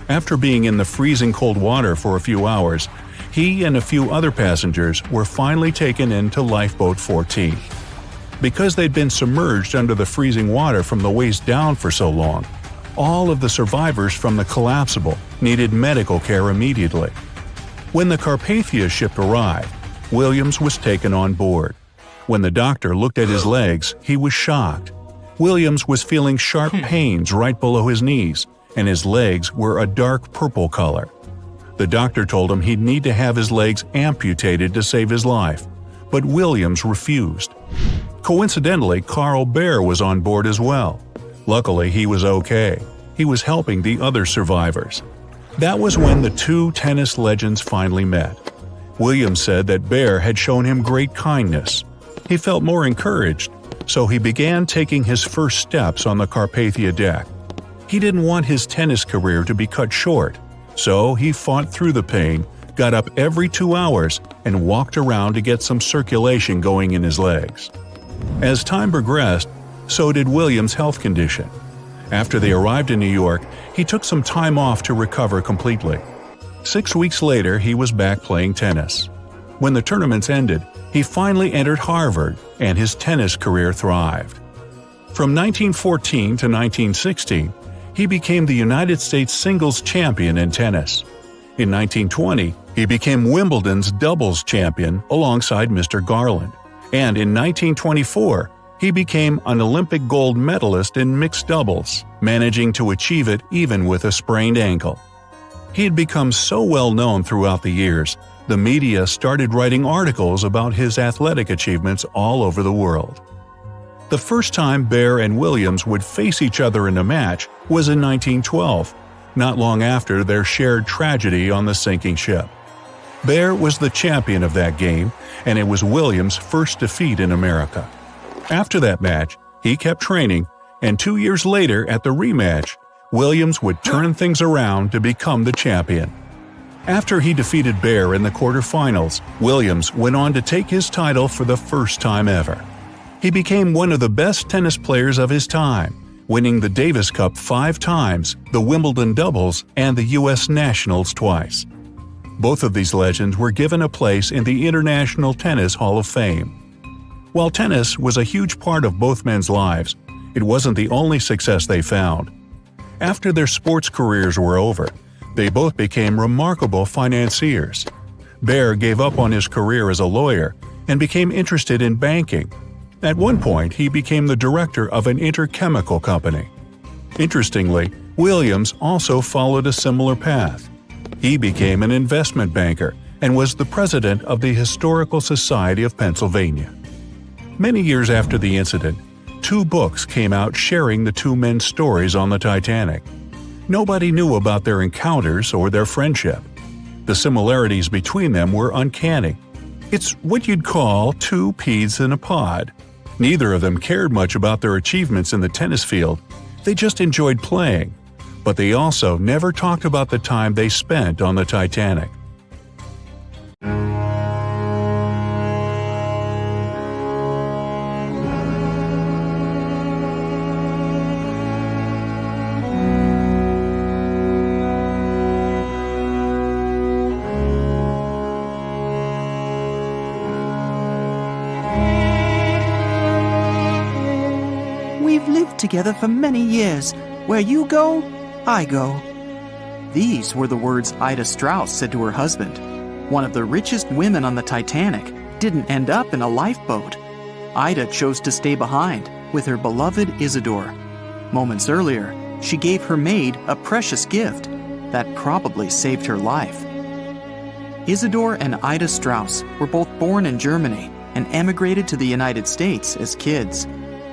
After being in the freezing cold water for a few hours, he and a few other passengers were finally taken into Lifeboat 14. Because they'd been submerged under the freezing water from the waist down for so long, all of the survivors from the collapsible needed medical care immediately. When the Carpathia ship arrived, Williams was taken on board. When the doctor looked at his legs, he was shocked. Williams was feeling sharp pains right below his knees, and his legs were a dark purple color. The doctor told him he'd need to have his legs amputated to save his life, but Williams refused. Coincidentally, Carl Bear was on board as well. Luckily, he was okay. He was helping the other survivors. That was when the two tennis legends finally met. Williams said that Bear had shown him great kindness. He felt more encouraged, so he began taking his first steps on the Carpathia deck. He didn't want his tennis career to be cut short, so he fought through the pain, got up every 2 hours, and walked around to get some circulation going in his legs. As time progressed, so did Williams' health condition. After they arrived in New York, he took some time off to recover completely. 6 weeks later, he was back playing tennis. When the tournaments ended, he finally entered Harvard, and his tennis career thrived. From 1914 to 1916, he became the United States singles champion in tennis. In 1920, he became Wimbledon's doubles champion alongside Mr. Garland, and in 1924, he became an Olympic gold medalist in mixed doubles, managing to achieve it even with a sprained ankle. He had become so well known throughout the years, the media started writing articles about his athletic achievements all over the world. The first time Bear and Williams would face each other in a match was in 1912, not long after their shared tragedy on the sinking ship. Bear was the champion of that game, and it was Williams' first defeat in America. After that match, he kept training, and 2 years later at the rematch, Williams would turn things around to become the champion. After he defeated Bear in the quarterfinals, Williams went on to take his title for the first time ever. He became one of the best tennis players of his time, winning the Davis Cup 5 times, the Wimbledon doubles, and the U.S. Nationals twice. Both of these legends were given a place in the International Tennis Hall of Fame. While tennis was a huge part of both men's lives, it wasn't the only success they found. After their sports careers were over, they both became remarkable financiers. Bear gave up on his career as a lawyer and became interested in banking. At one point, he became the director of an interchemical company. Interestingly, Williams also followed a similar path. He became an investment banker and was the president of the Historical Society of Pennsylvania. Many years after the incident, 2 books came out sharing the 2 men's stories on the Titanic. Nobody knew about their encounters or their friendship. The similarities between them were uncanny. It's what you'd call 2 peas in a pod. Neither of them cared much about their achievements in the tennis field. They just enjoyed playing. But they also never talked about the time they spent on the Titanic. We've lived together for many years. Where you go, I go. These were the words Ida Strauss said to her husband. One of the richest women on the Titanic didn't end up in a lifeboat. Ida chose to stay behind with her beloved Isidore. Moments earlier, she gave her maid a precious gift that probably saved her life. Isidore and Ida Strauss were both born in Germany and emigrated to the United States as kids.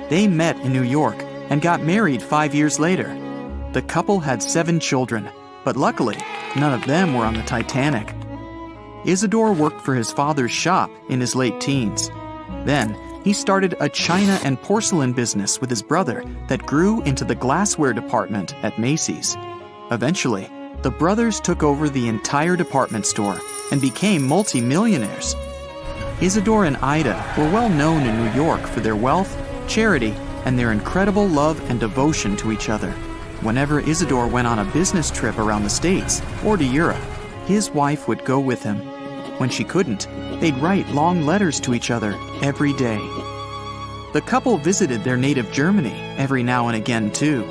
They met in New York and got married 5 years later. The couple had 7 children, but luckily, none of them were on the Titanic. Isidore worked for his father's shop in his late teens. Then, he started a china and porcelain business with his brother that grew into the glassware department at Macy's. Eventually, the brothers took over the entire department store and became multi-millionaires. Isidore and Ida were well known in New York for their wealth, charity, and their incredible love and devotion to each other. Whenever Isidore went on a business trip around the States or to Europe, his wife would go with him. When she couldn't, they'd write long letters to each other every day. The couple visited their native Germany every now and again, too.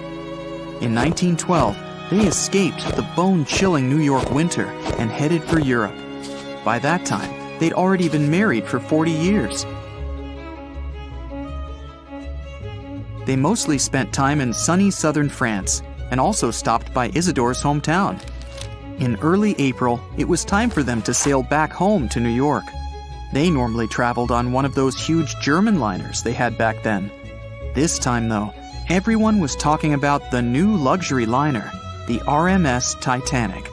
In 1912, they escaped the bone-chilling New York winter and headed for Europe. By that time, they'd already been married for 40 years. They mostly spent time in sunny southern France and also stopped by Isidore's hometown. In early April, it was time for them to sail back home to New York. They normally traveled on one of those huge German liners they had back then. This time, though, everyone was talking about the new luxury liner, the RMS Titanic.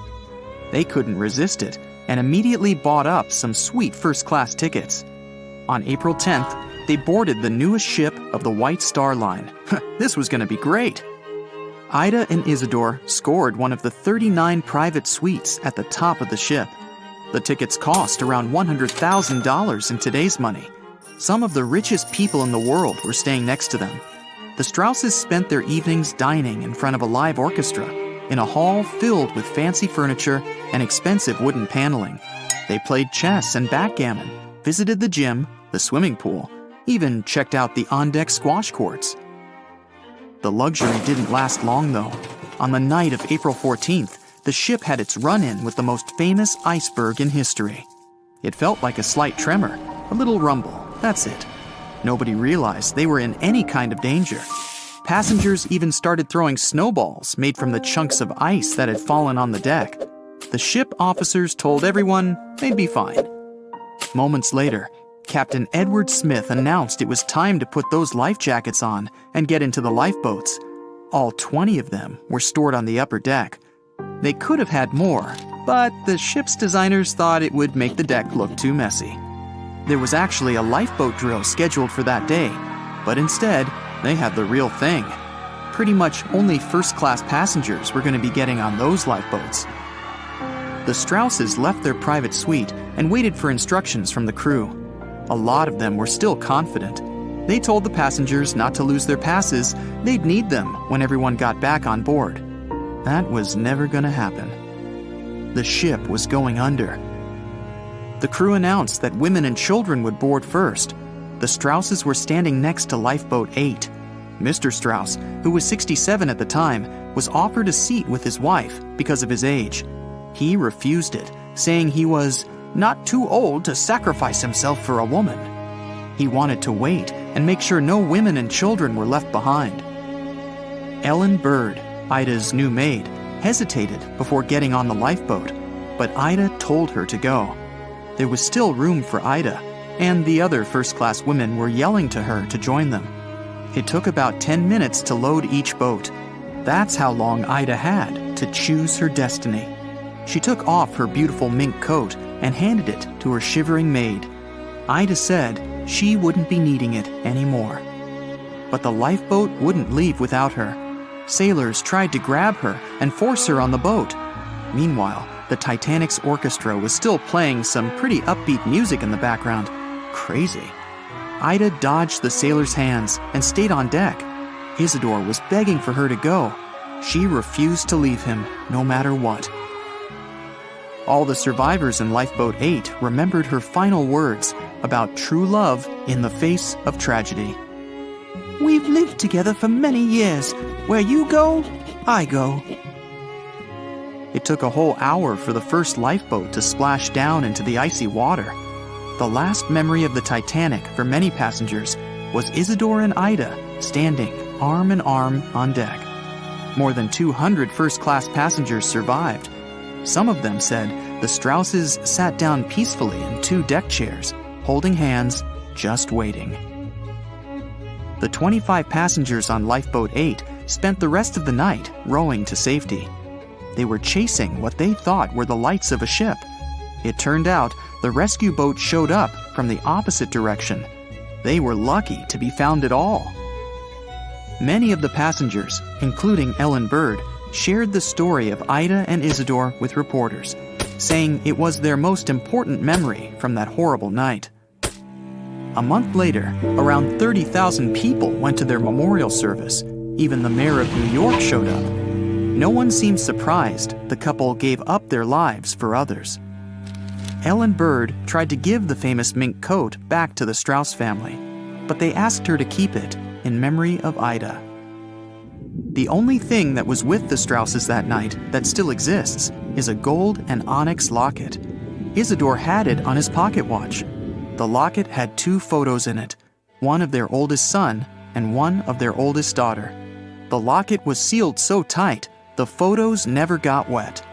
They couldn't resist it and immediately bought up some sweet first-class tickets. On April 10th, they boarded the newest ship of the White Star Line. This was going to be great. Ida and Isidore scored one of the 39 private suites at the top of the ship. The tickets cost around $100,000 in today's money. Some of the richest people in the world were staying next to them. The Strausses spent their evenings dining in front of a live orchestra. in a hall filled with fancy furniture and expensive wooden paneling. They played chess and backgammon, visited the gym, the swimming pool, even checked out the on-deck squash courts. The luxury didn't last long, though. On the night of April 14th, the ship had its run-in with the most famous iceberg in history. It felt like a slight tremor, a little rumble, that's it. Nobody realized they were in any kind of danger. Passengers even started throwing snowballs made from the chunks of ice that had fallen on the deck. The ship officers told everyone they'd be fine. Moments later, Captain Edward Smith announced it was time to put those life jackets on and get into the lifeboats. All 20 of them were stored on the upper deck. They could have had more, but the ship's designers thought it would make the deck look too messy. There was actually a lifeboat drill scheduled for that day, but instead, they had the real thing. Pretty much only first-class passengers were going to be getting on those lifeboats. The Strausses left their private suite and waited for instructions from the crew. A lot of them were still confident. They told the passengers not to lose their passes. They'd need them when everyone got back on board. That was never going to happen. The ship was going under. The crew announced that women and children would board first. The Strausses were standing next to Lifeboat 8. Mr. Strauss, who was 67 at the time, was offered a seat with his wife because of his age. He refused it, saying he was not too old to sacrifice himself for a woman. He wanted to wait and make sure no women and children were left behind. Ellen Bird, Ida's new maid, hesitated before getting on the lifeboat, but Ida told her to go. There was still room for Ida, and the other first-class women were yelling to her to join them. It took about 10 minutes to load each boat. That's how long Ida had to choose her destiny. She took off her beautiful mink coat and handed it to her shivering maid. Ida said she wouldn't be needing it anymore. But the lifeboat wouldn't leave without her. Sailors tried to grab her and force her on the boat. Meanwhile, the Titanic's orchestra was still playing some pretty upbeat music in the background. Crazy. Ida dodged the sailors' hands and stayed on deck. Isidore was begging for her to go. She refused to leave him, no matter what. All the survivors in Lifeboat 8 remembered her final words about true love in the face of tragedy. We've lived together for many years. Where you go, I go. It took a whole hour for the first lifeboat to splash down into the icy water. The last memory of the Titanic for many passengers was Isidore and Ida standing arm in arm on deck. More than 200 first-class passengers survived. Some of them said the Strausses sat down peacefully in 2 deck chairs, holding hands, just waiting. The 25 passengers on Lifeboat 8 spent the rest of the night rowing to safety. They were chasing what they thought were the lights of a ship. It turned out the rescue boat showed up from the opposite direction. They were lucky to be found at all. Many of the passengers, including Ellen Bird, shared the story of Ida and Isidore with reporters, saying it was their most important memory from that horrible night. A month later, around 30,000 people went to their memorial service. Even the mayor of New York showed up. No one seemed surprised the couple gave up their lives for others. Ellen Bird tried to give the famous mink coat back to the Strauss family, but they asked her to keep it in memory of Ida. The only thing that was with the Strausses that night that still exists is a gold and onyx locket. Isidore had it on his pocket watch. The locket had 2 photos in it, one of their oldest son and one of their oldest daughter. The locket was sealed so tight, the photos never got wet.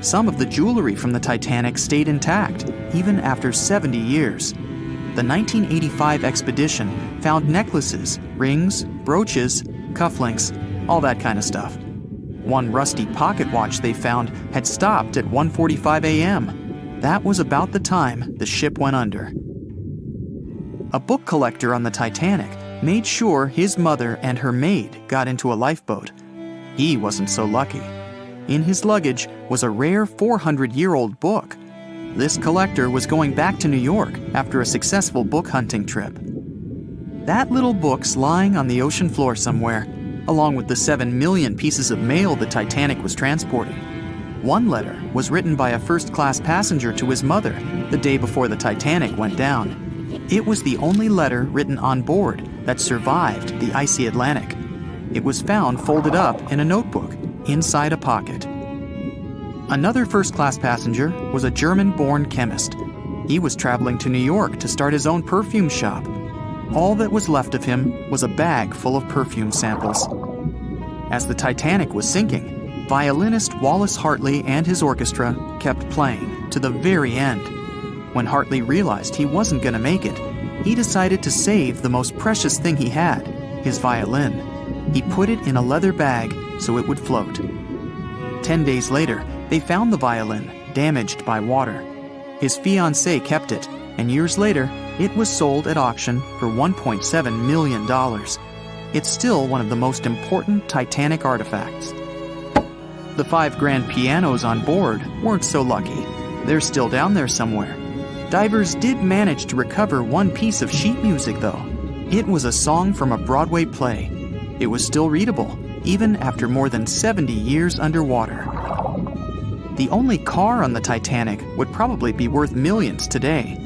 Some of the jewelry from the Titanic stayed intact, even after 70 years. The 1985 expedition found necklaces, rings, brooches, cufflinks, all that kind of stuff. One rusty pocket watch they found had stopped at 1:45 a.m. That was about the time the ship went under. A book collector on the Titanic made sure his mother and her maid got into a lifeboat. He wasn't so lucky. In his luggage was a rare 400-year-old book. This collector was going back to New York after a successful book hunting trip. That little book's lying on the ocean floor somewhere. along with the 7 million pieces of mail the Titanic was transporting. One letter was written by a first-class passenger to his mother the day before the Titanic went down. It was the only letter written on board that survived the icy Atlantic. It was found folded up in a notebook inside a pocket. Another first-class passenger was a German-born chemist. He was traveling to New York to start his own perfume shop. All that was left of him was a bag full of perfume samples. As the Titanic was sinking, violinist Wallace Hartley and his orchestra kept playing to the very end. When Hartley realized he wasn't going to make it, he decided to save the most precious thing he had, his violin. He put it in a leather bag so it would float. 10 days later, they found the violin, damaged by water. His fiancée kept it, and years later, it was sold at auction for $1.7 million. It's still one of the most important Titanic artifacts. The 5 grand pianos on board weren't so lucky. They're still down there somewhere. Divers did manage to recover one piece of sheet music, though. It was a song from a Broadway play. It was still readable, even after more than 70 years underwater. The only car on the Titanic would probably be worth millions today.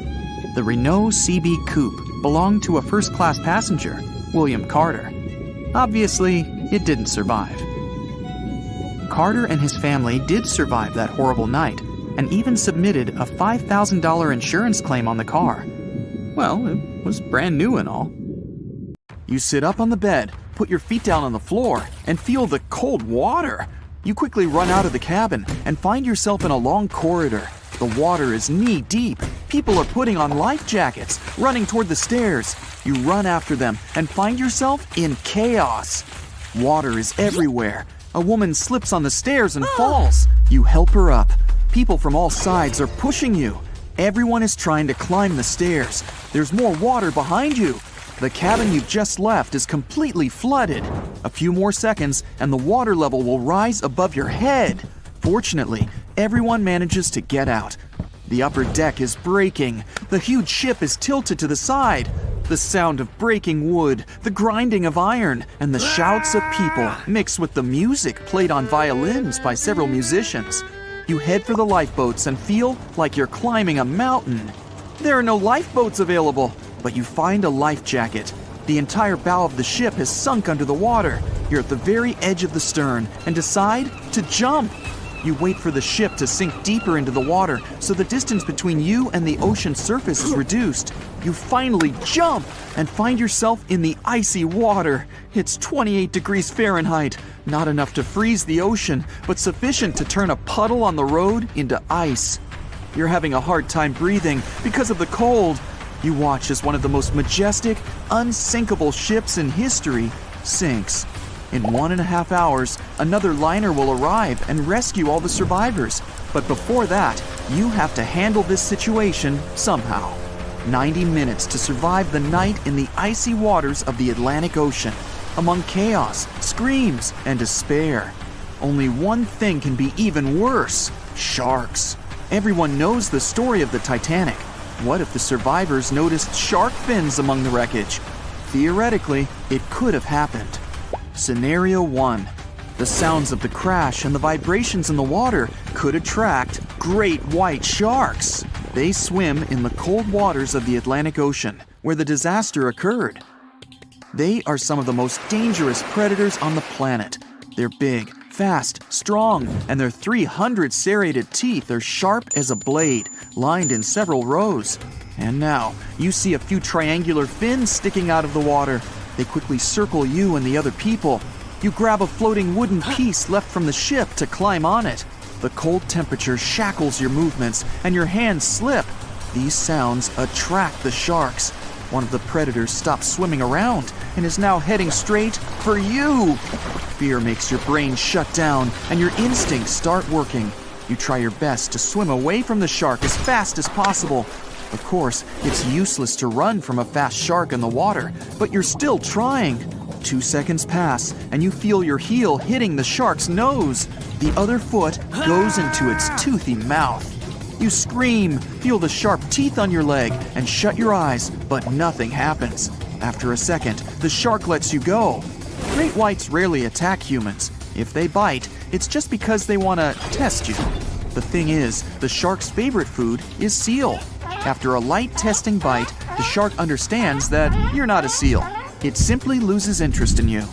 The Renault CB Coupe belonged to a first-class passenger, William Carter. Obviously, it didn't survive. Carter and his family did survive that horrible night and even submitted a $5,000 insurance claim on the car. Well, it was brand new and all. You sit up on the bed, put your feet down on the floor, and feel the cold water. You quickly run out of the cabin and find yourself in a long corridor. The water is knee-deep. People are putting on life jackets, running toward the stairs. You run after them and find yourself in chaos. Water is everywhere. A woman slips on the stairs and falls. You help her up. People from all sides are pushing you. Everyone is trying to climb the stairs. There's more water behind you. The cabin you've just left is completely flooded. A few more seconds and the water level will rise above your head. Fortunately, everyone manages to get out. The upper deck is breaking. The huge ship is tilted to the side. The sound of breaking wood, the grinding of iron, and the shouts of people mix with the music played on violins by several musicians. You head for the lifeboats and feel like you're climbing a mountain. There are no lifeboats available, but you find a life jacket. The entire bow of the ship has sunk under the water. You're at the very edge of the stern and decide to jump. You wait for the ship to sink deeper into the water so the distance between you and the ocean surface is reduced. You finally jump and find yourself in the icy water. It's 28 degrees Fahrenheit, not enough to freeze the ocean, but sufficient to turn a puddle on the road into ice. You're having a hard time breathing because of the cold. You watch as one of the most majestic, unsinkable ships in history sinks. In 1.5 hours, another liner will arrive and rescue all the survivors. But before that, you have to handle this situation somehow. 90 minutes to survive the night in the icy waters of the Atlantic Ocean, among chaos, screams, and despair. Only one thing can be even worse: sharks. Everyone knows the story of the Titanic. What if the survivors noticed shark fins among the wreckage? Theoretically, it could have happened. Scenario 1. The sounds of the crash and the vibrations in the water could attract great white sharks. They swim in the cold waters of the Atlantic Ocean, where the disaster occurred. They are some of the most dangerous predators on the planet. They're big, fast, strong, and their 300 serrated teeth are sharp as a blade, lined in several rows. And now, you see a few triangular fins sticking out of the water. They quickly circle you and the other people. You grab a floating wooden piece left from the ship to climb on it. The cold temperature shackles your movements, and your hands slip. These sounds attract the sharks. One of the predators stops swimming around and is now heading straight for you. Fear makes your brain shut down, and your instincts start working. You try your best to swim away from the shark as fast as possible. Of course, it's useless to run from a fast shark in the water, but you're still trying. 2 seconds pass, and you feel your heel hitting the shark's nose. The other foot goes into its toothy mouth. You scream, feel the sharp teeth on your leg, and shut your eyes, but nothing happens. After a second, the shark lets you go. Great whites rarely attack humans. If they bite, it's just because they want to test you. The thing is, the shark's favorite food is seal. After a light testing bite, the shark understands that you're not a seal. It simply loses interest in you.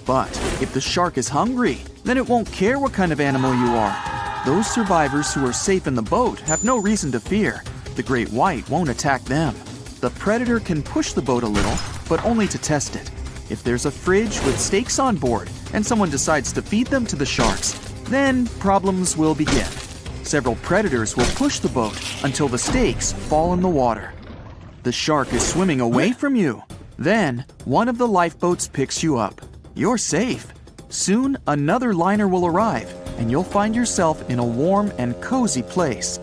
But if the shark is hungry, then it won't care what kind of animal you are. Those survivors who are safe in the boat have no reason to fear. The great white won't attack them. The predator can push the boat a little, but only to test it. If there's a fridge with steaks on board and someone decides to feed them to the sharks, then problems will begin. Several predators will push the boat until the steaks fall in the water. The shark is swimming away from you. Then, one of the lifeboats picks you up. You're safe. Soon, another liner will arrive, and you'll find yourself in a warm and cozy place.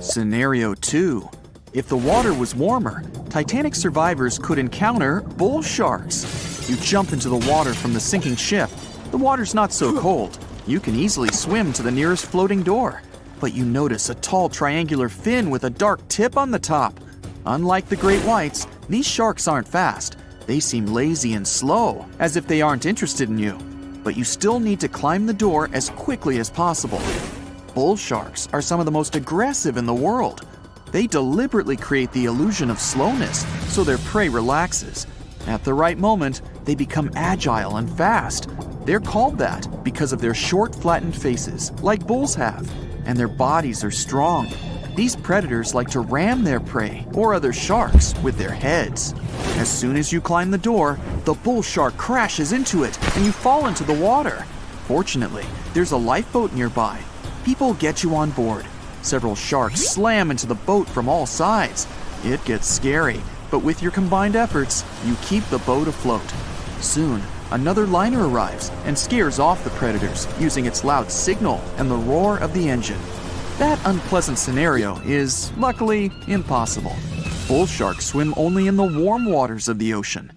Scenario 2. If the water was warmer, Titanic survivors could encounter bull sharks. You jump into the water from the sinking ship. The water's not so cold. You can easily swim to the nearest floating door. But you notice a tall triangular fin with a dark tip on the top. Unlike the great whites, these sharks aren't fast. They seem lazy and slow, as if they aren't interested in you. But you still need to climb the door as quickly as possible. Bull sharks are some of the most aggressive in the world. They deliberately create the illusion of slowness so their prey relaxes. At the right moment, they become agile and fast. They're called that because of their short, flattened faces, like bulls have, and their bodies are strong. These predators like to ram their prey or other sharks with their heads. As soon as you climb the door, the bull shark crashes into it and you fall into the water. Fortunately, there's a lifeboat nearby. People get you on board. Several sharks slam into the boat from all sides. It gets scary, but with your combined efforts, you keep the boat afloat. Soon, another liner arrives and scares off the predators using its loud signal and the roar of the engine. That unpleasant scenario is, luckily, impossible. Bull sharks swim only in the warm waters of the ocean.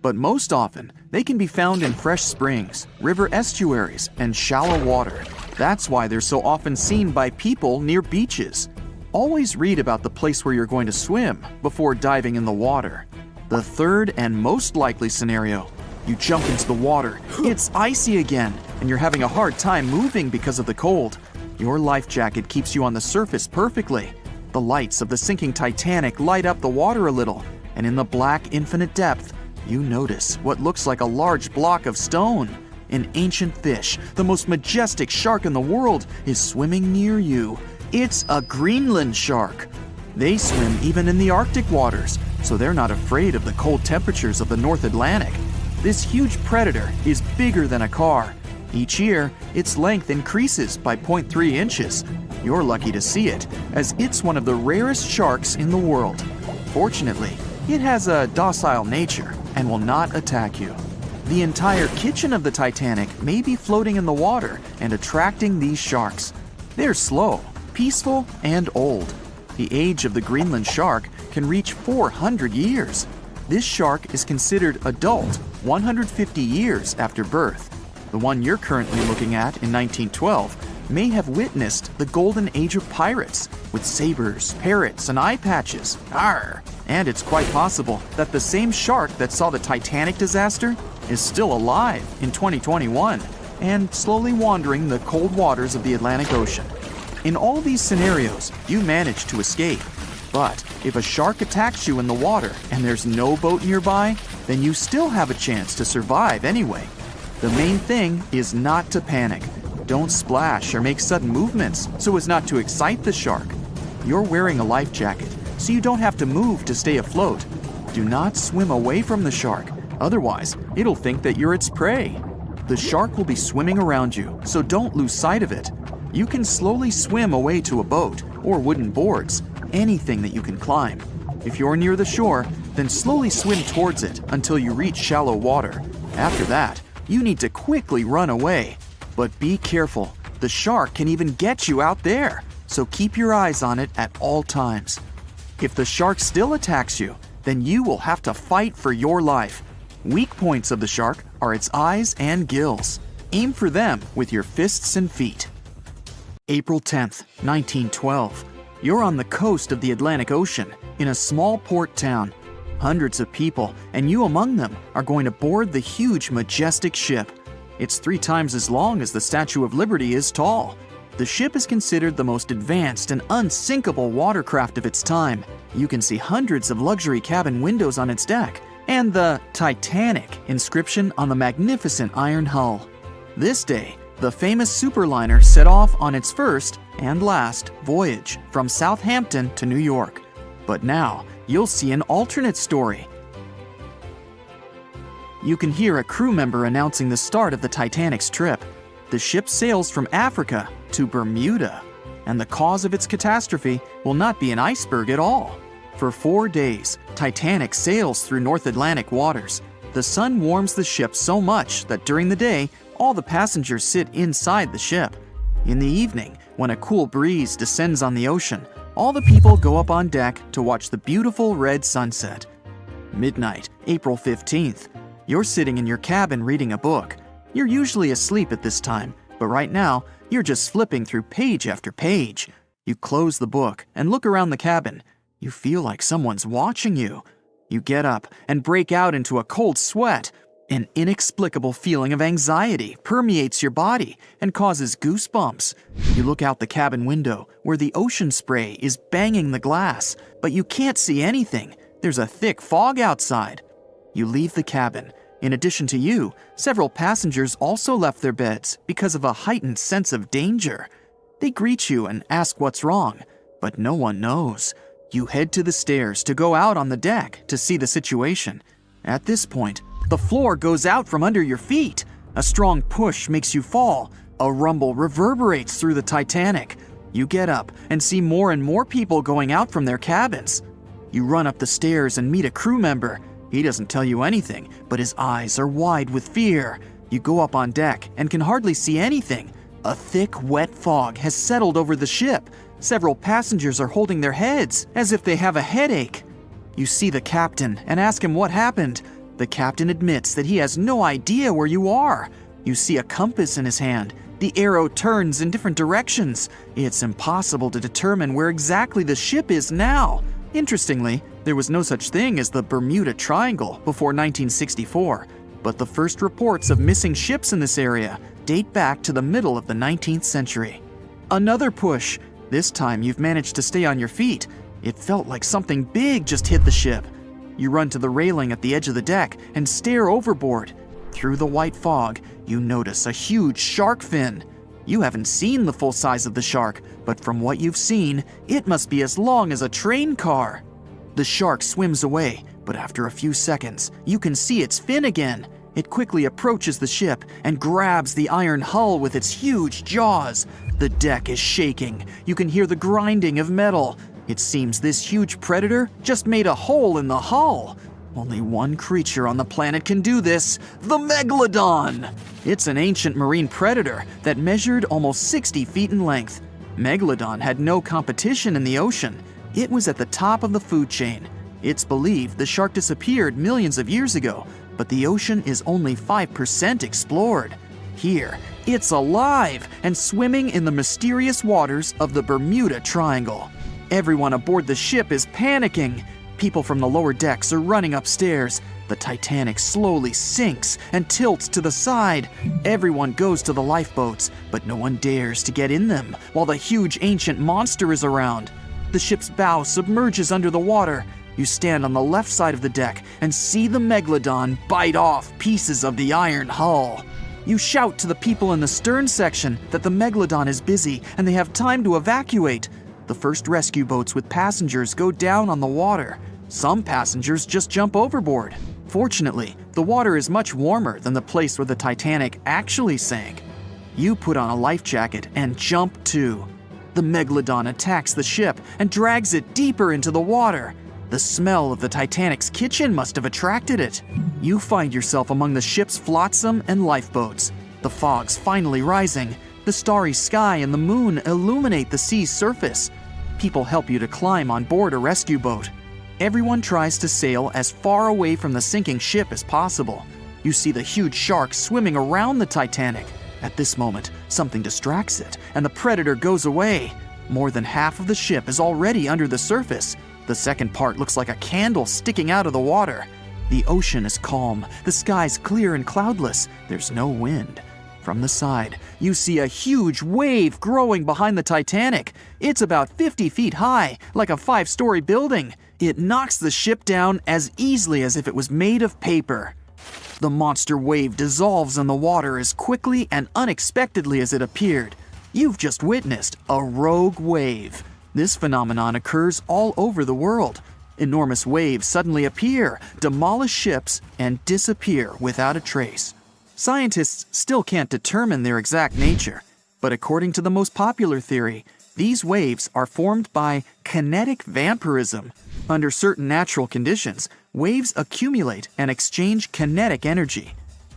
But most often, they can be found in fresh springs, river estuaries, and shallow water. That's why they're so often seen by people near beaches. Always read about the place where you're going to swim before diving in the water. The third and most likely scenario: you jump into the water, it's icy again, and you're having a hard time moving because of the cold. Your life jacket keeps you on the surface perfectly. The lights of the sinking Titanic light up the water a little, and in the black infinite depth, you notice what looks like a large block of stone. An ancient fish, the most majestic shark in the world, is swimming near you. It's a Greenland shark. They swim even in the Arctic waters, so they're not afraid of the cold temperatures of the North Atlantic. This huge predator is bigger than a car. Each year, its length increases by 0.3 inches. You're lucky to see it, as it's one of the rarest sharks in the world. Fortunately, it has a docile nature and will not attack you. The entire kitchen of the Titanic may be floating in the water and attracting these sharks. They're slow, peaceful, and old. The age of the Greenland shark can reach 400 years. This shark is considered adult 150 years after birth. The one you're currently looking at in 1912 may have witnessed the golden age of pirates with sabers, parrots, and eye patches. Arr! And it's quite possible that the same shark that saw the Titanic disaster is still alive in 2021 and slowly wandering the cold waters of the Atlantic Ocean. In all these scenarios, you manage to escape. But if a shark attacks you in the water and there's no boat nearby, then you still have a chance to survive anyway. The main thing is not to panic. Don't splash or make sudden movements so as not to excite the shark. You're wearing a life jacket, so you don't have to move to stay afloat. Do not swim away from the shark, otherwise it'll think that you're its prey. The shark will be swimming around you, so don't lose sight of it. You can slowly swim away to a boat or wooden boards, anything that you can climb. If you're near the shore, then slowly swim towards it until you reach shallow water. After that, you need to quickly run away. But be careful, the shark can even get you out there, so keep your eyes on it at all times. If the shark still attacks you, then you will have to fight for your life. Weak points of the shark are its eyes and gills. Aim for them with your fists and feet. April 10th, 1912. You're on the coast of the Atlantic Ocean, in a small port town. Hundreds of people, and you among them, are going to board the huge, majestic ship. It's 3 times as long as the Statue of Liberty is tall. The ship is considered the most advanced and unsinkable watercraft of its time. You can see hundreds of luxury cabin windows on its deck, and the Titanic inscription on the magnificent iron hull. This day, the famous superliner set off on its first and last voyage from Southampton to New York. But now, you'll see an alternate story. You can hear a crew member announcing the start of the Titanic's trip. The ship sails from Africa to Bermuda, and the cause of its catastrophe will not be an iceberg at all. For 4 days, Titanic sails through North Atlantic waters. The sun warms the ship so much that during the day, all the passengers sit inside the ship. In the evening, when a cool breeze descends on the ocean, all the people go up on deck to watch the beautiful red sunset. Midnight, April 15th. You're sitting in your cabin reading a book. You're usually asleep at this time, but right now, you're just flipping through page after page. You close the book and look around the cabin. You feel like someone's watching you. You get up and break out into a cold sweat. An inexplicable feeling of anxiety permeates your body and causes goosebumps. You look out the cabin window where the ocean spray is banging the glass, but you can't see anything. There's a thick fog outside. You leave the cabin. In addition to you, several passengers also left their beds because of a heightened sense of danger. They greet you and ask what's wrong, but no one knows. You head to the stairs to go out on the deck to see the situation. At this point, the floor goes out from under your feet. A strong push makes you fall. A rumble reverberates through the Titanic. You get up and see more and more people going out from their cabins. You run up the stairs and meet a crew member. He doesn't tell you anything, but his eyes are wide with fear. You go up on deck and can hardly see anything. A thick, wet fog has settled over the ship. Several passengers are holding their heads as if they have a headache. You see the captain and ask him what happened. The captain admits that he has no idea where you are. You see a compass in his hand. The arrow turns in different directions. It's impossible to determine where exactly the ship is now. Interestingly, there was no such thing as the Bermuda Triangle before 1964, but the first reports of missing ships in this area date back to the middle of the 19th century. Another push. This time you've managed to stay on your feet. It felt like something big just hit the ship. You run to the railing at the edge of the deck and stare overboard. Through the white fog, you notice a huge shark fin. You haven't seen the full size of the shark, but from what you've seen, it must be as long as a train car. The shark swims away, but after a few seconds, you can see its fin again. It quickly approaches the ship and grabs the iron hull with its huge jaws. The deck is shaking. You can hear the grinding of metal. It seems this huge predator just made a hole in the hull. Only one creature on the planet can do this, the Megalodon. It's an ancient marine predator that measured almost 60 feet in length. Megalodon had no competition in the ocean. It was at the top of the food chain. It's believed the shark disappeared millions of years ago, but the ocean is only 5% explored. Here, it's alive and swimming in the mysterious waters of the Bermuda Triangle. Everyone aboard the ship is panicking. People from the lower decks are running upstairs. The Titanic slowly sinks and tilts to the side. Everyone goes to the lifeboats, but no one dares to get in them while the huge ancient monster is around. The ship's bow submerges under the water. You stand on the left side of the deck and see the Megalodon bite off pieces of the iron hull. You shout to the people in the stern section that the Megalodon is busy and they have time to evacuate. The first rescue boats with passengers go down on the water. Some passengers just jump overboard. Fortunately, the water is much warmer than the place where the Titanic actually sank. You put on a life jacket and jump too. The Megalodon attacks the ship and drags it deeper into the water. The smell of the Titanic's kitchen must have attracted it. You find yourself among the ship's flotsam and lifeboats. The fog's finally rising. The starry sky and the moon illuminate the sea's surface. People help you to climb on board a rescue boat. Everyone tries to sail as far away from the sinking ship as possible. You see the huge shark swimming around the Titanic. At this moment, something distracts it, and the predator goes away. More than half of the ship is already under the surface. The second part looks like a candle sticking out of the water. The ocean is calm, the sky's clear and cloudless, there's no wind. From the side, you see a huge wave growing behind the Titanic. It's about 50 feet high, like a 5-story building. It knocks the ship down as easily as if it was made of paper. The monster wave dissolves in the water as quickly and unexpectedly as it appeared. You've just witnessed a rogue wave. This phenomenon occurs all over the world. Enormous waves suddenly appear, demolish ships, and disappear without a trace. Scientists still can't determine their exact nature, but according to the most popular theory, these waves are formed by kinetic vampirism. Under certain natural conditions, waves accumulate and exchange kinetic energy.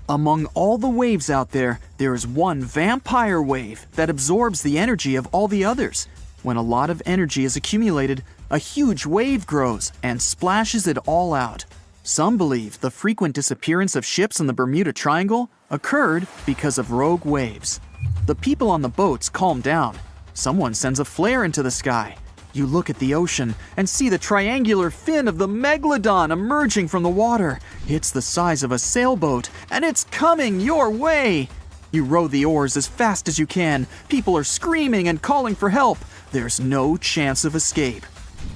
Among all the waves out there, there is one vampire wave that absorbs the energy of all the others. When a lot of energy is accumulated, a huge wave grows and splashes it all out. Some believe the frequent disappearance of ships in the Bermuda Triangle occurred because of rogue waves. The people on the boats calm down. Someone sends a flare into the sky. You look at the ocean and see the triangular fin of the Megalodon emerging from the water. It's the size of a sailboat, and it's coming your way. You row the oars as fast as you can. People are screaming and calling for help. There's no chance of escape.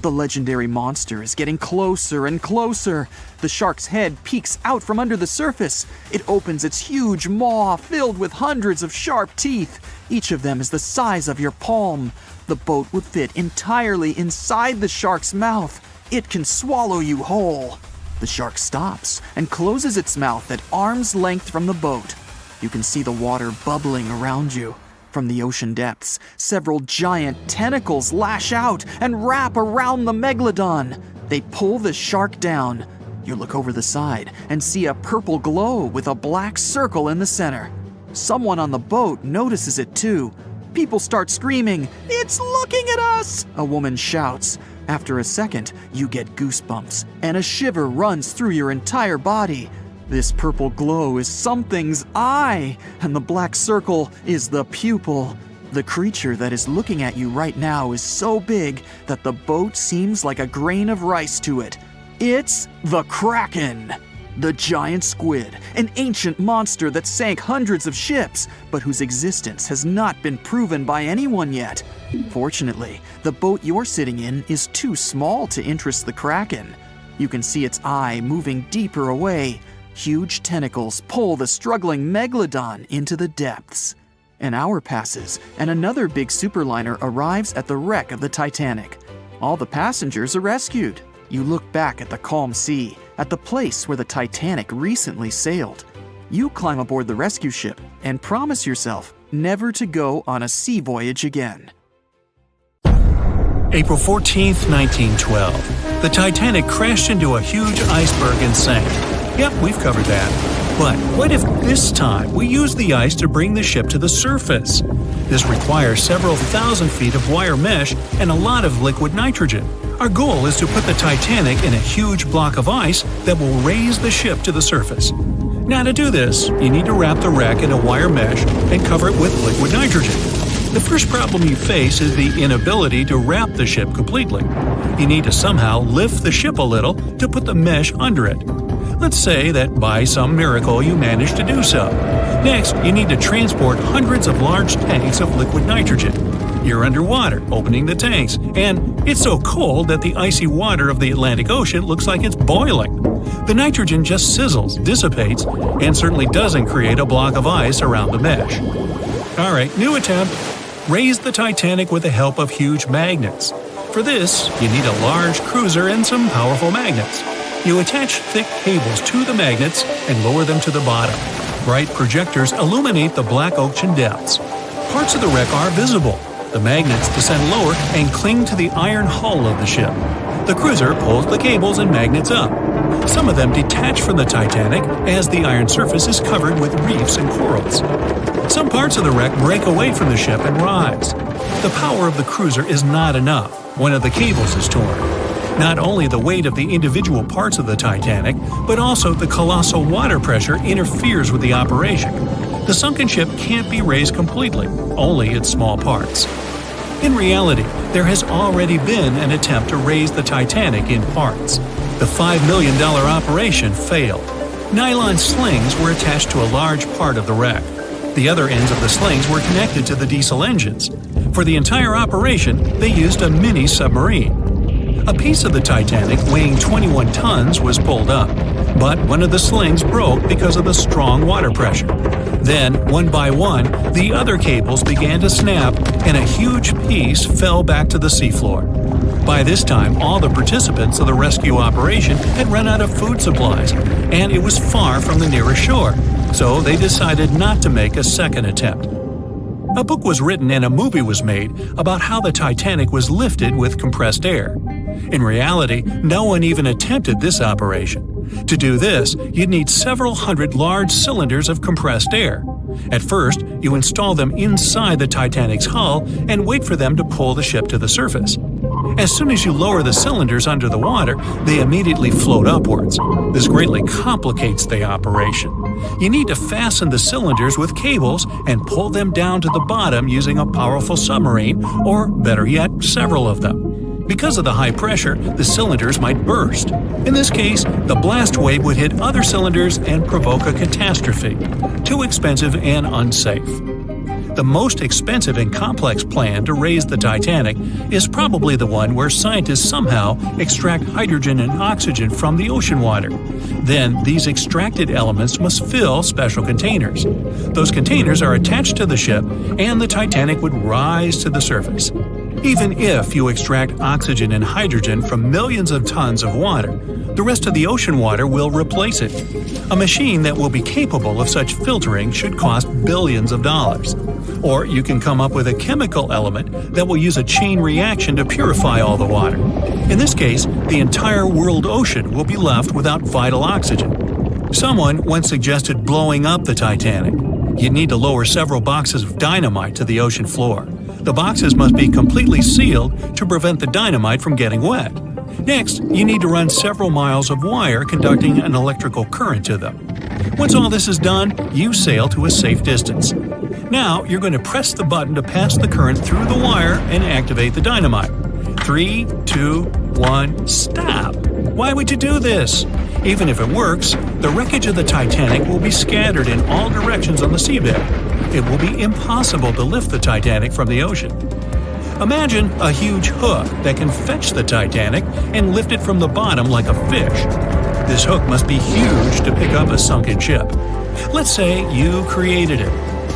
The legendary monster is getting closer and closer. The shark's head peeks out from under the surface. It opens its huge maw filled with hundreds of sharp teeth. Each of them is the size of your palm. The boat would fit entirely inside the shark's mouth. It can swallow you whole. The shark stops and closes its mouth at arm's length from the boat. You can see the water bubbling around you. From the ocean depths, several giant tentacles lash out and wrap around the Megalodon. They pull the shark down. You look over the side and see a purple glow with a black circle in the center. Someone on the boat notices it too. People start screaming, "It's looking at us!" a woman shouts. After a second, you get goosebumps, and a shiver runs through your entire body. This purple glow is something's eye, and the black circle is the pupil. The creature that is looking at you right now is so big that the boat seems like a grain of rice to it. It's the Kraken! The giant squid, an ancient monster that sank hundreds of ships, but whose existence has not been proven by anyone yet. Fortunately, the boat you're sitting in is too small to interest the Kraken. You can see its eye moving deeper away. Huge tentacles pull the struggling Megalodon into the depths. An hour passes, and another big superliner arrives at the wreck of the Titanic. All the passengers are rescued. You look back at the calm sea, at the place where the Titanic recently sailed. You climb aboard the rescue ship and promise yourself never to go on a sea voyage again. April 14th, 1912. The Titanic crashed into a huge iceberg and sank. Yep, we've covered that. But what if this time we use the ice to bring the ship to the surface? This requires several thousand feet of wire mesh and a lot of liquid nitrogen. Our goal is to put the Titanic in a huge block of ice that will raise the ship to the surface. Now to do this, you need to wrap the wreck in a wire mesh and cover it with liquid nitrogen. The first problem you face is the inability to wrap the ship completely. You need to somehow lift the ship a little to put the mesh under it. Let's say that by some miracle you manage to do so. Next, you need to transport hundreds of large tanks of liquid nitrogen. You're underwater, opening the tanks, and it's so cold that the icy water of the Atlantic Ocean looks like it's boiling. The nitrogen just sizzles, dissipates, and certainly doesn't create a block of ice around the mesh. Alright, new attempt. Raise the Titanic with the help of huge magnets. For this, you need a large cruiser and some powerful magnets. You attach thick cables to the magnets and lower them to the bottom. Bright projectors illuminate the black ocean depths. Parts of the wreck are visible. The magnets descend lower and cling to the iron hull of the ship. The cruiser pulls the cables and magnets up. Some of them detach from the Titanic as the iron surface is covered with reefs and corals. Some parts of the wreck break away from the ship and rise. The power of the cruiser is not enough. One of the cables is torn. Not only the weight of the individual parts of the Titanic, but also the colossal water pressure interferes with the operation. The sunken ship can't be raised completely, only its small parts. In reality, there has already been an attempt to raise the Titanic in parts. The $5 million operation failed. Nylon slings were attached to a large part of the wreck. The other ends of the slings were connected to the diesel engines. For the entire operation, they used a mini submarine. A piece of the Titanic weighing 21 tons was pulled up, but one of the slings broke because of the strong water pressure. Then, one by one, the other cables began to snap, and a huge piece fell back to the seafloor. By this time, all the participants of the rescue operation had run out of food supplies, and it was far from the nearest shore, so they decided not to make a second attempt. A book was written and a movie was made about how the Titanic was lifted with compressed air. In reality, no one even attempted this operation. To do this, you'd need several hundred large cylinders of compressed air. At first, you install them inside the Titanic's hull and wait for them to pull the ship to the surface. As soon as you lower the cylinders under the water, they immediately float upwards. This greatly complicates the operation. You need to fasten the cylinders with cables and pull them down to the bottom using a powerful submarine, or better yet, several of them. Because of the high pressure, the cylinders might burst. In this case, the blast wave would hit other cylinders and provoke a catastrophe. Too expensive and unsafe. The most expensive and complex plan to raise the Titanic is probably the one where scientists somehow extract hydrogen and oxygen from the ocean water. Then, these extracted elements must fill special containers. Those containers are attached to the ship, and the Titanic would rise to the surface. Even if you extract oxygen and hydrogen from millions of tons of water, the rest of the ocean water will replace it. A machine that will be capable of such filtering should cost billions of dollars. Or you can come up with a chemical element that will use a chain reaction to purify all the water. In this case, the entire world ocean will be left without vital oxygen. Someone once suggested blowing up the Titanic. You'd need to lower several boxes of dynamite to the ocean floor. The boxes must be completely sealed to prevent the dynamite from getting wet. Next, you need to run several miles of wire conducting an electrical current to them. Once all this is done, you sail to a safe distance. Now, you're going to press the button to pass the current through the wire and activate the dynamite. 3, 2, 1, stop! Why would you do this? Even if it works, the wreckage of the Titanic will be scattered in all directions on the seabed. It will be impossible to lift the Titanic from the ocean. Imagine a huge hook that can fetch the Titanic and lift it from the bottom like a fish. This hook must be huge to pick up a sunken ship. Let's say you created it.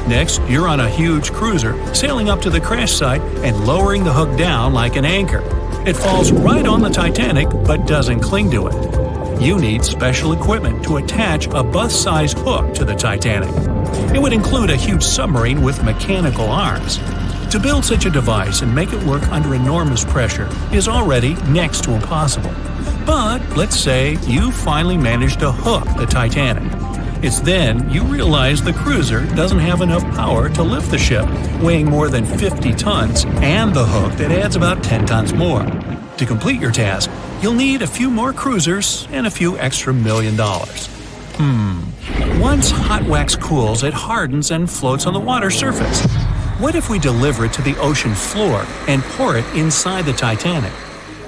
Next, you're on a huge cruiser, sailing up to the crash site and lowering the hook down like an anchor. It falls right on the Titanic but doesn't cling to it. You need special equipment to attach a bus-sized hook to the Titanic. It would include a huge submarine with mechanical arms. To build such a device and make it work under enormous pressure is already next to impossible. But let's say you finally managed to hook the Titanic. It's then you realize the cruiser doesn't have enough power to lift the ship, weighing more than 50 tons, and the hook that adds about 10 tons more. To complete your task, you'll need a few more cruisers and a few extra $1 million. Once hot wax cools, it hardens and floats on the water surface. What if we deliver it to the ocean floor and pour it inside the Titanic?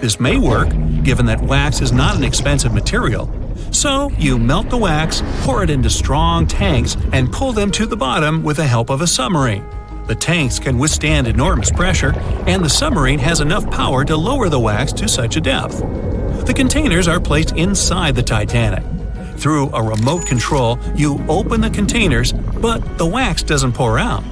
This may work, given that wax is not an expensive material. So, you melt the wax, pour it into strong tanks, and pull them to the bottom with the help of a submarine. The tanks can withstand enormous pressure, and the submarine has enough power to lower the wax to such a depth. The containers are placed inside the Titanic. Through a remote control, you open the containers, but the wax doesn't pour out.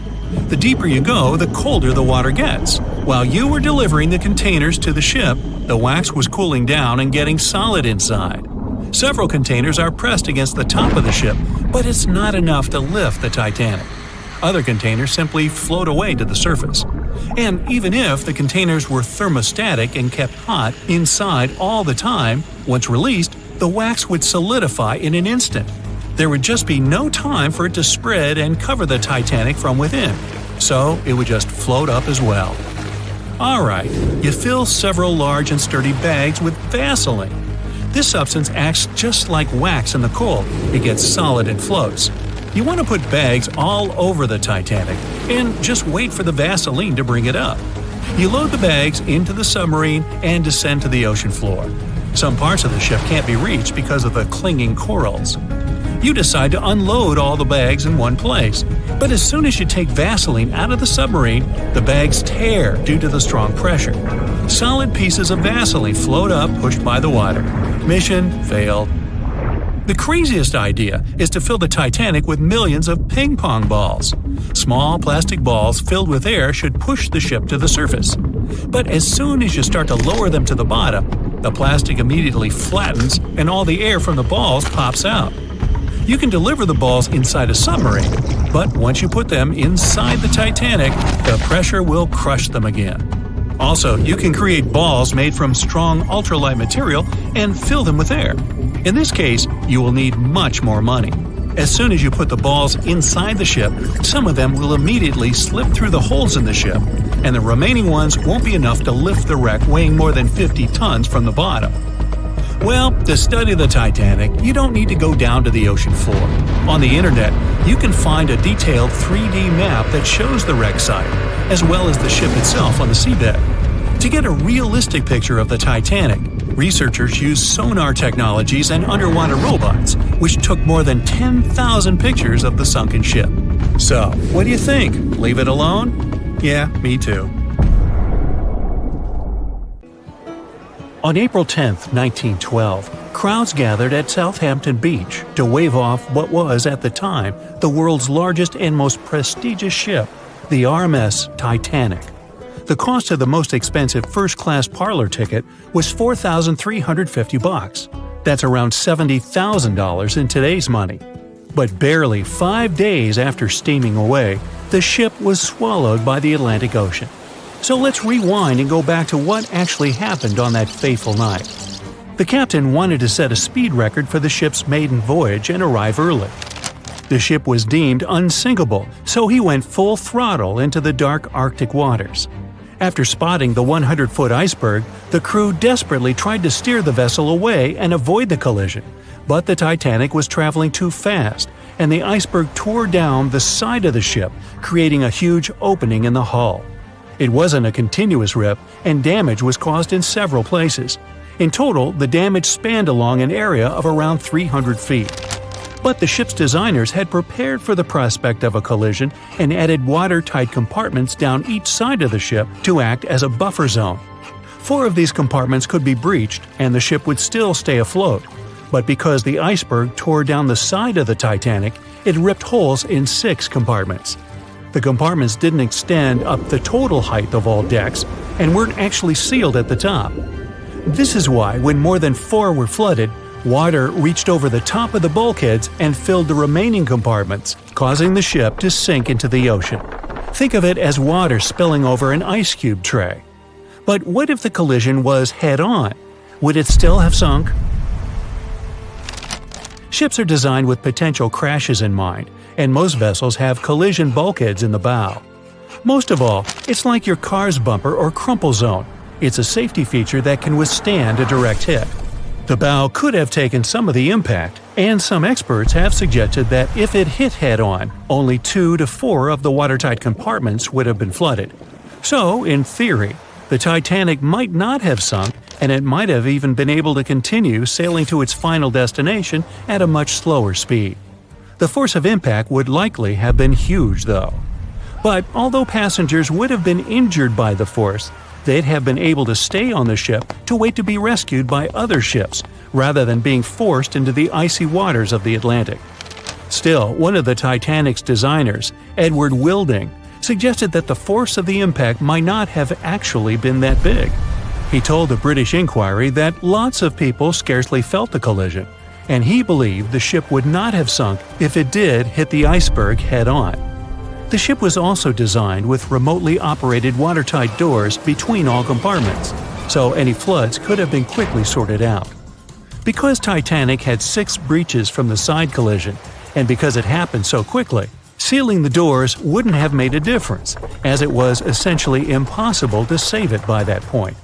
The deeper you go, the colder the water gets. While you were delivering the containers to the ship, the wax was cooling down and getting solid inside. Several containers are pressed against the top of the ship, but it's not enough to lift the Titanic. Other containers simply float away to the surface. And even if the containers were thermostatic and kept hot inside all the time, once released, the wax would solidify in an instant. There would just be no time for it to spread and cover the Titanic from within, so it would just float up as well. Alright, you fill several large and sturdy bags with Vaseline. This substance acts just like wax in the cold. It gets solid and floats. You want to put bags all over the Titanic and just wait for the Vaseline to bring it up. You load the bags into the submarine and descend to the ocean floor. Some parts of the ship can't be reached because of the clinging corals. You decide to unload all the bags in one place, but as soon as you take Vaseline out of the submarine, the bags tear due to the strong pressure. Solid pieces of Vaseline float up, pushed by the water. Mission failed. The craziest idea is to fill the Titanic with millions of ping pong balls. Small plastic balls filled with air should push the ship to the surface. But as soon as you start to lower them to the bottom, the plastic immediately flattens and all the air from the balls pops out. You can deliver the balls inside a submarine, but once you put them inside the Titanic, the pressure will crush them again. Also, you can create balls made from strong ultralight material and fill them with air. In this case, you will need much more money. As soon as you put the balls inside the ship, some of them will immediately slip through the holes in the ship, and the remaining ones won't be enough to lift the wreck weighing more than 50 tons from the bottom. Well, to study the Titanic, you don't need to go down to the ocean floor. On the internet, you can find a detailed 3D map that shows the wreck site, as well as the ship itself on the seabed. To get a realistic picture of the Titanic, researchers used sonar technologies and underwater robots, which took more than 10,000 pictures of the sunken ship. So, what do you think? Leave it alone? Yeah, me too. On April 10, 1912, crowds gathered at Southampton Beach to wave off what was, at the time, the world's largest and most prestigious ship, the RMS Titanic. The cost of the most expensive first-class parlor ticket was $4,350. That's around $70,000 in today's money. But barely 5 days after steaming away, the ship was swallowed by the Atlantic Ocean. So let's rewind and go back to what actually happened on that fateful night. The captain wanted to set a speed record for the ship's maiden voyage and arrive early. The ship was deemed unsinkable, so he went full throttle into the dark Arctic waters. After spotting the 100-foot iceberg, the crew desperately tried to steer the vessel away and avoid the collision, but the Titanic was traveling too fast, and the iceberg tore down the side of the ship, creating a huge opening in the hull. It wasn't a continuous rip, and damage was caused in several places. In total, the damage spanned along an area of around 300 feet. But the ship's designers had prepared for the prospect of a collision and added watertight compartments down each side of the ship to act as a buffer zone. 4 of these compartments could be breached, and the ship would still stay afloat. But because the iceberg tore down the side of the Titanic, it ripped holes in 6 compartments. The compartments didn't extend up the total height of all decks and weren't actually sealed at the top. This is why, when more than 4 were flooded, water reached over the top of the bulkheads and filled the remaining compartments, causing the ship to sink into the ocean. Think of it as water spilling over an ice cube tray. But what if the collision was head-on? Would it still have sunk? Ships are designed with potential crashes in mind, and most vessels have collision bulkheads in the bow. Most of all, it's like your car's bumper or crumple zone. It's a safety feature that can withstand a direct hit. The bow could have taken some of the impact, and some experts have suggested that if it hit head-on, only 2 to 4 of the watertight compartments would have been flooded. So, in theory, the Titanic might not have sunk, and it might have even been able to continue sailing to its final destination at a much slower speed. The force of impact would likely have been huge, though. But although passengers would have been injured by the force, they'd have been able to stay on the ship to wait to be rescued by other ships, rather than being forced into the icy waters of the Atlantic. Still, one of the Titanic's designers, Edward Wilding, suggested that the force of the impact might not have actually been that big. He told the British Inquiry that lots of people scarcely felt the collision, and he believed the ship would not have sunk if it did hit the iceberg head-on. The ship was also designed with remotely operated watertight doors between all compartments, so any floods could have been quickly sorted out. Because Titanic had 6 breaches from the side collision, and because it happened so quickly, sealing the doors wouldn't have made a difference, as it was essentially impossible to save it by that point.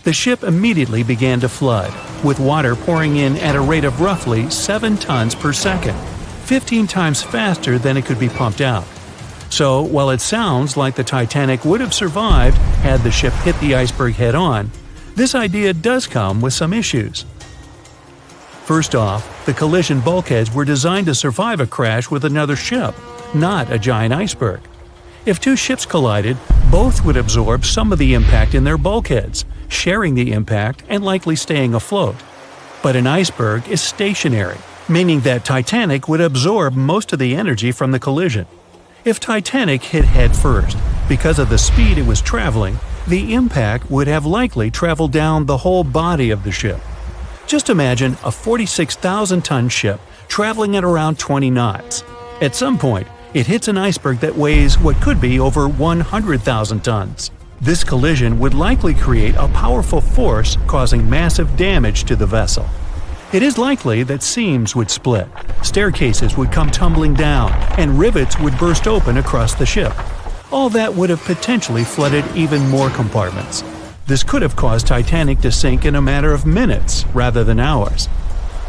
The ship immediately began to flood, with water pouring in at a rate of roughly 7 tons per second, 15 times faster than it could be pumped out. So, while it sounds like the Titanic would have survived had the ship hit the iceberg head-on, this idea does come with some issues. First off, the collision bulkheads were designed to survive a crash with another ship, not a giant iceberg. If two ships collided, both would absorb some of the impact in their bulkheads, sharing the impact and likely staying afloat. But an iceberg is stationary, meaning that Titanic would absorb most of the energy from the collision. If Titanic hit head first, because of the speed it was traveling, the impact would have likely traveled down the whole body of the ship. Just imagine a 46,000-ton ship traveling at around 20 knots. At some point, it hits an iceberg that weighs what could be over 100,000 tons. This collision would likely create a powerful force causing massive damage to the vessel. It is likely that seams would split, staircases would come tumbling down, and rivets would burst open across the ship. All that would have potentially flooded even more compartments. This could have caused Titanic to sink in a matter of minutes rather than hours.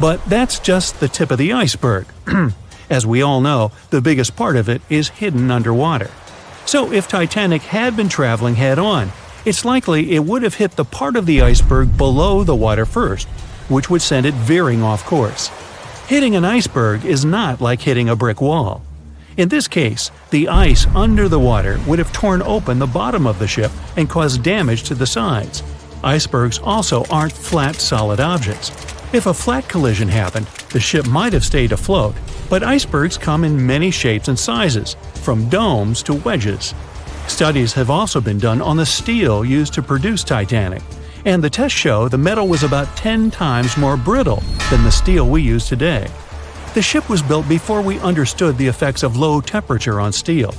But that's just the tip of the iceberg. As we all know, the biggest part of it is hidden underwater. So if Titanic had been traveling head-on, it's likely it would have hit the part of the iceberg below the water first, which would send it veering off course. Hitting an iceberg is not like hitting a brick wall. In this case, the ice under the water would have torn open the bottom of the ship and caused damage to the sides. Icebergs also aren't flat, solid objects. If a flat collision happened, the ship might have stayed afloat, but icebergs come in many shapes and sizes, from domes to wedges. Studies have also been done on the steel used to produce Titanic, and the tests show the metal was about 10 times more brittle than the steel we use today. The ship was built before we understood the effects of low temperature on steel.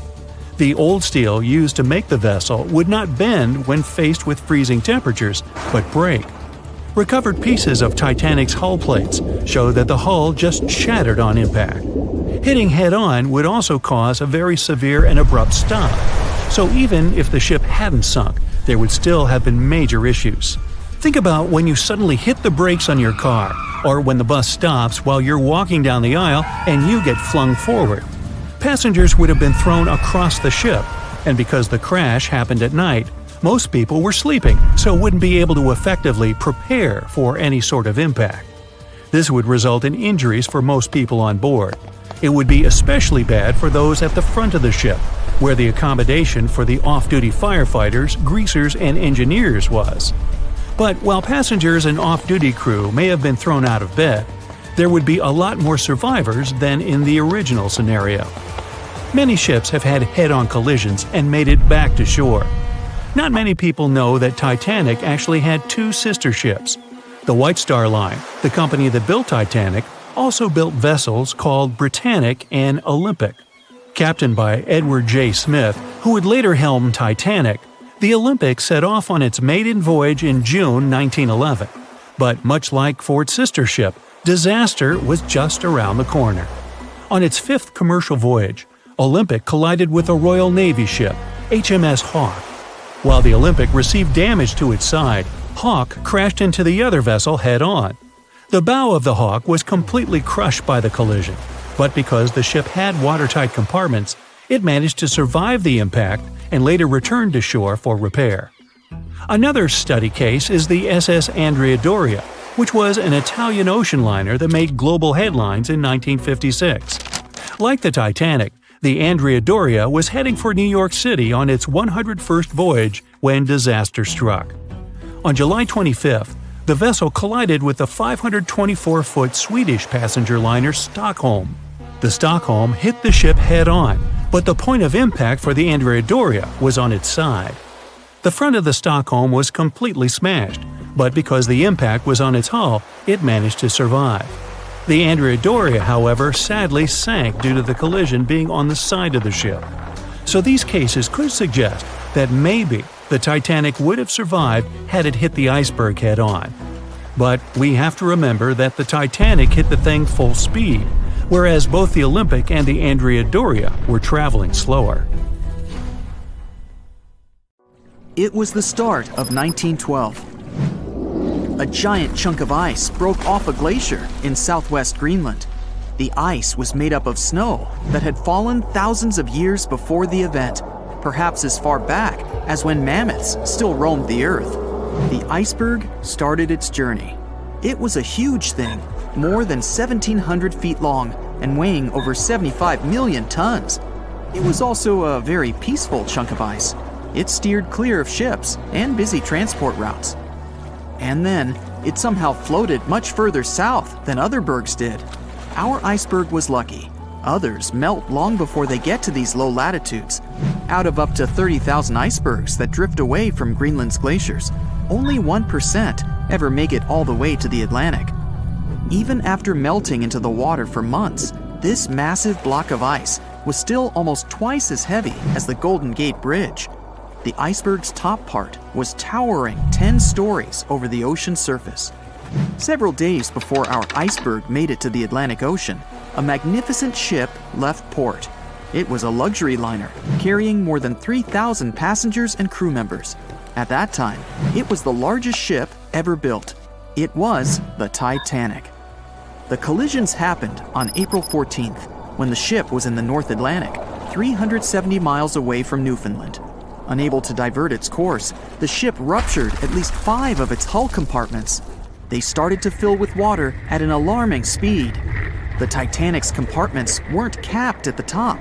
The old steel used to make the vessel would not bend when faced with freezing temperatures, but break. Recovered pieces of Titanic's hull plates show that the hull just shattered on impact. Hitting head-on would also cause a very severe and abrupt stop, so even if the ship hadn't sunk, there would still have been major issues. Think about when you suddenly hit the brakes on your car, or when the bus stops while you're walking down the aisle and you get flung forward. Passengers would have been thrown across the ship, and because the crash happened at night, most people were sleeping, so wouldn't be able to effectively prepare for any sort of impact. This would result in injuries for most people on board. It would be especially bad for those at the front of the ship, where the accommodation for the off-duty firefighters, greasers, and engineers was. But while passengers and off-duty crew may have been thrown out of bed, there would be a lot more survivors than in the original scenario. Many ships have had head-on collisions and made it back to shore. Not many people know that Titanic actually had two sister ships. The White Star Line, the company that built Titanic, also built vessels called Britannic and Olympic. Captained by Edward J. Smith, who would later helm Titanic, the Olympic set off on its maiden voyage in June 1911. But much like Ford's sister ship, disaster was just around the corner. On its fifth commercial voyage, Olympic collided with a Royal Navy ship, HMS Hawke. While the Olympic received damage to its side, Hawke crashed into the other vessel head-on. The bow of the Hawke was completely crushed by the collision, but because the ship had watertight compartments, it managed to survive the impact and later returned to shore for repair. Another study case is the SS Andrea Doria, which was an Italian ocean liner that made global headlines in 1956. Like the Titanic, the Andrea Doria was heading for New York City on its 101st voyage when disaster struck. On July 25th, the vessel collided with the 524-foot Swedish passenger liner Stockholm. The Stockholm hit the ship head-on, but the point of impact for the Andrea Doria was on its side. The front of the Stockholm was completely smashed, but because the impact was on its hull, it managed to survive. The Andrea Doria, however, sadly sank due to the collision being on the side of the ship. So these cases could suggest that maybe the Titanic would have survived had it hit the iceberg head-on. But we have to remember that the Titanic hit the thing full speed, whereas both the Olympic and the Andrea Doria were traveling slower. It was the start of 1912. A giant chunk of ice broke off a glacier in southwest Greenland. The ice was made up of snow that had fallen thousands of years before the event, perhaps as far back as when mammoths still roamed the earth. The iceberg started its journey. It was a huge thing, more than 1,700 feet long and weighing over 75 million tons. It was also a very peaceful chunk of ice. It steered clear of ships and busy transport routes. And then, it somehow floated much further south than other bergs did. Our iceberg was lucky. Others melt long before they get to these low latitudes. Out of up to 30,000 icebergs that drift away from Greenland's glaciers, only 1% ever make it all the way to the Atlantic. Even after melting into the water for months, this massive block of ice was still almost twice as heavy as the Golden Gate Bridge. The iceberg's top part was towering 10 stories over the ocean surface. Several days before our iceberg made it to the Atlantic Ocean, a magnificent ship left port. It was a luxury liner carrying more than 3,000 passengers and crew members. At that time, it was the largest ship ever built. It was the Titanic. The collisions happened on April 14th, when the ship was in the North Atlantic, 370 miles away from Newfoundland. Unable to divert its course, the ship ruptured at least 5 of its hull compartments. They started to fill with water at an alarming speed. The Titanic's compartments weren't capped at the top.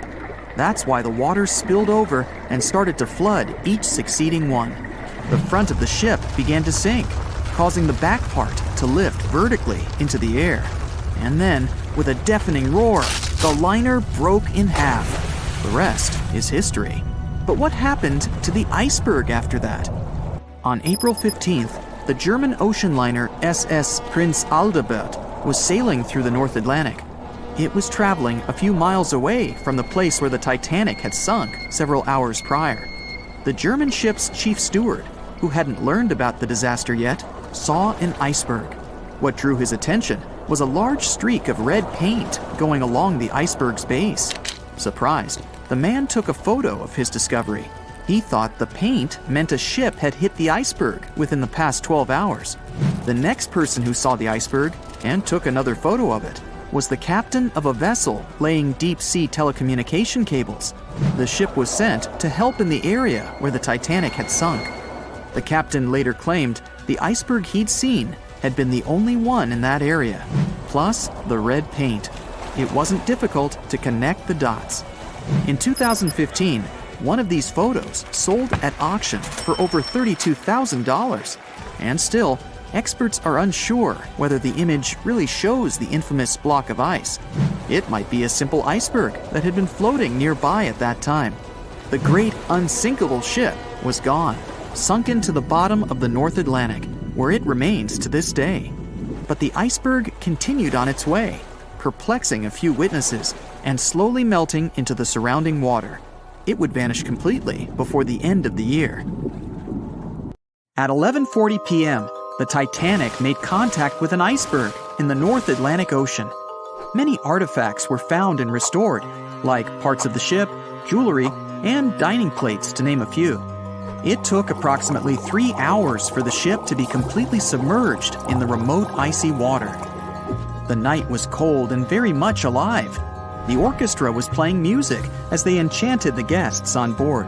That's why the water spilled over and started to flood each succeeding one. The front of the ship began to sink, causing the back part to lift vertically into the air. And then, with a deafening roar, the liner broke in half. The rest is history. But what happened to the iceberg after that? On April 15th, the German ocean liner SS Prinz Adalbert was sailing through the North Atlantic. It was traveling a few miles away from the place where the Titanic had sunk several hours prior. The German ship's chief steward, who hadn't learned about the disaster yet, saw an iceberg. What drew his attention was a large streak of red paint going along the iceberg's base. Surprised, the man took a photo of his discovery. He thought the paint meant a ship had hit the iceberg within the past 12 hours. The next person who saw the iceberg and took another photo of it was the captain of a vessel laying deep-sea telecommunication cables. The ship was sent to help in the area where the Titanic had sunk. The captain later claimed the iceberg he'd seen had been the only one in that area, plus the red paint. It wasn't difficult to connect the dots. In 2015, one of these photos sold at auction for over $32,000. And still, experts are unsure whether the image really shows the infamous block of ice. It might be a simple iceberg that had been floating nearby at that time. The great unsinkable ship was gone, sunken to the bottom of the North Atlantic, where it remains to this day. But the iceberg continued on its way, perplexing a few witnesses and slowly melting into the surrounding water. It would vanish completely before the end of the year. At 11:40 p.m., the Titanic made contact with an iceberg in the North Atlantic Ocean. Many artifacts were found and restored, like parts of the ship, jewelry, and dining plates, to name a few. It took approximately 3 hours for the ship to be completely submerged in the remote icy water. The night was cold and very much alive. The orchestra was playing music as they enchanted the guests on board.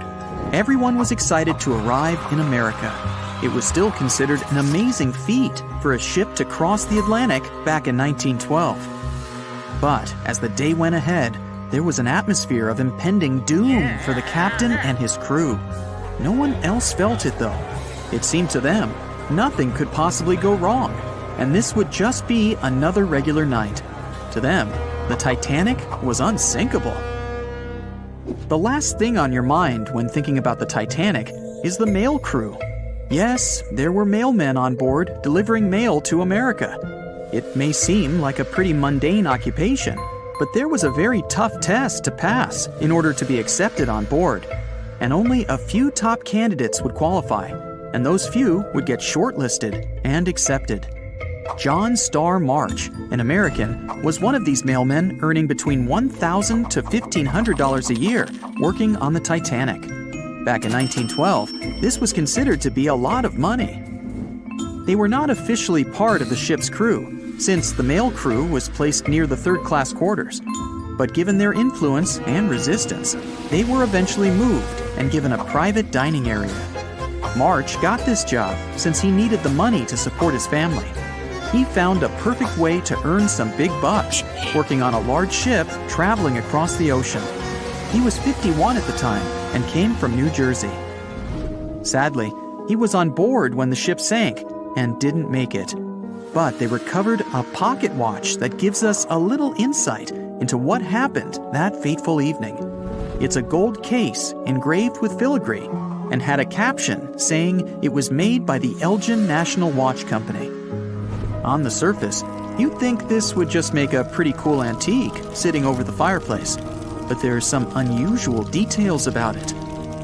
Everyone was excited to arrive in America. It was still considered an amazing feat for a ship to cross the Atlantic back in 1912. But as the day went ahead, there was an atmosphere of impending doom for the captain and his crew. No one else felt it, though. It seemed to them nothing could possibly go wrong, and this would just be another regular night. To them, the Titanic was unsinkable. The last thing on your mind when thinking about the Titanic is the mail crew. Yes, there were mailmen on board delivering mail to America. It may seem like a pretty mundane occupation, but there was a very tough test to pass in order to be accepted on board. And only a few top candidates would qualify, and those few would get shortlisted and accepted. John Starr March, an American, was one of these mailmen earning between $1,000 to $1,500 a year working on the Titanic. Back in 1912, this was considered to be a lot of money. They were not officially part of the ship's crew, since the mail crew was placed near the third-class quarters. But given their influence and resistance, they were eventually moved and given a private dining area. March got this job since he needed the money to support his family. He found a perfect way to earn some big bucks, working on a large ship traveling across the ocean. He was 51 at the time and came from New Jersey. Sadly, he was on board when the ship sank and didn't make it. But they recovered a pocket watch that gives us a little insight into what happened that fateful evening. It's a gold case engraved with filigree and had a caption saying it was made by the Elgin National Watch Company. On the surface, you'd think this would just make a pretty cool antique sitting over the fireplace, but there are some unusual details about it.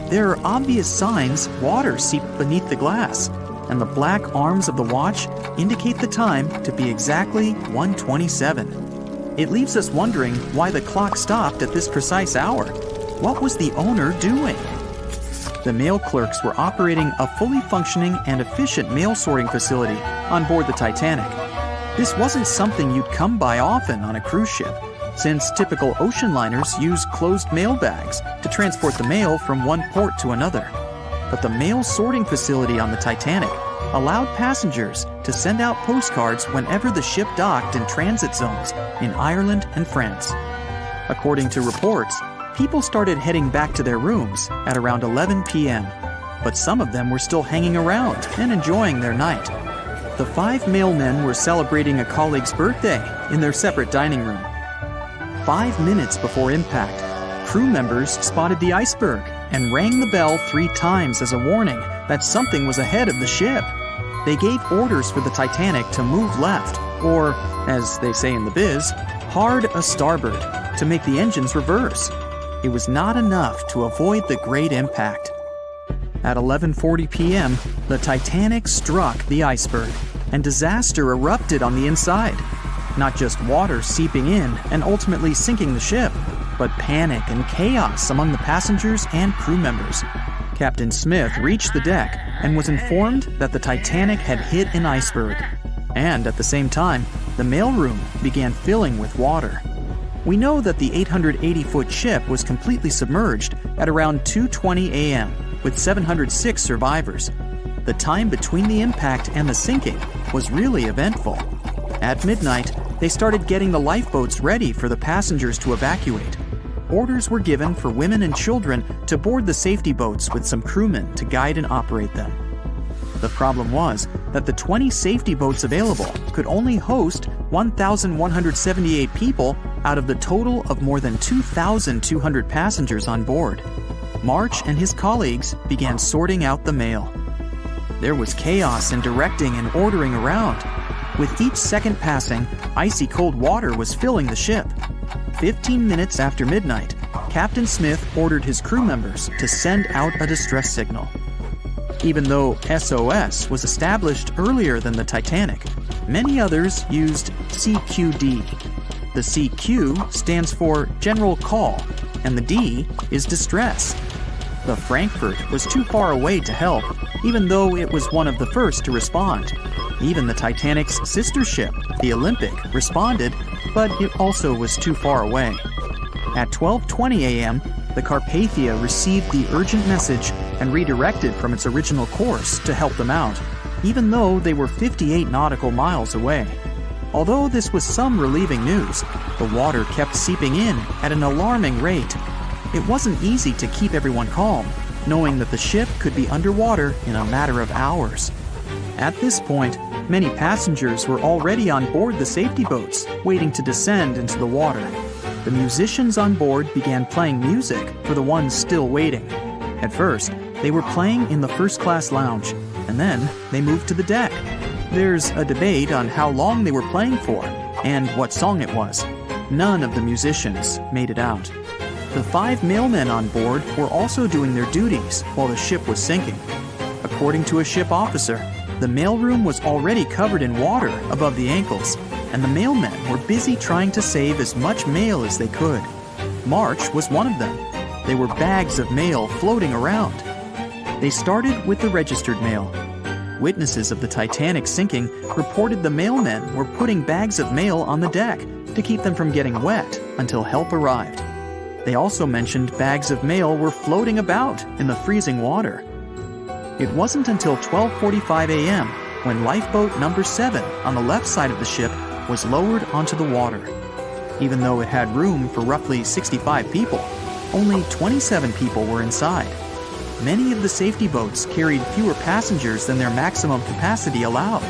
There are obvious signs water seeped beneath the glass, and the black arms of the watch indicate the time to be exactly 1:27. It leaves us wondering why the clock stopped at this precise hour. What was the owner doing? The mail clerks were operating a fully functioning and efficient mail sorting facility on board the Titanic. This wasn't something you'd come by often on a cruise ship, since typical ocean liners use closed mail bags to transport the mail from one port to another. But the mail sorting facility on the Titanic allowed passengers to send out postcards whenever the ship docked in transit zones in Ireland and France. According to reports, people started heading back to their rooms at around 11 p.m., but some of them were still hanging around and enjoying their night. The 5 mailmen were celebrating a colleague's birthday in their separate dining room. 5 minutes before impact, crew members spotted the iceberg and rang the bell 3 times as a warning that something was ahead of the ship. They gave orders for the Titanic to move left, or, as they say in the biz, hard a starboard, to make the engines reverse. It was not enough to avoid the great impact. At 11:40 p.m., the Titanic struck the iceberg, and disaster erupted on the inside. Not just water seeping in and ultimately sinking the ship, but panic and chaos among the passengers and crew members. Captain Smith reached the deck and was informed that the Titanic had hit an iceberg. And at the same time, the mailroom began filling with water. We know that the 880-foot ship was completely submerged at around 2:20 a.m., with 706 survivors. The time between the impact and the sinking was really eventful. At midnight, they started getting the lifeboats ready for the passengers to evacuate. Orders were given for women and children to board the safety boats with some crewmen to guide and operate them. The problem was that the 20 safety boats available could only host 1,178 people out of the total of more than 2,200 passengers on board. March and his colleagues began sorting out the mail. There was chaos in directing and ordering around. With each second passing, icy cold water was filling the ship. 15 minutes after midnight, Captain Smith ordered his crew members to send out a distress signal. Even though SOS was established earlier than the Titanic, many others used CQD. The CQ stands for General Call, and the D is Distress. The Frankfurt was too far away to help, even though it was one of the first to respond. Even the Titanic's sister ship, the Olympic, responded, but it also was too far away. At 12:20 a.m., the Carpathia received the urgent message and redirected from its original course to help them out, even though they were 58 nautical miles away. Although this was some relieving news, the water kept seeping in at an alarming rate. It wasn't easy to keep everyone calm, knowing that the ship could be underwater in a matter of hours. At this point, many passengers were already on board the safety boats, waiting to descend into the water. The musicians on board began playing music for the ones still waiting. At first, they were playing in the first-class lounge, and then they moved to the deck. There's a debate on how long they were playing for and what song it was. None of the musicians made it out. The 5 mailmen on board were also doing their duties while the ship was sinking. According to a ship officer, the mailroom was already covered in water above the ankles, and the mailmen were busy trying to save as much mail as they could. March was one of them. There were bags of mail floating around. They started with the registered mail. Witnesses of the Titanic sinking reported the mailmen were putting bags of mail on the deck to keep them from getting wet until help arrived. They also mentioned bags of mail were floating about in the freezing water. It wasn't until 12:45 a.m. when lifeboat number 7 on the left side of the ship was lowered onto the water. Even though it had room for roughly 65 people, only 27 people were inside. Many of the safety boats carried fewer passengers than their maximum capacity allowed.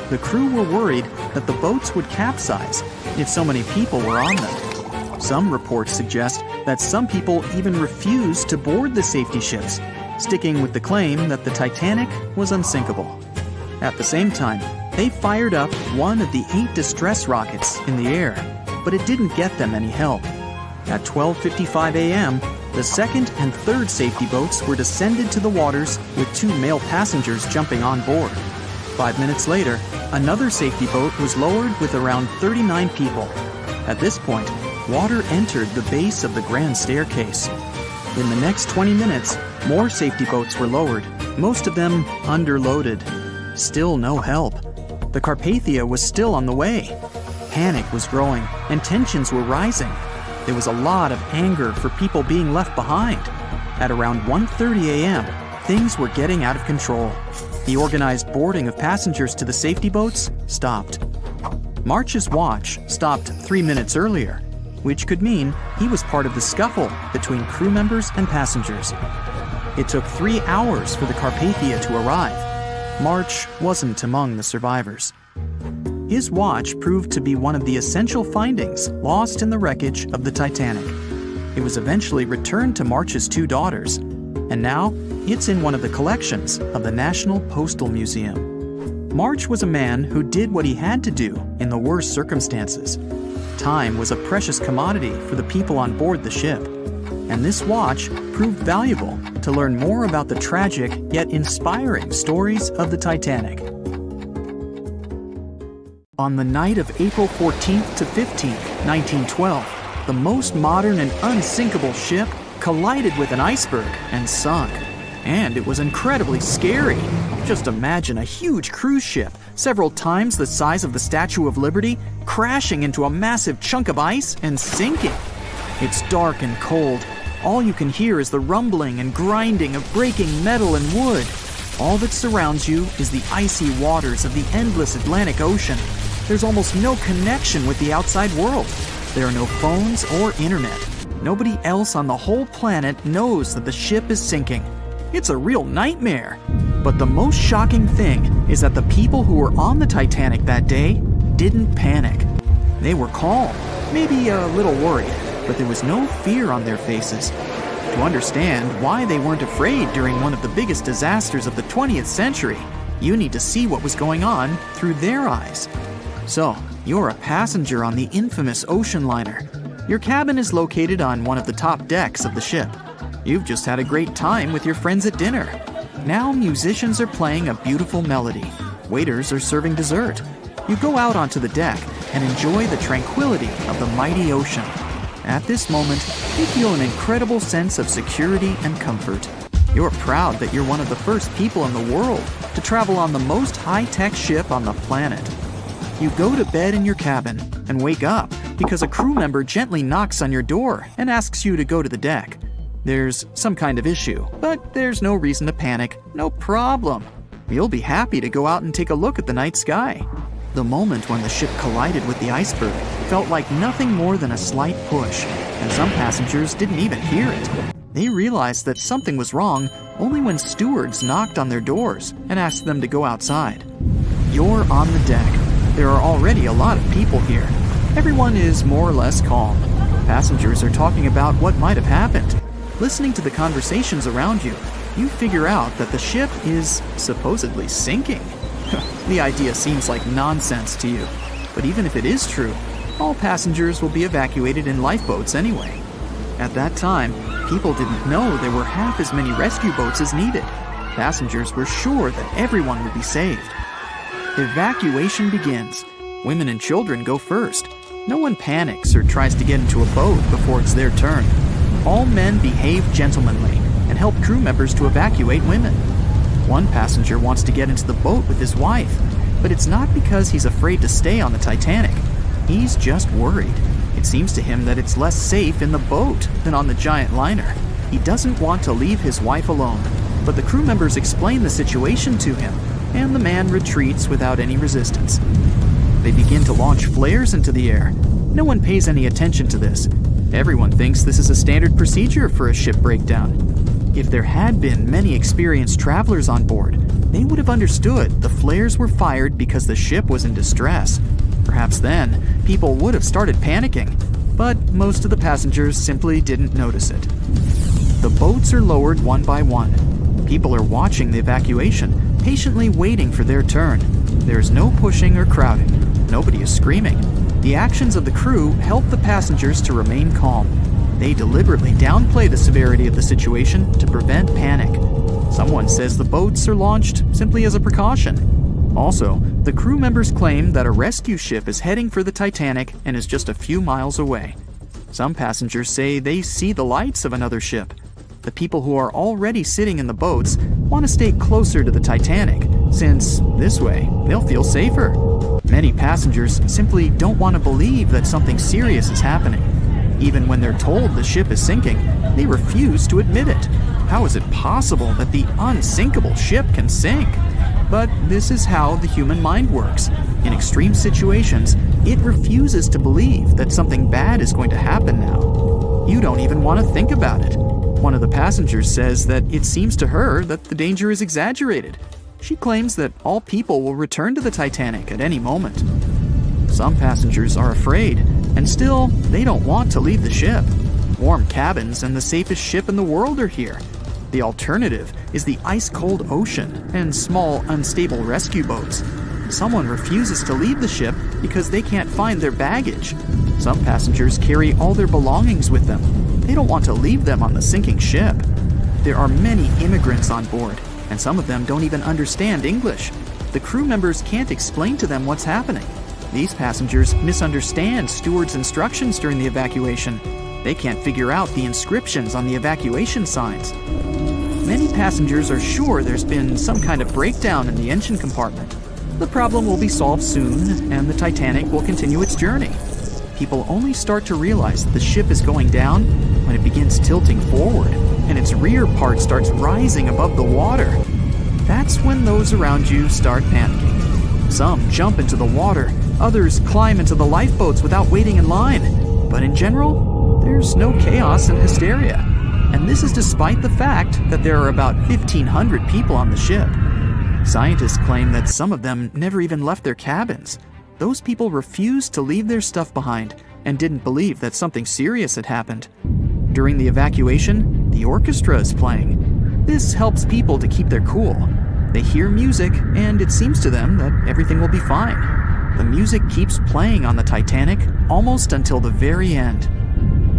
The crew were worried that the boats would capsize if so many people were on them. Some reports suggest that some people even refused to board the safety ships, sticking with the claim that the Titanic was unsinkable. At the same time, they fired up one of the 8 distress rockets in the air, but it didn't get them any help. At 12:55 a.m., the second and third safety boats were descended to the waters with 2 male passengers jumping on board. 5 minutes later, another safety boat was lowered with around 39 people. At this point, water entered the base of the grand staircase. In the next 20 minutes, more safety boats were lowered, most of them underloaded. Still no help. The Carpathia was still on the way. Panic was growing, and tensions were rising. There was a lot of anger for people being left behind. At around 1:30 a.m., things were getting out of control. The organized boarding of passengers to the safety boats stopped. March's watch stopped 3 minutes earlier, which could mean he was part of the scuffle between crew members and passengers. It took 3 hours for the Carpathia to arrive. March wasn't among the survivors. His watch proved to be one of the essential findings lost in the wreckage of the Titanic. It was eventually returned to March's 2 daughters, and now it's in one of the collections of the National Postal Museum. March was a man who did what he had to do in the worst circumstances. Time was a precious commodity for the people on board the ship, and this watch proved valuable to learn more about the tragic yet inspiring stories of the Titanic. On the night of April 14th to 15th, 1912, the most modern and unsinkable ship collided with an iceberg and sunk. And it was incredibly scary. Just imagine a huge cruise ship, several times the size of the Statue of Liberty, crashing into a massive chunk of ice and sinking. It's dark and cold. All you can hear is the rumbling and grinding of breaking metal and wood. All that surrounds you is the icy waters of the endless Atlantic Ocean. There's almost no connection with the outside world. There are no phones or internet. Nobody else on the whole planet knows that the ship is sinking. It's a real nightmare. But the most shocking thing is that the people who were on the Titanic that day didn't panic. They were calm, maybe a little worried, but there was no fear on their faces. To understand why they weren't afraid during one of the biggest disasters of the 20th century, you need to see what was going on through their eyes. So, you're a passenger on the infamous ocean liner. Your cabin is located on one of the top decks of the ship. You've just had a great time with your friends at dinner. Now musicians are playing a beautiful melody. Waiters are serving dessert. You go out onto the deck and enjoy the tranquility of the mighty ocean. At this moment, you feel an incredible sense of security and comfort. You're proud that you're one of the first people in the world to travel on the most high-tech ship on the planet. You go to bed in your cabin and wake up because a crew member gently knocks on your door and asks you to go to the deck. There's some kind of issue, but there's no reason to panic. No problem. You'll be happy to go out and take a look at the night sky. The moment when the ship collided with the iceberg felt like nothing more than a slight push, and some passengers didn't even hear it. They realized that something was wrong only when stewards knocked on their doors and asked them to go outside. You're on the deck. There are already a lot of people here. Everyone is more or less calm. Passengers are talking about what might have happened. Listening to the conversations around you, you figure out that the ship is supposedly sinking. The idea seems like nonsense to you, but even if it is true, all passengers will be evacuated in lifeboats anyway. At that time, people didn't know there were half as many rescue boats as needed. Passengers were sure that everyone would be saved. Evacuation begins. Women and children go first. No one panics or tries to get into a boat before it's their turn. All men behave gentlemanly and help crew members to evacuate women. One passenger wants to get into the boat with his wife, but it's not because he's afraid to stay on the Titanic. He's just worried. It seems to him that it's less safe in the boat than on the giant liner. He doesn't want to leave his wife alone, but the crew members explain the situation to him, and the man retreats without any resistance. They begin to launch flares into the air. No one pays any attention to this. Everyone thinks this is a standard procedure for a ship breakdown. If there had been many experienced travelers on board, they would have understood the flares were fired because the ship was in distress. Perhaps then, people would have started panicking, but most of the passengers simply didn't notice it. The boats are lowered one by one. People are watching the evacuation, patiently waiting for their turn. There is no pushing or crowding. Nobody is screaming. The actions of the crew help the passengers to remain calm. They deliberately downplay the severity of the situation to prevent panic. Someone says the boats are launched simply as a precaution. Also, the crew members claim that a rescue ship is heading for the Titanic and is just a few miles away. Some passengers say they see the lights of another ship. The people who are already sitting in the boats want to stay closer to the Titanic, since this way they'll feel safer. Many passengers simply don't want to believe that something serious is happening. Even when they're told the ship is sinking, they refuse to admit it. How is it possible that the unsinkable ship can sink? But this is how the human mind works. In extreme situations, it refuses to believe that something bad is going to happen now. You don't even want to think about it. One of the passengers says that it seems to her that the danger is exaggerated. She claims that all people will return to the Titanic at any moment. Some passengers are afraid, and still, they don't want to leave the ship. Warm cabins and the safest ship in the world are here. The alternative is the ice-cold ocean and small, unstable rescue boats. Someone refuses to leave the ship because they can't find their baggage. Some passengers carry all their belongings with them. They don't want to leave them on the sinking ship. There are many immigrants on board, and some of them don't even understand English. The crew members can't explain to them what's happening. These passengers misunderstand stewards' instructions during the evacuation. They can't figure out the inscriptions on the evacuation signs. Many passengers are sure there's been some kind of breakdown in the engine compartment. The problem will be solved soon, and the Titanic will continue its journey. People only start to realize that the ship is going down when it begins tilting forward, and its rear part starts rising above the water. That's when those around you start panicking. Some jump into the water, others climb into the lifeboats without waiting in line. But in general, there's no chaos and hysteria. And this is despite the fact that there are about 1,500 people on the ship. Scientists claim that some of them never even left their cabins. Those people refused to leave their stuff behind and didn't believe that something serious had happened. During the evacuation, the orchestra is playing. This helps people to keep their cool. They hear music, and it seems to them that everything will be fine. The music keeps playing on the Titanic almost until the very end.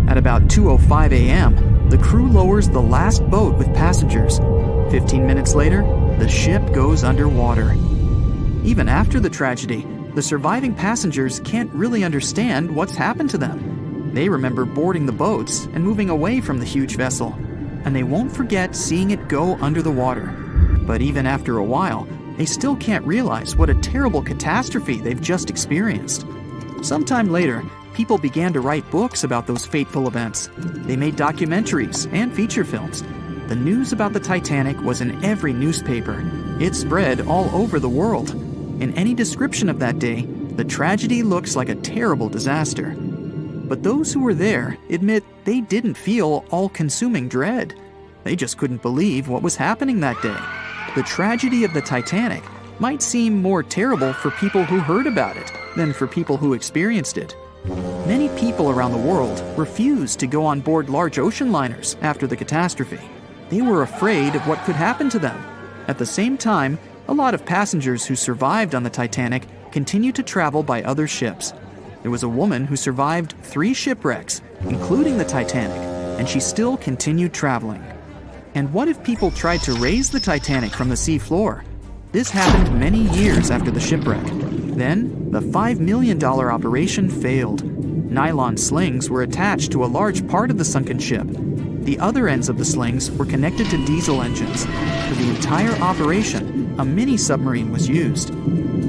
At about 2:05 a.m., the crew lowers the last boat with passengers. 15 minutes later, the ship goes underwater. Even after the tragedy, the surviving passengers can't really understand what's happened to them. They remember boarding the boats and moving away from the huge vessel, and they won't forget seeing it go under the water. But even after a while, they still can't realize what a terrible catastrophe they've just experienced. Sometime later, people began to write books about those fateful events. They made documentaries and feature films. The news about the Titanic was in every newspaper. It spread all over the world. In any description of that day, the tragedy looks like a terrible disaster. But those who were there admit they didn't feel all-consuming dread. They just couldn't believe what was happening that day. The tragedy of the Titanic might seem more terrible for people who heard about it than for people who experienced it. Many people around the world refused to go on board large ocean liners after the catastrophe. They were afraid of what could happen to them. At the same time, a lot of passengers who survived on the Titanic continued to travel by other ships. There was a woman who survived 3 shipwrecks, including the Titanic, and she still continued traveling. And what if people tried to raise the Titanic from the sea floor? This happened many years after the shipwreck. Then, the $5 million operation failed. Nylon slings were attached to a large part of the sunken ship. The other ends of the slings were connected to diesel engines. For the entire operation, a mini-submarine was used.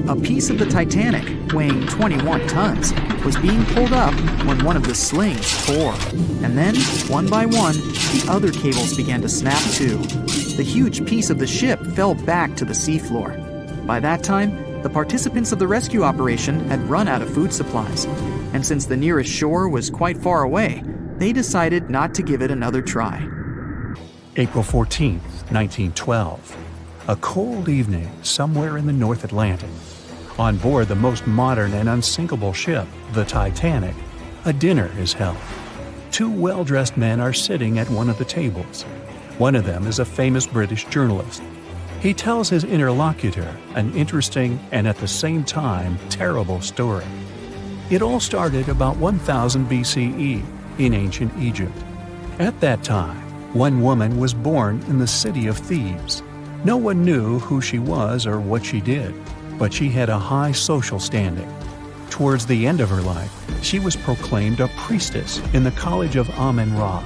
A piece of the Titanic, weighing 21 tons, was being pulled up when one of the slings tore. And then, one by one, the other cables began to snap too. The huge piece of the ship fell back to the seafloor. By that time, the participants of the rescue operation had run out of food supplies. And since the nearest shore was quite far away, they decided not to give it another try. April 14, 1912. A cold evening somewhere in the North Atlantic. On board the most modern and unsinkable ship, the Titanic, a dinner is held. Two well-dressed men are sitting at one of the tables. One of them is a famous British journalist. He tells his interlocutor an interesting and at the same time terrible story. It all started about 1000 BCE in ancient Egypt. At that time, one woman was born in the city of Thebes. No one knew who she was or what she did, but she had a high social standing. Towards the end of her life, she was proclaimed a priestess in the College of Amen-Ra.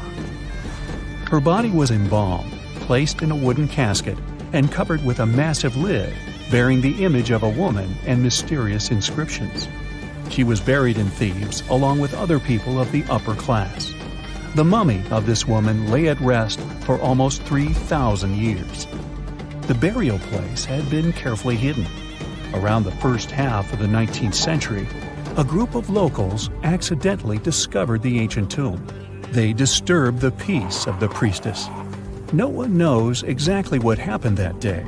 Her body was embalmed, placed in a wooden casket, and covered with a massive lid bearing the image of a woman and mysterious inscriptions. She was buried in Thebes along with other people of the upper class. The mummy of this woman lay at rest for almost 3,000 years. The burial place had been carefully hidden. Around the first half of the 19th century, a group of locals accidentally discovered the ancient tomb. They disturbed the peace of the priestess. No one knows exactly what happened that day,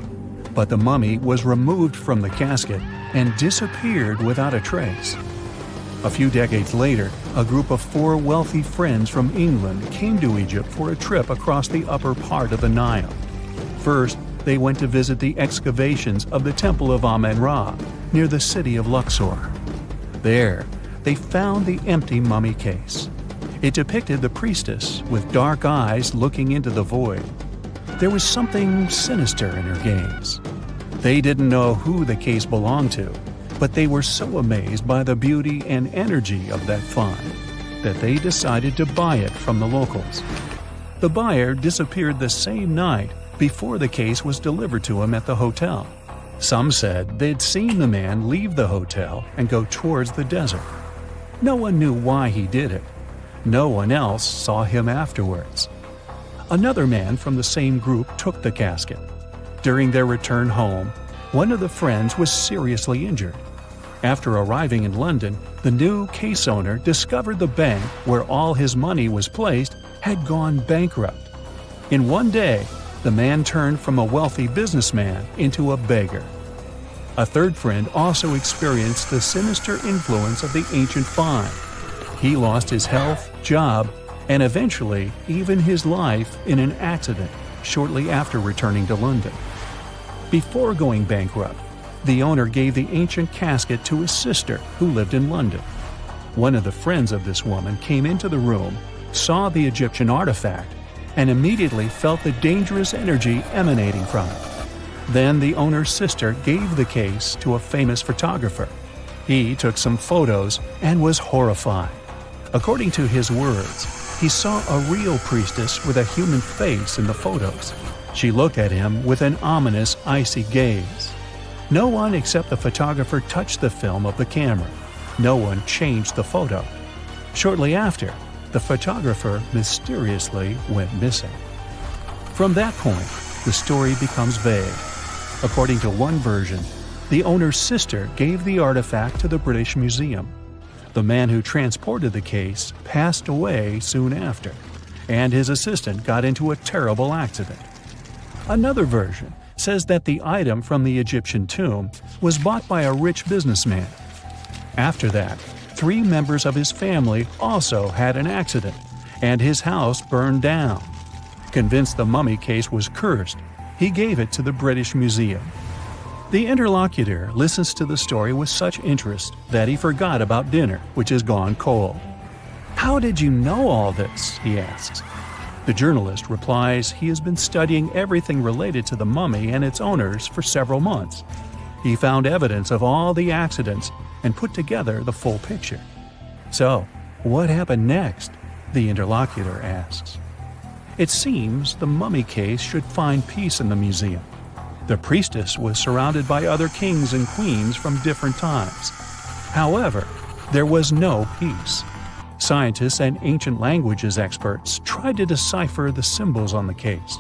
but the mummy was removed from the casket and disappeared without a trace. A few decades later, a group of 4 wealthy friends from England came to Egypt for a trip across the upper part of the Nile. First, they went to visit the excavations of the Temple of Amen-Ra near the city of Luxor. There, they found the empty mummy case. It depicted the priestess with dark eyes looking into the void. There was something sinister in her gaze. They didn't know who the case belonged to, but they were so amazed by the beauty and energy of that find that they decided to buy it from the locals. The buyer disappeared the same night before the case was delivered to him at the hotel. Some said they'd seen the man leave the hotel and go towards the desert. No one knew why he did it. No one else saw him afterwards. Another man from the same group took the casket. During their return home, one of the friends was seriously injured. After arriving in London, the new case owner discovered the bank where all his money was placed had gone bankrupt. In one day, the man turned from a wealthy businessman into a beggar. A third friend also experienced the sinister influence of the ancient find. He lost his health, job, and eventually even his life in an accident shortly after returning to London. Before going bankrupt, the owner gave the ancient casket to his sister who lived in London. One of the friends of this woman came into the room, saw the Egyptian artifact, and immediately felt the dangerous energy emanating from it. Then the owner's sister gave the case to a famous photographer. He took some photos and was horrified. According to his words, he saw a real priestess with a human face in the photos. She looked at him with an ominous, icy gaze. No one except the photographer touched the film of the camera. No one changed the photo. Shortly after, the photographer mysteriously went missing. From that point, the story becomes vague. According to one version, the owner's sister gave the artifact to the British Museum. The man who transported the case passed away soon after, and his assistant got into a terrible accident. Another version says that the item from the Egyptian tomb was bought by a rich businessman. After that, 3 members of his family also had an accident, and his house burned down. Convinced the mummy case was cursed, he gave it to the British Museum. The interlocutor listens to the story with such interest that he forgot about dinner, which has gone cold. "How did you know all this?" he asks. The journalist replies he has been studying everything related to the mummy and its owners for several months. He found evidence of all the accidents and put together the full picture. So, What happened next? The interlocutor asks. It seems the mummy case should find peace in the museum. The priestess was surrounded by other kings and queens from different times. However, there was no peace. Scientists and ancient languages experts tried to decipher the symbols on the case.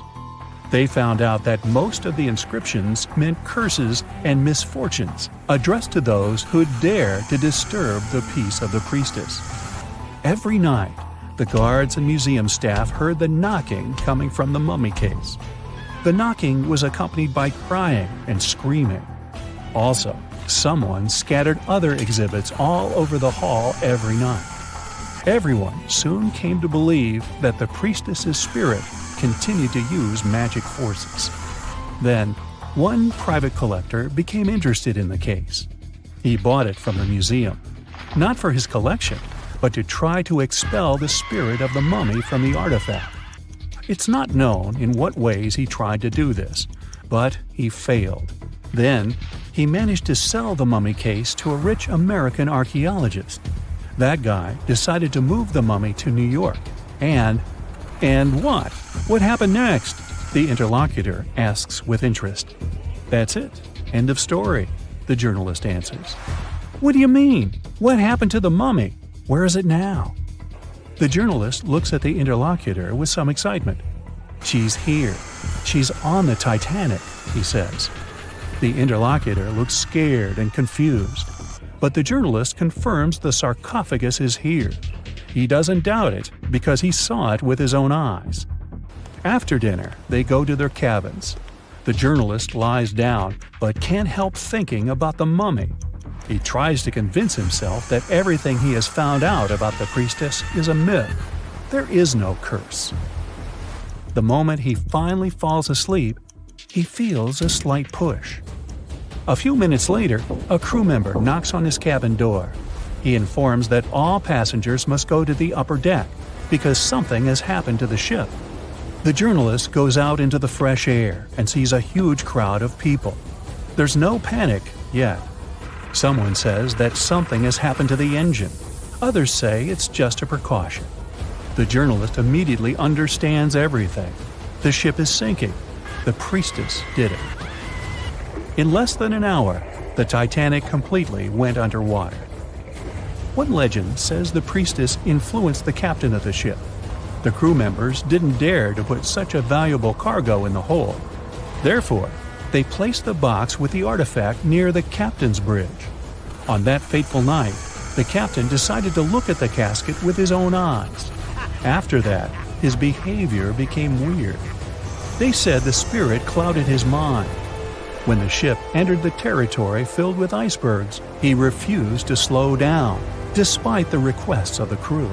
They found out that most of the inscriptions meant curses and misfortunes addressed to those who'd dare to disturb the peace of the priestess. Every night, the guards and museum staff heard the knocking coming from the mummy case. The knocking was accompanied by crying and screaming. Also, someone scattered other exhibits all over the hall every night. Everyone soon came to believe that the priestess's spirit continued to use magic forces. Then, one private collector became interested in the case. He bought it from the museum, not for his collection, but to try to expel the spirit of the mummy from the artifact. It's not known in what ways he tried to do this, but he failed. Then, he managed to sell the mummy case to a rich American archaeologist. That guy decided to move the mummy to New York. And what? What happened next? The interlocutor asks with interest. That's it. End of story, the journalist answers. What do you mean? What happened to the mummy? Where is it now? The journalist looks at the interlocutor with some excitement. She's here. She's on the Titanic, he says. The interlocutor looks scared and confused. But the journalist confirms the sarcophagus is here. He doesn't doubt it because he saw it with his own eyes. After dinner, they go to their cabins. The journalist lies down but can't help thinking about the mummy. He tries to convince himself that everything he has found out about the priestess is a myth. There is no curse. The moment he finally falls asleep, he feels a slight push. A few minutes later, a crew member knocks on his cabin door. He informs that all passengers must go to the upper deck because something has happened to the ship. The journalist goes out into the fresh air and sees a huge crowd of people. There's no panic yet. Someone says that something has happened to the engine. Others say it's just a precaution. The journalist immediately understands everything. The ship is sinking. The priestess did it. In less than an hour, the Titanic completely went underwater. One legend says the priestess influenced the captain of the ship. The crew members didn't dare to put such a valuable cargo in the hold. Therefore, they placed the box with the artifact near the captain's bridge. On that fateful night, the captain decided to look at the casket with his own eyes. After that, his behavior became weird. They said the spirit clouded his mind. When the ship entered the territory filled with icebergs, he refused to slow down, despite the requests of the crew.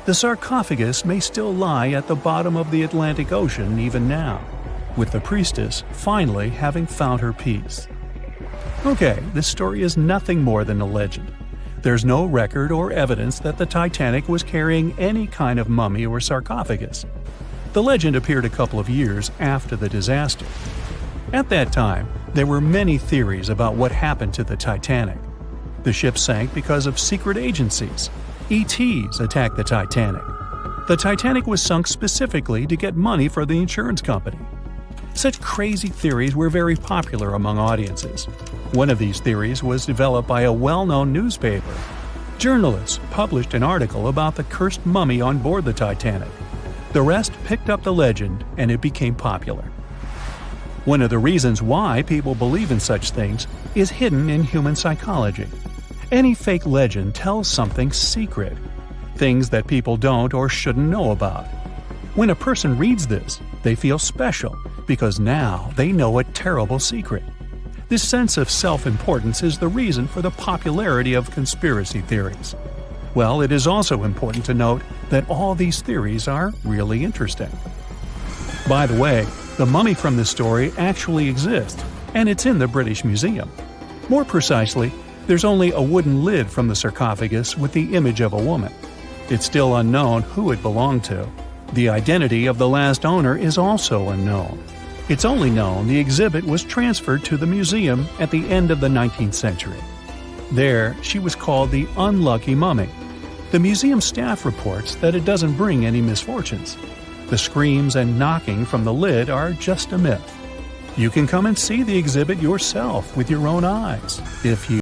The sarcophagus may still lie at the bottom of the Atlantic Ocean even now, with the priestess finally having found her peace. Okay, this story is nothing more than a legend. There's no record or evidence that the Titanic was carrying any kind of mummy or sarcophagus. The legend appeared a couple of years after the disaster. At that time, there were many theories about what happened to the Titanic. The ship sank because of secret agencies. ETs attacked the Titanic. The Titanic was sunk specifically to get money for the insurance company. Such crazy theories were very popular among audiences. One of these theories was developed by a well-known newspaper. Journalists published an article about the cursed mummy on board the Titanic. The rest picked up the legend and it became popular. One of the reasons why people believe in such things is hidden in human psychology. Any fake legend tells something secret, things that people don't or shouldn't know about. When a person reads this, they feel special because now they know a terrible secret. This sense of self-importance is the reason for the popularity of conspiracy theories. Well, it is also important to note that all these theories are really interesting. By the way, the mummy from this story actually exists, and it's in the British Museum. More precisely, there's only a wooden lid from the sarcophagus with the image of a woman. It's still unknown who it belonged to. The identity of the last owner is also unknown. It's only known the exhibit was transferred to the museum at the end of the 19th century. There, she was called the Unlucky Mummy. The museum staff reports that it doesn't bring any misfortunes. The screams and knocking from the lid are just a myth. You can come and see the exhibit yourself with your own eyes if you